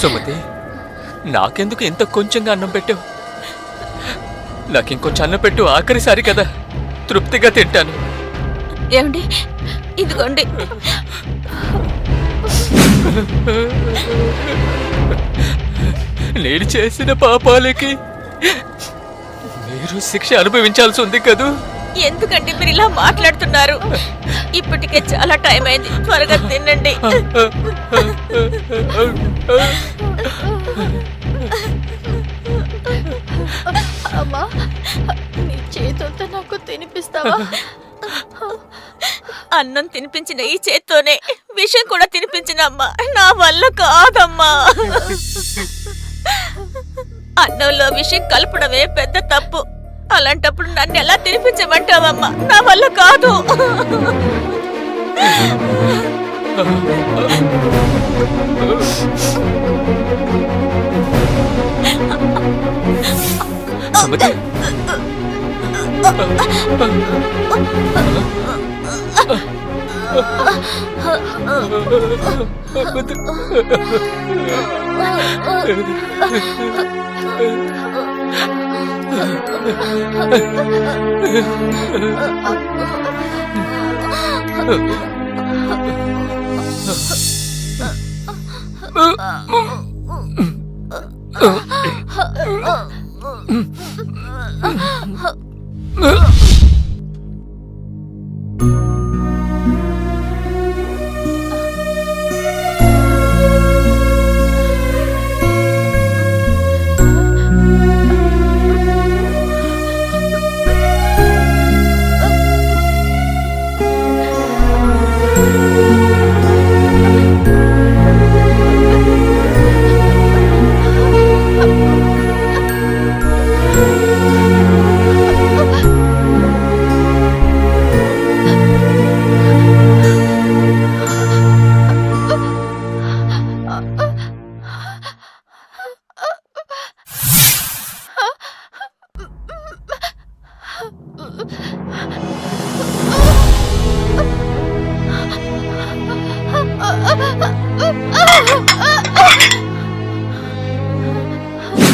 S6: సుమతి, నాకెందుకు ఇంత కొంచెంగా అన్నం పెట్టావు? నాకింకొంచెం అన్నం పెట్టు, ఆఖరిసారి కదా, తృప్తిగా తింటాను.
S7: ఏమండి, ఇదిగోండి.
S6: నేను చేసిన పాపాలకి మీరు శిక్ష అనుభవించాల్సి ఉంది కదూ.
S7: ఎందుకంటే మీరు ఇలా మాట్లాడుతున్నారు? ఇప్పటికే చాలా టైం అయింది, త్వరగా తినండి.
S3: అమ్మా, నీ చేతులతో నాకు తినిపిస్తావా?
S7: అన్నం తినిపించిన ఈ చేత్తోనే విషం కూడా తినిపించిన అమ్మా, నా వల్ల కాదమ్మా. అన్నంలో విషం కలపడమే పెద్ద తప్పు. అలాంటప్పుడు నన్ను ఎలా తినిపించమంటావమ్మా? నా వల్ల కాదు.
S6: సుమతి,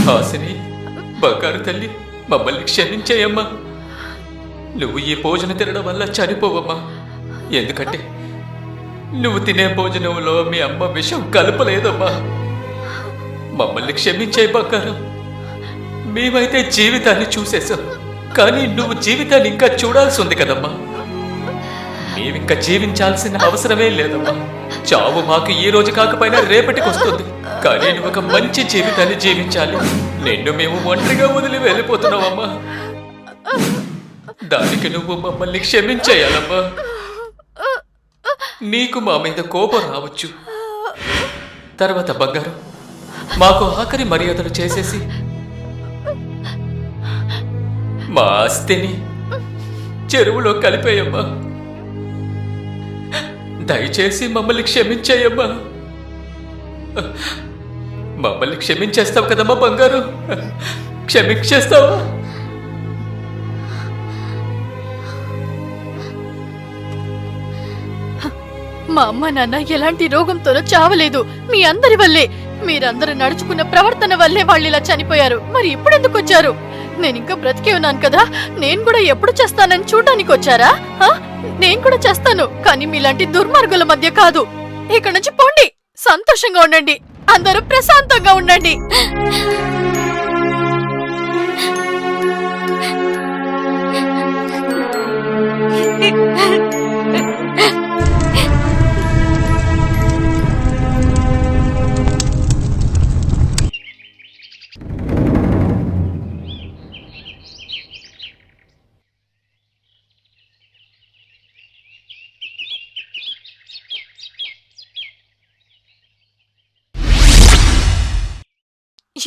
S6: హాసిని, బంగారు తల్లి, మమ్మల్ని క్షమించేయమ్మా. నువ్వు ఈ భోజనం తినడం వల్ల చనిపోవమ్మా. ఎందుకంటే నువ్వు తినే భోజనంలో మీ అమ్మ విషం కలపలేదమ్మా. మమ్మల్ని క్షమించే బంగారు. మేమైతే జీవితాన్ని చూసేశాం, కానీ నువ్వు జీవితాన్ని ఇంకా చూడాల్సి ఉంది కదమ్మా. మేమింకా జీవించాల్సిన అవసరమే లేదమ్మా. చావు మాకు ఈ రోజు కాకపోయినా రేపటికి వస్తుంది, కానీ నువ్వు ఒక మంచి జీవితాన్ని జీవించాలి. నిన్ను మేము ఒంటరిగా వదిలి వెళ్ళిపోతున్నావమ్మా. దానికి నువ్వు మమ్మల్ని క్షమించేయాలమ్మా. నీకు మా మీద కోపం రావచ్చు, తర్వాత బంగారు మాకు ఆఖరి మర్యాదలు చేసేసి మా ఆస్తిని చెరువులో కలిపేయమ్మా. దయచేసి మమ్మల్ని క్షమించేయమ్మా. మమ్మల్ని క్షమించేస్తావు కదమ్మా బంగారు? క్షమించేస్తావా?
S3: మా అమ్మ నాన్న ఎలాంటి రోగంతోనూ చావలేదు. మీ అందరి వల్లే, మీరందరూ నడుచుకున్న ప్రవర్తన వల్లే వాళ్ళు ఇలా చనిపోయారు. మరి ఇప్పుడు ఎందుకు వచ్చారు? నేను ఇంకా బ్రతికే ఉన్నాను కదా, నేను కూడా ఎప్పుడు చేస్తానని చూడడానికి వచ్చారా? నేను కూడా చేస్తాను, కానీ మీలాంటి దుర్మార్గుల మధ్య కాదు. ఇక్కడ నుంచి పోండి, సంతోషంగా ఉండండి, అందరూ ప్రశాంతంగా ఉండండి.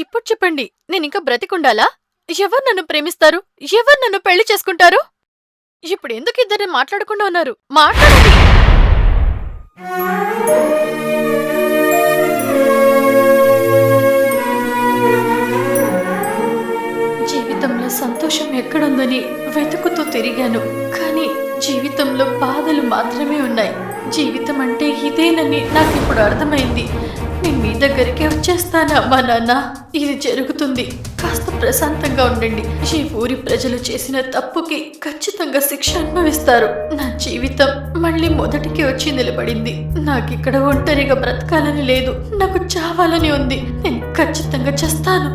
S3: ఇప్పుడు చెప్పండి, నేను ఇంకా బ్రతికుండాలా? ఎవరు నన్ను ప్రేమిస్తారు? ఎవరు నన్ను పెళ్లి చేసుకుంటారు? ఇప్పుడు ఎందుకు ఇద్దరు మాట్లాడకుండా ఉన్నారు? మాట్లాడండి. జీవితంలో సంతోషం ఎక్కడుందని వెతుకుతూ తిరిగాను, కానీ జీవితంలో బాధలు మాత్రమే ఉన్నాయి. జీవితం అంటే ఇదేనని నాకు ఇప్పుడు అర్థమైంది. నేను మీ దగ్గరికి వచ్చేస్తానా అమ్మా నాన్న? ఇది జరుగుతుంది, కాస్త ప్రశాంతంగా ఉండండి. ఈ ఊరి ప్రజలు చేసిన తప్పుకి ఖచ్చితంగా శిక్ష అనుభవిస్తారు. నా జీవితం మళ్ళీ మొదటికి వచ్చి నిలబడింది. నాకిక్కడ ఒంటరిగా బ్రతకాలని లేదు, నాకు చావాలని ఉంది. నేను ఖచ్చితంగా చేస్తాను.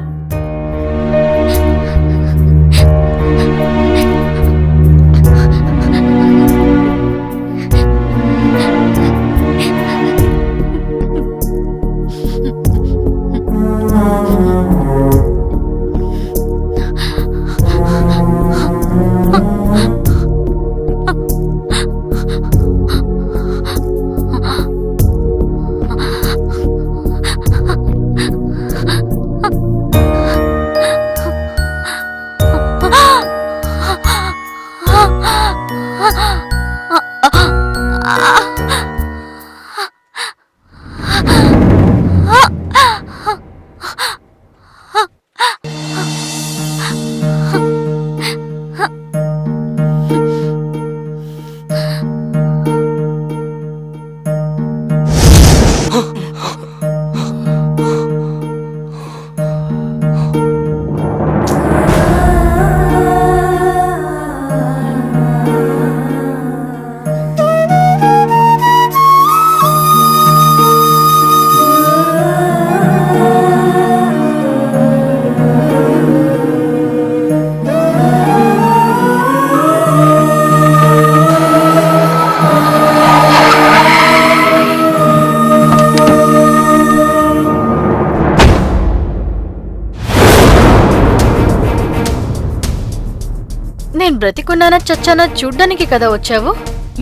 S3: బ్రతికున్నానా చచ్చానా చూడ్డానికి కదా వచ్చావు?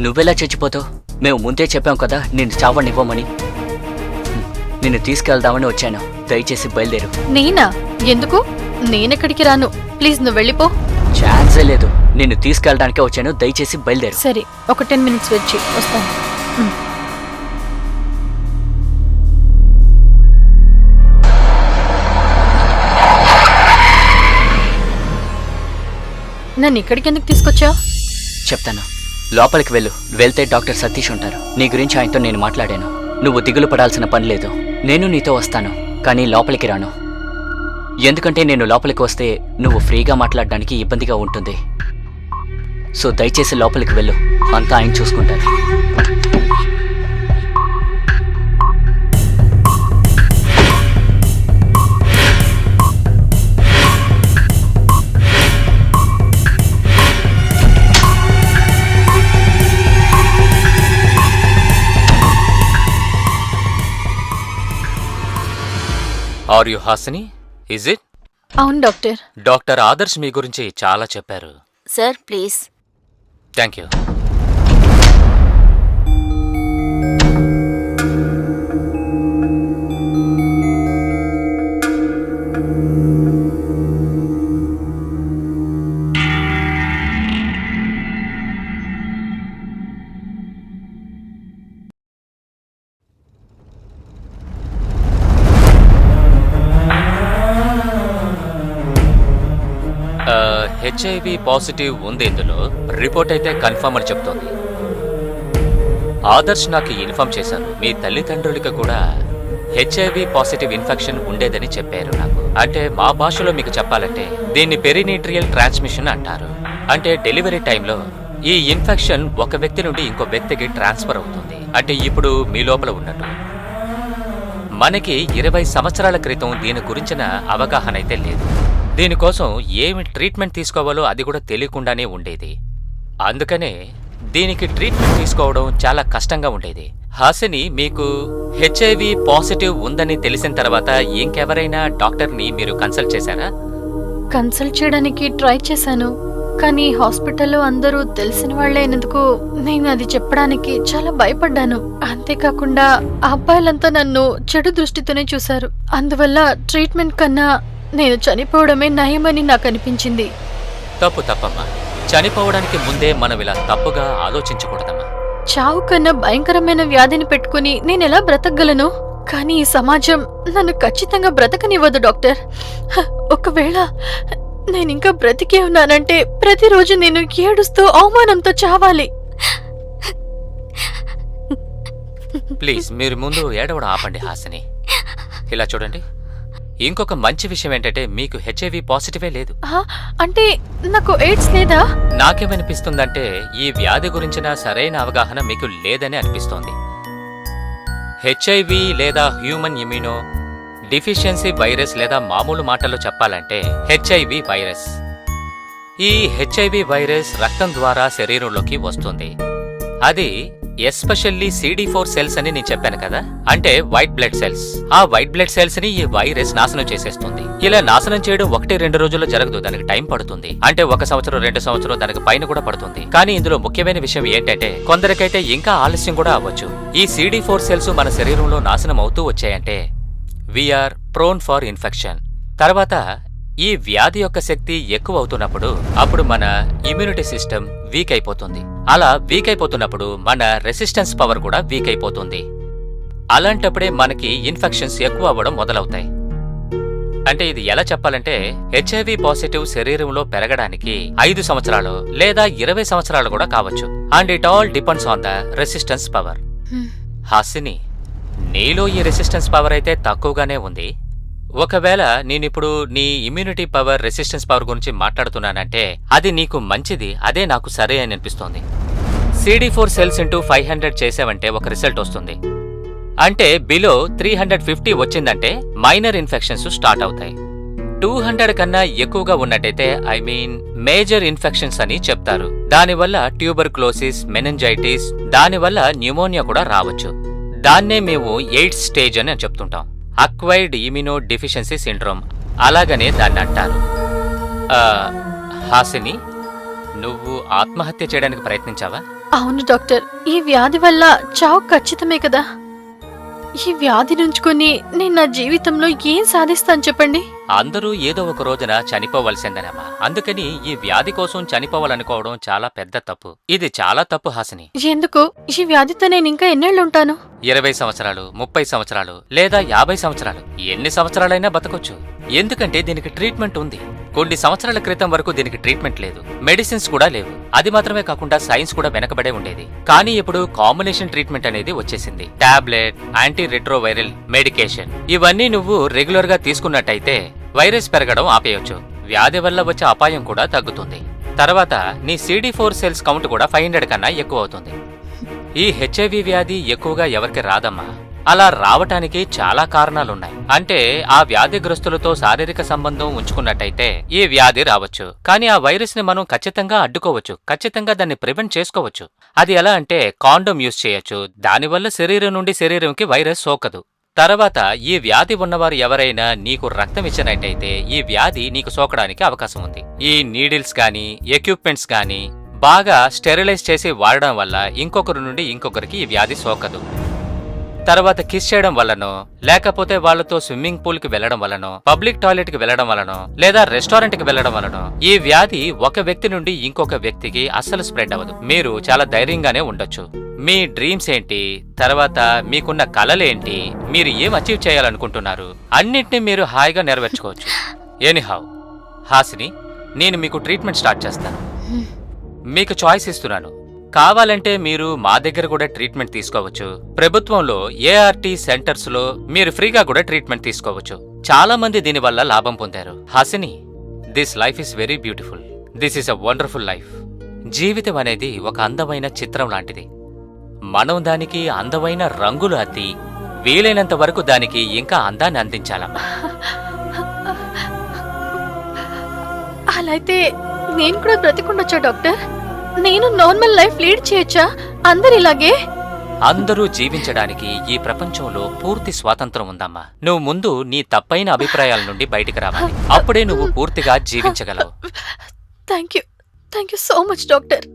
S2: నువ్వెలా చచ్చిపోతావు? మేము ముందే చెప్పాం కదా నిన్ను చావనివ్వమని. నిన్ను తీసుకెళ్దామని వచ్చాను. దయచేసి బయలుదేరు.
S3: నేనా? ఎందుకు? నేనెక్కడికి రాను. ప్లీజ్ నువ్వు వెళ్ళిపో.
S2: ఛాన్సే లేదు. నిన్ను తీసుకెళ్ళడానికే వచ్చాను. దయచేసి బయలుదేరు.
S3: సరే, ఒక 10 మినిట్స్ వచ్చి వస్తాను. నన్ను ఇక్కడికి ఎందుకు తీసుకొచ్చావు?
S2: చెప్తాను. లోపలికి వెళ్తే డాక్టర్ సతీష్ ఉంటారు. నీ గురించి ఆయనతో నేను మాట్లాడాను. నువ్వు దిగులు పడాల్సిన పని లేదు. నేను నీతో వస్తాను, కానీ లోపలికి రాను. ఎందుకంటే నేను లోపలికి వస్తే నువ్వు ఫ్రీగా మాట్లాడడానికి ఇబ్బందిగా ఉంటుంది. సో దయచేసి లోపలికి వెళ్ళు. అంతా ఆయన చూసుకుంటారు.
S6: Are you Hasini? Is it?
S3: అవును డాక్టర్.
S6: డాక్టర్ ఆదర్శ్ మీ గురించి చాలా చెప్పారు.
S7: Sir please.
S6: Thank you. HIV positive ఉంది. ఇందులో రిపోర్ట్ అయితే కన్ఫర్మ్ అని చెప్తోంది. ఆదర్శ్ నాకు ఇన్ఫార్మ్ చేశారు. మీ తల్లిదండ్రులకి కూడా హెచ్ఐవి పాజిటివ్ ఇన్ఫెక్షన్ ఉండేదని చెప్పారు నాకు. అంటే మా భాషలో మీకు చెప్పాలంటే దీన్ని పెరినీట్రియల్ ట్రాన్స్మిషన్ అంటారు. అంటే డెలివరీ టైంలో ఈ ఇన్ఫెక్షన్ ఒక వ్యక్తి నుండి ఇంకో వ్యక్తికి ట్రాన్స్ఫర్ అవుతుంది. అంటే ఇప్పుడు మీ లోపల ఉన్నట్టు. మనకి 20 సంవత్సరాల క్రితం దీని గురించిన అవగాహన అయితే లేదు. దీనికోసం ఏమి ట్రీట్మెంట్ తీసుకోవాలో అది కూడా తెలియకుండానే ఉండేది. అందుకనే దీనికి ట్రీట్మెంట్ తీసుకోవడం చాలా కష్టంగా ఉండేది. హాసిని, మీకు హెచ్ఐవి పాజిటివ్ ఉందని తెలిసిన తర్వాత ఇంకెవరైనా డాక్టర్ని మీరు కన్సల్ట్ చేశారా?
S3: కన్సల్ట్ చేయడానికి ట్రై చేశాను, కానీ హాస్పిటల్లో అందరూ తెలిసిన వాళ్ళైనందుకు నేను అది చెప్పడానికి చాలా భయపడ్డాను. అంతేకాకుండా ఆ అబ్బాయిలంతా నన్ను చెడు దృష్టితోనే చూశారు. అందువల్ల ట్రీట్మెంట్ కన్నా నేను చనిపోవడమే నయమని నాకు అనిపించింది.
S6: తప్పమ్మా. చనిపోవడానికి ముందే మనం ఇలా తప్పుగా ఆలోచించకూడదమ్మా.
S3: చావు కన్నా భయంకరమైన వ్యాధిని పెట్టుకుని నేనెలా బ్రతకగలను? కానీ ఈ సమాజం నన్ను ఖచ్చితంగా బ్రతకనివ్వదు డాక్టర్. ఒకవేళ నేనింకా బ్రతికే ఉన్నానంటే ప్రతిరోజు నేను ఏడుస్తూ అవమానంతో చావాలి.
S6: ప్లీజ్ మీరు ముందు ఏడవడం ఆపండి హాసిని. ఇలా చూడండి, ఇంకొక మంచి విషయం ఏంటంటే మీకు హెచ్ఐవి పాజిటివే లేదు.
S3: అంటే నాకు ఎయిడ్స్ లేదా?
S6: నాకేమనిపిస్తుందంటే ఈ వ్యాధి గురించిన సరైన అవగాహన మీకు లేదని అనిపిస్తోంది. హెచ్ఐవి లేదా హ్యూమన్ ఇమ్యూనో డిఫిషియన్సీ వైరస్, లేదా మామూలు మాటల్లో చెప్పాలంటే హెచ్ఐవి వైరస్. ఈ హెచ్ఐవి వైరస్ రక్తం ద్వారా శరీరంలోకి వస్తుంది. అది ఎస్పెషల్లీ CD4 సెల్స్ అని నేను చెప్పాను కదా, అంటే వైట్ బ్లడ్ సెల్స్. ఆ వైట్ బ్లడ్ సెల్స్ ని ఈ వైరస్ నాశనం చేసేస్తుంది. ఇలా నాశనం చేయడం 1-2 రోజుల్లో జరగదు, దానికి టైం పడుతుంది. అంటే 1 సంవత్సరం 2 సంవత్సరం దానికి పైన కూడా పడుతుంది. కానీ ఇందులో ముఖ్యమైన విషయం ఏంటంటే కొందరికైతే ఇంకా ఆలస్యం కూడా అవ్వచ్చు. ఈ CD4 సెల్స్ మన శరీరంలో నాశనం అవుతూ వచ్చాయంటే వీఆర్ ప్రోన్ ఫర్ ఇన్ఫెక్షన్. తర్వాత ఈ వ్యాధి యొక్క శక్తి ఎక్కువ అవుతున్నప్పుడు అప్పుడు మన ఇమ్యూనిటీ సిస్టమ్ వీక్ అయిపోతుంది. అలా వీక్ అయిపోతున్నప్పుడు మన రెసిస్టెన్స్ పవర్ కూడా వీక్ అయిపోతుంది. అలాంటప్పుడే మనకి ఇన్ఫెక్షన్స్ ఎక్కువ అవ్వడం మొదలవుతాయి. అంటే ఇది ఎలా చెప్పాలంటే హెచ్ఐవి పాజిటివ్ శరీరంలో పెరగడానికి 5 సంవత్సరాలు లేదా 20 సంవత్సరాలు కూడా కావచ్చు. And it all depends on the resistance power. Hasini, నీలో ఈ రెసిస్టెన్స్ పవర్ అయితే తక్కువగానే ఉంది. ఒకవేళ నేనిప్పుడు నీ ఇమ్యూనిటీ పవర్, రెసిస్టెన్స్ పవర్ గురించి మాట్లాడుతున్నానంటే అది నీకు మంచిది. అదే నాకు సరే అని అనిపిస్తోంది. CD4 సెల్స్ ఇంటూ 500 చేసావంటే ఒక రిజల్ట్ వస్తుంది. అంటే బిలో 350 వచ్చిందంటే మైనర్ ఇన్ఫెక్షన్స్ స్టార్ట్ అవుతాయి. 200 కన్నా ఎక్కువగా ఉన్నట్టయితే ఐ మీన్ మేజర్ ఇన్ఫెక్షన్స్ అని చెప్తారు. దానివల్ల ట్యూబర్క్లోసిస్, మెనింజైటిస్, దానివల్ల న్యూమోనియా కూడా రావచ్చు. దాన్నే మేము ఎయిడ్స్ స్టేజ్ అని చెప్తుంటాం. అక్వైర్డ్ ఇమ్యూనో డెఫిషియన్సీ సిండ్రోమ్ అలాగనే దాన్ని అంటారు. హాసిని, నువ్వు ఆత్మహత్య చేయడానికి ప్రయత్నించావా?
S3: అవును డాక్టర్, ఈ వ్యాధి వల్ల చావు ఖచ్చితమే కదా. ఈ వ్యాధి నుంచుకొని నేను నా జీవితంలో ఏం సాధిస్తాను చెప్పండి?
S6: అందరూ ఏదో ఒక రోజున చనిపోవలసిందనమ్మా. అందుకని ఈ వ్యాధి కోసం చనిపోవాలనుకోవడం చాలా పెద్ద తప్పు. ఇది చాలా తప్పు హాసిని.
S3: ఎందుకు? ఈ వ్యాధితో నేను ఇంకా ఎన్నేళ్ళు ఉంటాను?
S6: 20 సంవత్సరాలు, 30 సంవత్సరాలు లేదా 50 సంవత్సరాలు, ఎన్ని సంవత్సరాలైనా బతకొచ్చు. ఎందుకంటే దీనికి ట్రీట్మెంట్ ఉంది. కొన్ని సంవత్సరాల క్రితం వరకు దీనికి ట్రీట్మెంట్ లేదు, మెడిసిన్స్ కూడా లేవు. అది మాత్రమే కాకుండా సైన్స్ కూడా వెనకబడే ఉండేది. కానీ ఇప్పుడు కాంబినేషన్ ట్రీట్మెంట్ అనేది వచ్చేసింది. టాబ్లెట్, యాంటీ రెట్రోవైరల్ మెడికేషన్, ఇవన్నీ నువ్వు రెగ్యులర్ గా తీసుకున్నట్టయితే వైరస్ పెరగడం ఆపేయొచ్చు. వ్యాధి వల్ల వచ్చే అపాయం కూడా తగ్గుతుంది. తర్వాత నీ CD4 సెల్స్ కౌంట్ కూడా 500 కన్నా ఎక్కువ అవుతుంది. ఈ HIV వ్యాధి ఎక్కువగా ఎవరికి రాదమ్మా. అలా రావటానికి చాలా కారణాలున్నాయి. అంటే ఆ వ్యాధిగ్రస్తులతో శారీరక సంబంధం ఉంచుకున్నట్టయితే ఈ వ్యాధి రావచ్చు. కానీ ఆ వైరస్ ని మనం ఖచ్చితంగా అడ్డుకోవచ్చు, ఖచ్చితంగా దాన్ని ప్రివెంట్ చేసుకోవచ్చు. అది ఎలా అంటే కాండోమ్ యూజ్ చేయొచ్చు. దానివల్ల శరీరం నుండి శరీరంకి వైరస్ సోకదు. తర్వాత ఈ వ్యాధి ఉన్నవారు ఎవరైనా నీకు రక్తం ఇచ్చినట్టయితే ఈ వ్యాధి నీకు సోకడానికి అవకాశం ఉంది. ఈ నీడిల్స్ గానీ ఎక్విప్మెంట్స్ గానీ బాగా స్టెరిలైజ్ చేసి వాడడం వల్ల ఇంకొకరి నుండి ఇంకొకరికి ఈ వ్యాధి సోకదు. తర్వాత కిస్ చేయడం వల్లనో, లేకపోతే వాళ్లతో స్విమ్మింగ్ పూల్ కి వెళ్లడం వల్లనో, పబ్లిక్ టాయిలెట్ కి వెళ్లడం వల్లనో, లేదా రెస్టారెంట్ కి వెళ్లడం వల్లనో ఈ వ్యాధి ఒక వ్యక్తి నుండి ఇంకొక వ్యక్తికి అస్సలు స్ప్రెడ్ అవ్వదు. మీరు చాలా ధైర్యంగానే ఉండొచ్చు. మీ డ్రీమ్స్ ఏంటి, తర్వాత మీకున్న కలలేంటి, మీరు ఏం అచీవ్ చేయాలనుకుంటున్నారు, అన్నింటినీ మీరు హాయిగా నెరవేర్చుకోవచ్చు. ఎనీహౌ హాసిని, నేను మీకు ట్రీట్మెంట్ స్టార్ట్ చేస్తాను. మీకు చాయిస్ ఇస్తున్నాను. కావాలంటే మీరు మా దగ్గర కూడా ట్రీట్మెంట్ తీసుకోవచ్చు. ప్రభుత్వంలో ART సెంటర్స్ లో మీరు ఫ్రీగా కూడా ట్రీట్మెంట్ తీసుకోవచ్చు. చాలా మంది దీనివల్ల లాభం పొందారు. Hasini, this life is very beautiful. This is a wonderful life. జీవితం అనేది ఒక అందమైన చిత్రం లాంటిది. మనం దానికి అందమైన రంగులు అద్ది వీలైనంత వరకు దానికి ఇంకా అందాన్ని అందించాలమ్మా.
S3: అలా అయితే నేను కూడా బ్రతికుండొచ్చా డాక్టర్? నేను నార్మల్ లైఫ్ లీడ్ చేయొచ్చా అందరిలాగే?
S6: అందరూ జీవించడానికి ఈ ప్రపంచంలో పూర్తి స్వాతంత్రం ఉందమ్మా. నువ్వు ముందు నీ తప్పైన అభిప్రాయాల నుండి బయటికి రావాలి. అప్పుడే నువ్వు పూర్తిగా జీవించగలవు.
S3: Thank you so much doctor.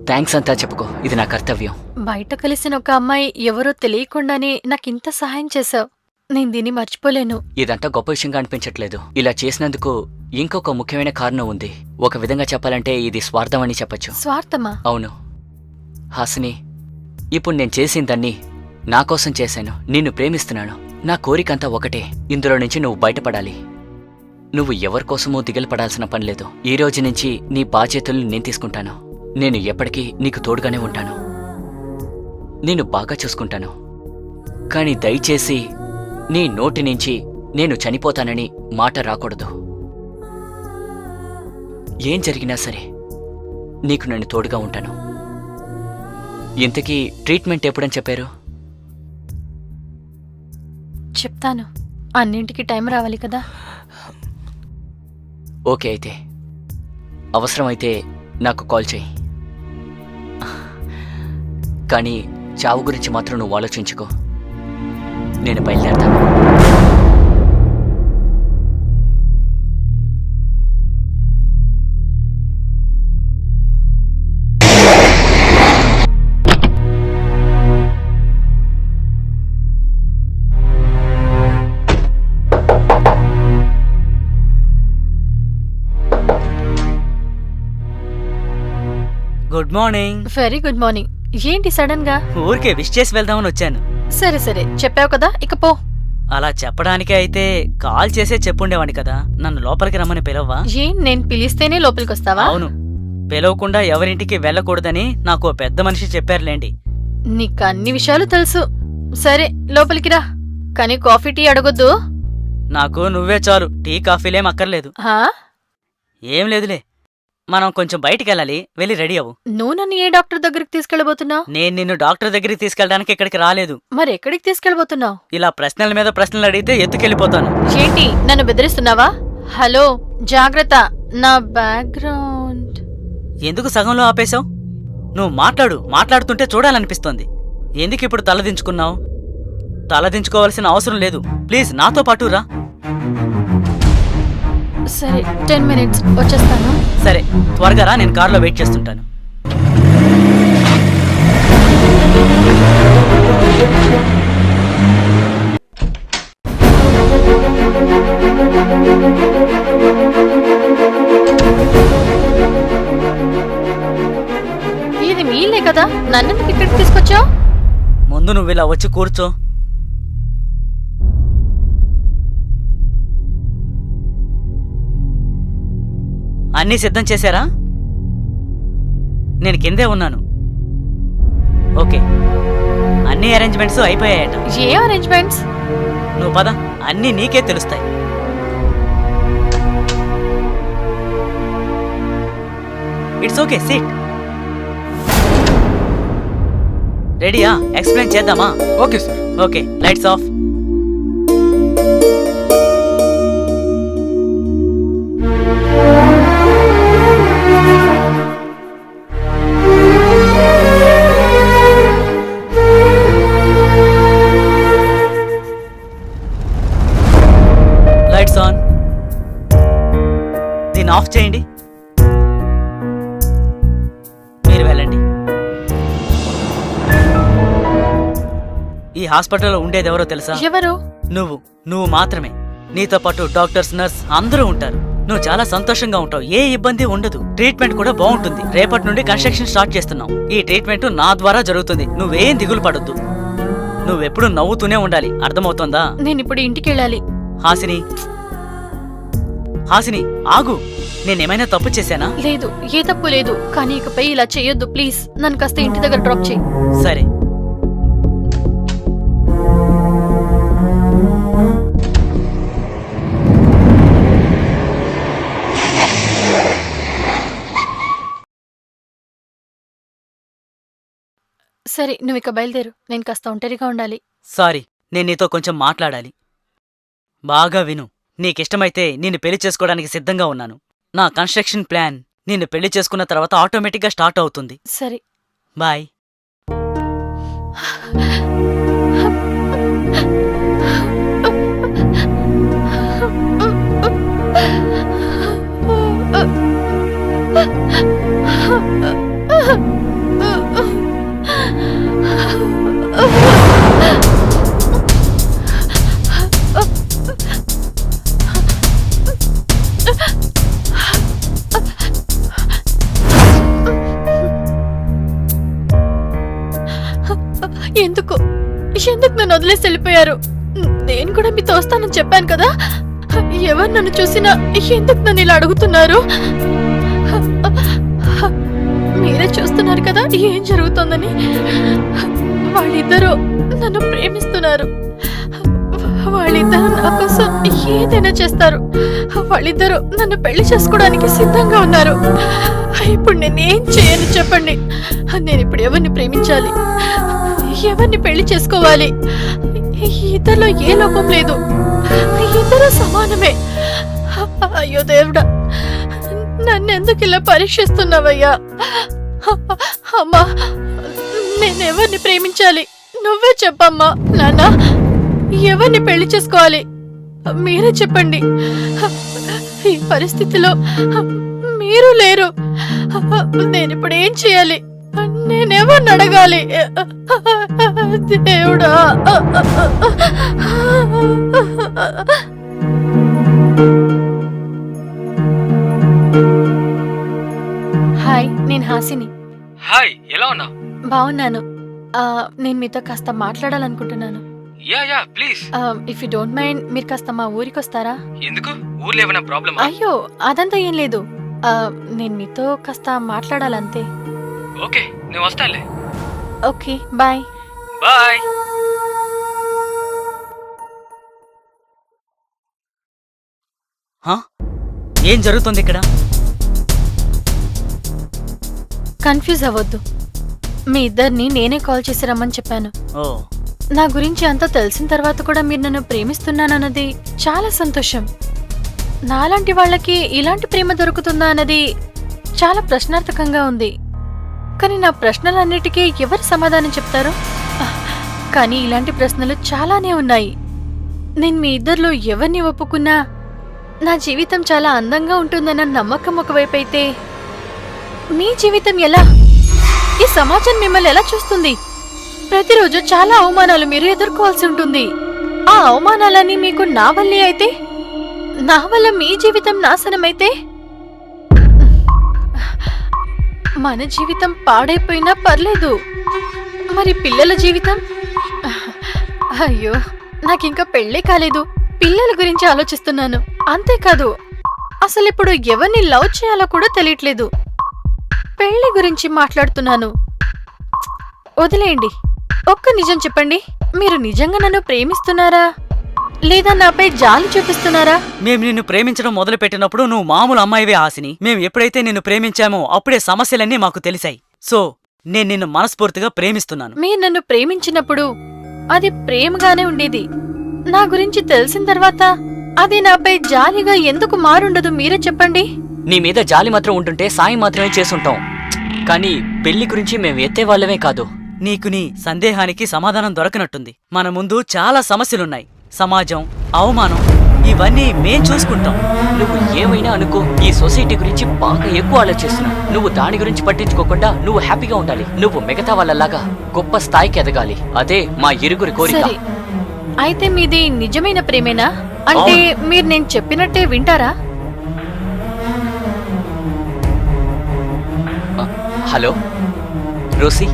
S2: Thanks అంతా చెప్పుకో, ఇది నా కర్తవ్యం.
S3: బయట కలిసిన ఒక అమ్మాయి ఎవరో తెలియకుండానే నాకింత సహాయం చేశావు. నేను దీన్ని మర్చిపోలేను.
S2: ఇదంతా గొప్ప విషయంగా అనిపించట్లేదు. ఇలా చేసినందుకు ఇంకొక ముఖ్యమైన కారణం ఉంది. ఒక విధంగా చెప్పాలంటే ఇది స్వార్థం అని చెప్పచ్చు.
S3: స్వార్థమా?
S2: అవును హాసిని, ఇప్పుడు నేను చేసిందన్నీ నా కోసం చేశాను. నిన్ను ప్రేమిస్తున్నాను. నా కోరికంతా ఒకటే, ఇందులో నుంచి నువ్వు బయటపడాలి. నువ్వు ఎవరికోసమూ దిగులు పడాల్సిన పనిలేదు. ఈ రోజు నుంచి నీ బాధ్యతలు నేను తీసుకుంటాను. నేను ఎప్పటికీ నీకు తోడుగానే ఉంటాను. నేను బాగా చూసుకుంటాను. కానీ దయచేసి నీ నోటి నుంచి నేను చనిపోతానని మాట రాకూడదు. ఏం జరిగినా సరే నీకు నేను తోడుగా ఉంటాను. ఇంతకీ ట్రీట్మెంట్ ఎప్పుడని చెప్పారు?
S3: చెప్తాను. అన్నింటికి టైం రావాలి కదా.
S2: ఓకే, అయితే అవసరమైతే నాకు కాల్ చేయి. కానీ చావు గురించి మాత్రం నువ్వు ఆలోచించుకో. నేను బయలుదేరతాను.
S1: Good morning.
S3: Very good morning. ఏంటి సడన్ గా?
S1: ఊరికే విష్ చేసి వెళ్దామని వచ్చాను.
S3: సరే చెప్పావు కదా, ఇక పో.
S1: అలా చెప్పడానికే అయితే కాల్ చేసే చెప్పుండేవాడిని కదా. నన్ను లోపలికి రమ్మని పిలవ్వా?
S3: ఏం, నేను పిలిస్తేనే లోపలికి వస్తావా?
S1: అవును, పిలవకుండా ఎవరింటికి వెళ్ళకూడదని నాకు ఓ పెద్ద మనిషి చెప్పారులేండి.
S3: నీకు అన్ని విషయాలు తెలుసు. సరే లోపలికి రా, కానీ కాఫీ టీ అడగొద్దు.
S1: నాకు నువ్వే చాలు, టీ కాఫీలేం అక్కర్లేదు.
S3: హా?
S1: ఏం లేదులే, మనం కొంచెం బయటికి వెళ్ళాలి. వెళ్ళి రెడీ అవ్వు.
S3: నువ్వు నన్ను ఏ డాక్టర్ దగ్గరికి తీసుకెళ్లబోతున్నావు?
S1: నేను నిన్ను డాక్టర్ దగ్గరికి తీసుకెళ్ళడానికి ఇక్కడికి రాలేదు.
S3: మరి ఎక్కడికి తీసుకెళ్లబోతున్నావు?
S1: ఇలా ప్రశ్నల మీద ప్రశ్నలు అడిగితే ఎత్తుకెళ్ళిపోతాను.
S3: ఏంటి, నన్ను బెదిరిస్తున్నావా? హలో, జాగ్రత్త, నా బ్యాక్గ్రౌండ్.
S1: ఎందుకు సగంలో ఆపేశావు? నువ్వు మాట్లాడుతుంటే చూడాలనిపిస్తోంది. ఎందుకు ఇప్పుడు తలదించుకున్నావు? తలదించుకోవాల్సిన అవసరం లేదు. ప్లీజ్ నాతో పాటు రా.
S3: సరే 10 minutes వచ్చేస్తాను.
S1: సరే త్వరగా రా, నేను కార్లో వెయిట్ చేస్తుంటాను.
S3: ఇది మీ ఇల్లే కదా, నన్నెందుకు ఇక్కడికి తీసుకొచ్చావు?
S1: ముందు నువ్వు ఇలా వచ్చి కూర్చో. అన్నీ సిద్ధం చేశారా? నేను కిందే ఉన్నాను. ఓకే, అన్ని అరేంజ్మెంట్స్ అయిపోయాయట.
S3: ఏ అరేంజ్మెంట్స్?
S1: నువ్వు పద, అన్నీ నీకే తెలుస్తాయి. It's okay, seat. రెడీయా? ఎక్స్ప్లెయిన్ చేద్దామా?
S5: Okay sir.
S1: Okay, lights off. Lights on. దీన్ని ఆఫ్ చేయండి. మీరు వెళ్ళండి. ఈ హాస్పిటల్లో ఉండేదెవరో తెలుసా?
S3: ఎవరు?
S1: నువ్వు మాత్రమే. నీతో పాటు డాక్టర్స్, నర్స్ అందరూ ఉంటారు. నువ్వు చాలా సంతోషంగా ఉంటావు. ఏ ఇబ్బంది ఉండదు. ట్రీట్మెంట్ కూడా బాగుంటుంది. రేపటి నుండి కన్స్ట్రక్షన్ స్టార్ట్ చేస్తున్నావు. ఈ ట్రీట్మెంట్ నా ద్వారా జరుగుతుంది. నువ్వేం దిగులు పడొద్దు. నువ్వెప్పుడు నవ్వుతూనే ఉండాలి. అర్థమవుతోందా?
S3: నేను ఇప్పుడు ఇంటికి వెళ్ళాలి.
S1: హాసిని ఆగు. నేనేమైనా తప్పు చేశానా?
S3: లేదు, ఏ తప్పు లేదు. కానీ ఇకపై ఇలా చేయొద్దు ప్లీజ్. నన్ను కాస్త ఇంటి దగ్గర డ్రాప్ చేయి.
S1: సరే.
S3: సరే, నువ్వు ఇక బయలుదేరు. నేను కాస్త ఒంటరిగా ఉండాలి.
S1: సారీ, నేను నీతో కొంచెం మాట్లాడాలి. బాగా విను. నీకిష్టమైతే నిన్ను పెళ్లి చేసుకోవడానికి సిద్ధంగా ఉన్నాను. నా కన్స్ట్రక్షన్ ప్లాన్ నిన్ను పెళ్లి చేసుకున్న తర్వాత ఆటోమేటిక్గా స్టార్ట్ అవుతుంది.
S3: సరే
S1: బాయ్.
S3: ఎందుకు నన్ను వదిలేసి వెళ్ళిపోయారు? నేను కూడా మీతో వస్తానని చెప్పాను కదా. ఎవరు నన్ను చూసినా ఎందుకు నన్ను ఇలా అడుగుతున్నారు? మీరే చూస్తున్నారు కదా ఏం జరుగుతోందని. వాళ్ళిద్దరూ నన్ను ప్రేమిస్తున్నారు. వాళ్ళిద్దరూ నా కోసం ఏదైనా చేస్తారు. వాళ్ళిద్దరూ నన్ను పెళ్లి చేసుకోవడానికి సిద్ధంగా ఉన్నారు. ఇప్పుడు నేనేం చేయను చెప్పండి? నేను ఇప్పుడు ఎవరిని ప్రేమించాలి? ఎవరిని పెళ్లి చేసుకోవాలి? ఇద్దరిలో ఏ లోపం లేదు. ఇద్దరు సమానమే. అయ్యో దేవుడా, నన్నెందుకు ఇలా పరీక్షిస్తున్నావయ్యా? అమ్మా, నేనెవరిని ప్రేమించాలి? నువ్వే చెప్పమ్మా. నాన్న, ఎవరిని పెళ్లి చేసుకోవాలి? మీరే చెప్పండి. ఈ పరిస్థితిలో మీరు లేరు. నేనిప్పుడు ఏం చేయాలి? నేనెవరిని అడగాలి? దేవుడా. హాయ్, నేను హాసిని.
S5: హాయ్, ఎలా ఉన్నావు?
S3: బాగున్నాను. నేను మీతో కాస్త మాట్లాడాలనుకుంటున్నాను.
S5: Yeah please.
S3: If you don't mind, మీరు కాస్త మా ఊరికి వస్తారా?
S5: ఎందుకు? ఊర్లో ఏమైనా ప్రాబ్లమా?
S3: అయ్యో, అదంతా ఏం లేదు. నేను మీతో కాస్త మాట్లాడాలంతే.
S5: ఓకే, నేను వస్తానులే.
S3: Okay, bye.
S5: బాయ్.
S1: ఏం జరుగుతుంది ఇక్కడ?
S3: కన్ఫ్యూజ్ అవ్వద్దు. మీ ఇద్దరిని నేనే కాల్ చేసి రమ్మని చెప్పాను.
S1: ఓ,
S3: నా గురించి అంతా తెలిసిన తర్వాత కూడా మీరు నన్ను ప్రేమిస్తున్నానన్నది చాలా సంతోషం. నాలాంటి వాళ్ళకి ఇలాంటి ప్రేమ దొరుకుతుందా అన్నది చాలా ప్రశ్నార్థకంగా ఉంది. కానీ నా ప్రశ్నలన్నిటికీ ఎవరు సమాధానం చెప్తారు? కానీ ఇలాంటి ప్రశ్నలు చాలానే ఉన్నాయి. నేను మీ ఇద్దరిలో ఎవరిని ఒప్పుకున్నా నా జీవితం చాలా అందంగా ఉంటుందన్న నమ్మకం ఒకవైపు అయితే, మీ జీవితం ఎలా? ఈ సమాజం మిమ్మల్ని ఎలా చూస్తుంది? ప్రతిరోజు చాలా అవమానాలు మీరు ఎదుర్కోవాల్సి ఉంటుంది. ఆ అవమానాలన్నీ మీకు నా వల్లే అయితే, నా వల్ల మీ జీవితం నాశనమైతే, మన జీవితం పాడైపోయినా పర్లేదు, మరి పిల్లల జీవితం? అయ్యో, నాకింకా పెళ్ళే కాలేదు. పిల్లల గురించి ఆలోచిస్తున్నాను. అంతేకాదు, అసలు ఇప్పుడు ఎవరిని లవ్ చేయాలో కూడా తెలియట్లేదు. పెళ్లి గురించి మాట్లాడుతున్నాను. వదిలేయండి. ఒక్క నిజం చెప్పండి, మీరు నిజంగా నన్ను ప్రేమిస్తున్నారా లేదా నాపై జాలి చూపిస్తున్నారా?
S1: మేము నిన్ను ప్రేమించడం మొదలు పెట్టినప్పుడు నువ్వు మామూలు అమ్మాయివే హాసిని. మేము ఎప్పుడైతే నిన్ను ప్రేమించామో అప్పుడే సమస్యలన్నీ మాకు తెలిసాయి. సో నేను నిన్ను మనస్ఫూర్తిగా ప్రేమిస్తున్నాను.
S3: మీరు నన్ను ప్రేమించినప్పుడు అది ప్రేమగానే ఉండేది. నా గురించి తెలిసిన తర్వాత అది నాపై జాలిగా ఎందుకు మారుండదు? మీరే చెప్పండి.
S2: నీ మీద జాలి మాత్రం ఉంటుంటే సాయం మాత్రమే చేసుంటాం. కానీ పెళ్లి గురించి మేము ఎత్తే వాళ్ళమే కాదు.
S1: నీకు నీ సందేహానికి సమాధానం దొరకనట్టుంది. మన ముందు చాలా సమస్యలున్నాయి. సమాజం, అవమానం, ఇవన్నీ మేం చూసుకుంటాం.
S2: నువ్వు ఏమైనా అనుకో, ఈ సొసైటీ గురించి బాగా ఎక్కువ ఆలోచిస్తున్నావు. నువ్వు దాని గురించి పట్టించుకోకుండా నువ్వు హ్యాపీగా ఉండాలి. నువ్వు మిగతా వాళ్ళలాగా గొప్ప స్థాయికి ఎదగాలి. అదే మా ఇరుగురి కోరిక.
S3: సరే, అయితే మీది నిజమైన ప్రేమేనా? అంటే మీరు నేను చెప్పినట్టే వింటారా?
S2: హలో రోసీ,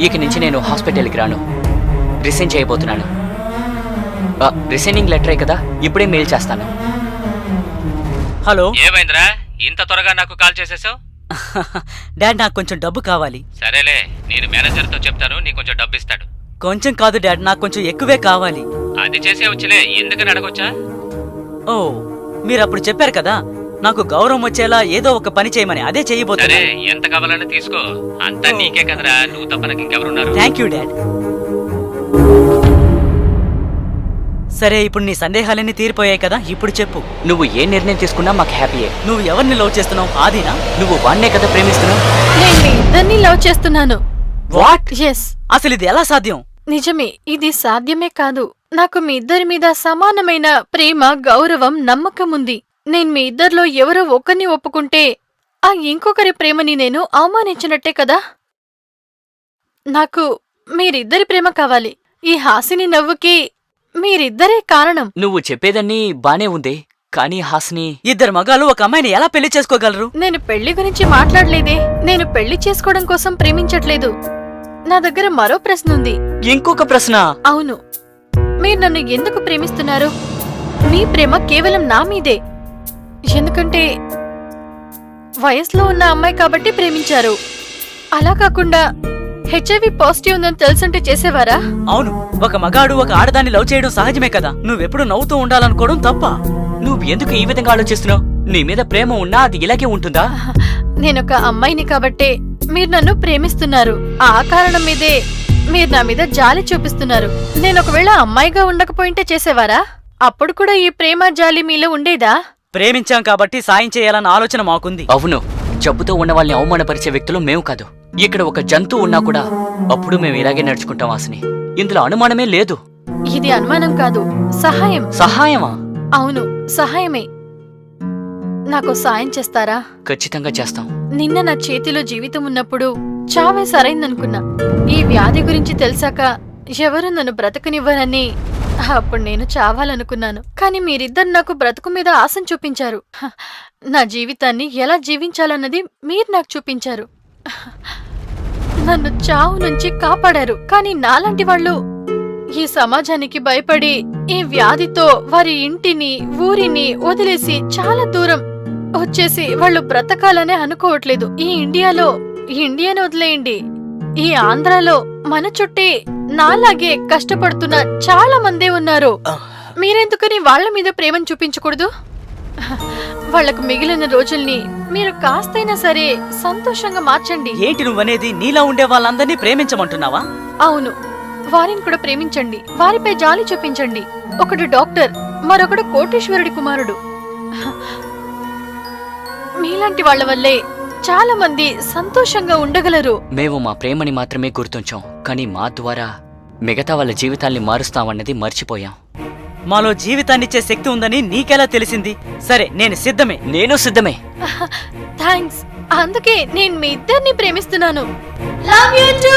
S2: ఇక నుంచి నేను హాస్పిటల్కి రాను. రిసైన్ చేయబోతున్నాను. రిసైనింగ్ లెటరే కదా, ఇప్పుడే మెయిల్ చేస్తాను.
S1: హలో.
S6: ఏమైందిరా ఇంత త్వరగా నాకు కాల్ చేసేసావు?
S1: డాడ్, నాకు కొంచెం డబ్బు కావాలి.
S6: సరేలే, నేను మేనేజర్తో చెప్తాను, నీకు కొంచెం డబ్బు ఇస్తాడు.
S1: కొంచెం కాదు డాడ్, నాకు కొంచెం ఎక్కువే కావాలి.
S6: అది చేసే వచ్చలే, ఎందుకని అడగొచ్చా?
S1: ఓ, మీరు అప్పుడు చెప్పారు కదా నాకు గౌరవం వచ్చేలా ఏదో ఒక పని చేయమని. అదే
S6: సరే,
S1: చేయబోతున్నా.
S6: ఎంత కావాలని తీసుకో. అంతా నీకే కదరా, నువ్వు తప్ప నాకు ఇంకెవరున్నారు?
S1: Thank you dad. సరే, ఇప్పుడు నీ సందేహాలన్నీ తీరిపోయాయి కదా, ఇప్పుడు చెప్పు.
S2: నువ్వు ఏ నిర్ణయం తీసుకున్నా మాకు హ్యాపీయే.
S1: నువ్వు ఎవరిని లవ్ చేస్తున్నావు? ఆదినా?
S2: నువ్వు వాన్నే కదా ప్రేమిస్తున్నావు.
S3: నేను మీ ఇద్దరిని లవ్ చేస్తున్నాను.
S1: వాట్?
S3: ఎస్,
S1: అసలు ఇది ఎలా సాధ్యం?
S3: నిజమే. ఇది సాధ్యమే కాదు. నాకు మీ ఇద్దరి మీద సమానమైన ప్రేమ, గౌరవం, నమ్మకం ఉంది. నేను మీ ఇద్దరిలో ఎవరో ఒకరిని ఒప్పుకుంటే ఆ ఇంకొకరి ప్రేమని నేను అవమానించినట్టే కదా. నాకు మీరిద్దరి ప్రేమ కావాలి. ఈ హాసిని నవ్వుకి మీరిద్దరే కారణం.
S2: నువ్వు చెప్పేదన్నీ బానే ఉంది, కానీ హాసిని...
S1: ఇద్దరు మగాళ్ళు ఒక అమ్మాయిని ఎలా పెళ్లి చేసుకోగలరు?
S3: నేను పెళ్లి గురించి మాట్లాడలేదే. నేను పెళ్లి చేసుకోవడం కోసం ప్రేమించట్లేదు. నా దగ్గర మరో ప్రశ్న ఉంది.
S2: ఇంకొక ప్రశ్న?
S3: అవును. మీరు నన్ను ఎందుకు ప్రేమిస్తున్నారు? మీ ప్రేమ కేవలం నా మీదే. ఎందుకంటే వయసులో ఉన్న అమ్మాయి కాబట్టి ప్రేమించారు. అలా కాకుండా హెచ్ఐవి పాజిటివ్ ఉందని తెలుసుంటే చేసేవారా?
S1: అవును, ఒక మగాడు ఒక ఆడదాన్ని లవ్ చేయడం సహజమే కదా. నువ్వెప్పుడు నవ్వుతూ ఉండాలనుకోవడం తప్ప.
S2: నువ్వు ఎందుకు ఈ విధంగా ఆలోచిస్తున్నావు? నీ మీద ప్రేమ ఉన్నా అది ఇలాగే ఉంటుందా?
S3: నేనొక అమ్మాయిని కాబట్టే మీరు నన్ను ప్రేమిస్తున్నారు. ఆ కారణం మీదే మీరు నా మీద జాలి చూపిస్తున్నారు. నేను ఒకవేళ అమ్మాయిగా ఉండకపోయింటే చేసేవారా? అప్పుడు కూడా ఈ ప్రేమ జాలి మీలో ఉండేదా?
S1: ప్రేమించాం కాబట్టి సాయం చేయాలన్న ఆలోచన మాకుంది.
S2: అవును, జబ్బుతో ఉన్న వాళ్ళని అవమానపరిచే వ్యక్తులు మేము కాదు. ఇక్కడ ఒక జంతువు ఉన్నా కూడా అప్పుడు మేము ఇలాగే నడుచుకుంటాం హాసిని. ఇందులో అనుమానమే లేదు.
S3: ఇది అనుమానం కాదు, సహాయం.
S2: సహాయమా?
S3: అవును, సహాయమే. నాకు సాయం చేస్తారా?
S2: ఖచ్చితంగా చేస్తాం.
S3: నిన్న నా చేతిలో జీవితం ఉన్నప్పుడు చావే సరైందనుకున్నా. ఈ వ్యాధి గురించి తెలిసాక ఎవరు నన్ను బ్రతకనివ్వరని అప్పుడు నేను చావాలనుకున్నాను. కానీ మీరిద్దరు నాకు బ్రతుకు మీద ఆశను చూపించారు. నా జీవితాన్ని ఎలా జీవించాలన్నది మీరు నాకు చూపించారు. నన్ను చావు నుంచి కాపాడారు. కానీ నాలాంటి వాళ్ళు ఈ సమాజానికి భయపడి ఈ వ్యాధితో వారి ఇంటిని, ఊరిని వదిలేసి చాలా దూరం వచ్చేసి వాళ్ళు బ్రతకాలనే అనుకోవట్లేదు. ఈ ఇండియాని వదిలేయండి, ఈ ఆంధ్రాలో మన చుట్టే నాలాగే కష్టపడుతున్న చాలా మందే ఉన్నారు. మీరెందుకని వాళ్ల మీద ప్రేమను చూపించకూడదు? వాళ్లకు మిగిలిన రోజుల్ని మీరు కాస్తైనా సరే సంతోషంగా మార్చండి.
S1: ఏంటి నువ్వనేది? నీలా ఉండే వాళ్ళందరినీ ప్రేమించమంటున్నావా?
S3: అవును, వారిని కూడా ప్రేమించండి. వారిపై జాలి చూపించండి. ఒకడు డాక్టర్, మరొకడు కోటేశ్వరుడి కుమారుడు. మీలాంటి వాళ్ళ వల్లే చాలా మంది సంతోషంగా ఉండగలరు.
S2: మేము మా ప్రేమని మాత్రమే గుర్తుంచాం, కానీ మా ద్వారా మిగతా వాళ్ళ జీవితాల్ని మారుస్తామన్నది మర్చిపోయాం.
S1: మాలో జీవితాన్నిచ్చే శక్తి ఉందని నీకెలా తెలిసింది? సరే, నేను సిద్ధమే.
S2: నేను సిద్ధమే.
S3: థ్యాంక్స్. అందుకే నేను మీ ఇద్దరిని ప్రేమిస్తున్నాను. Love you two.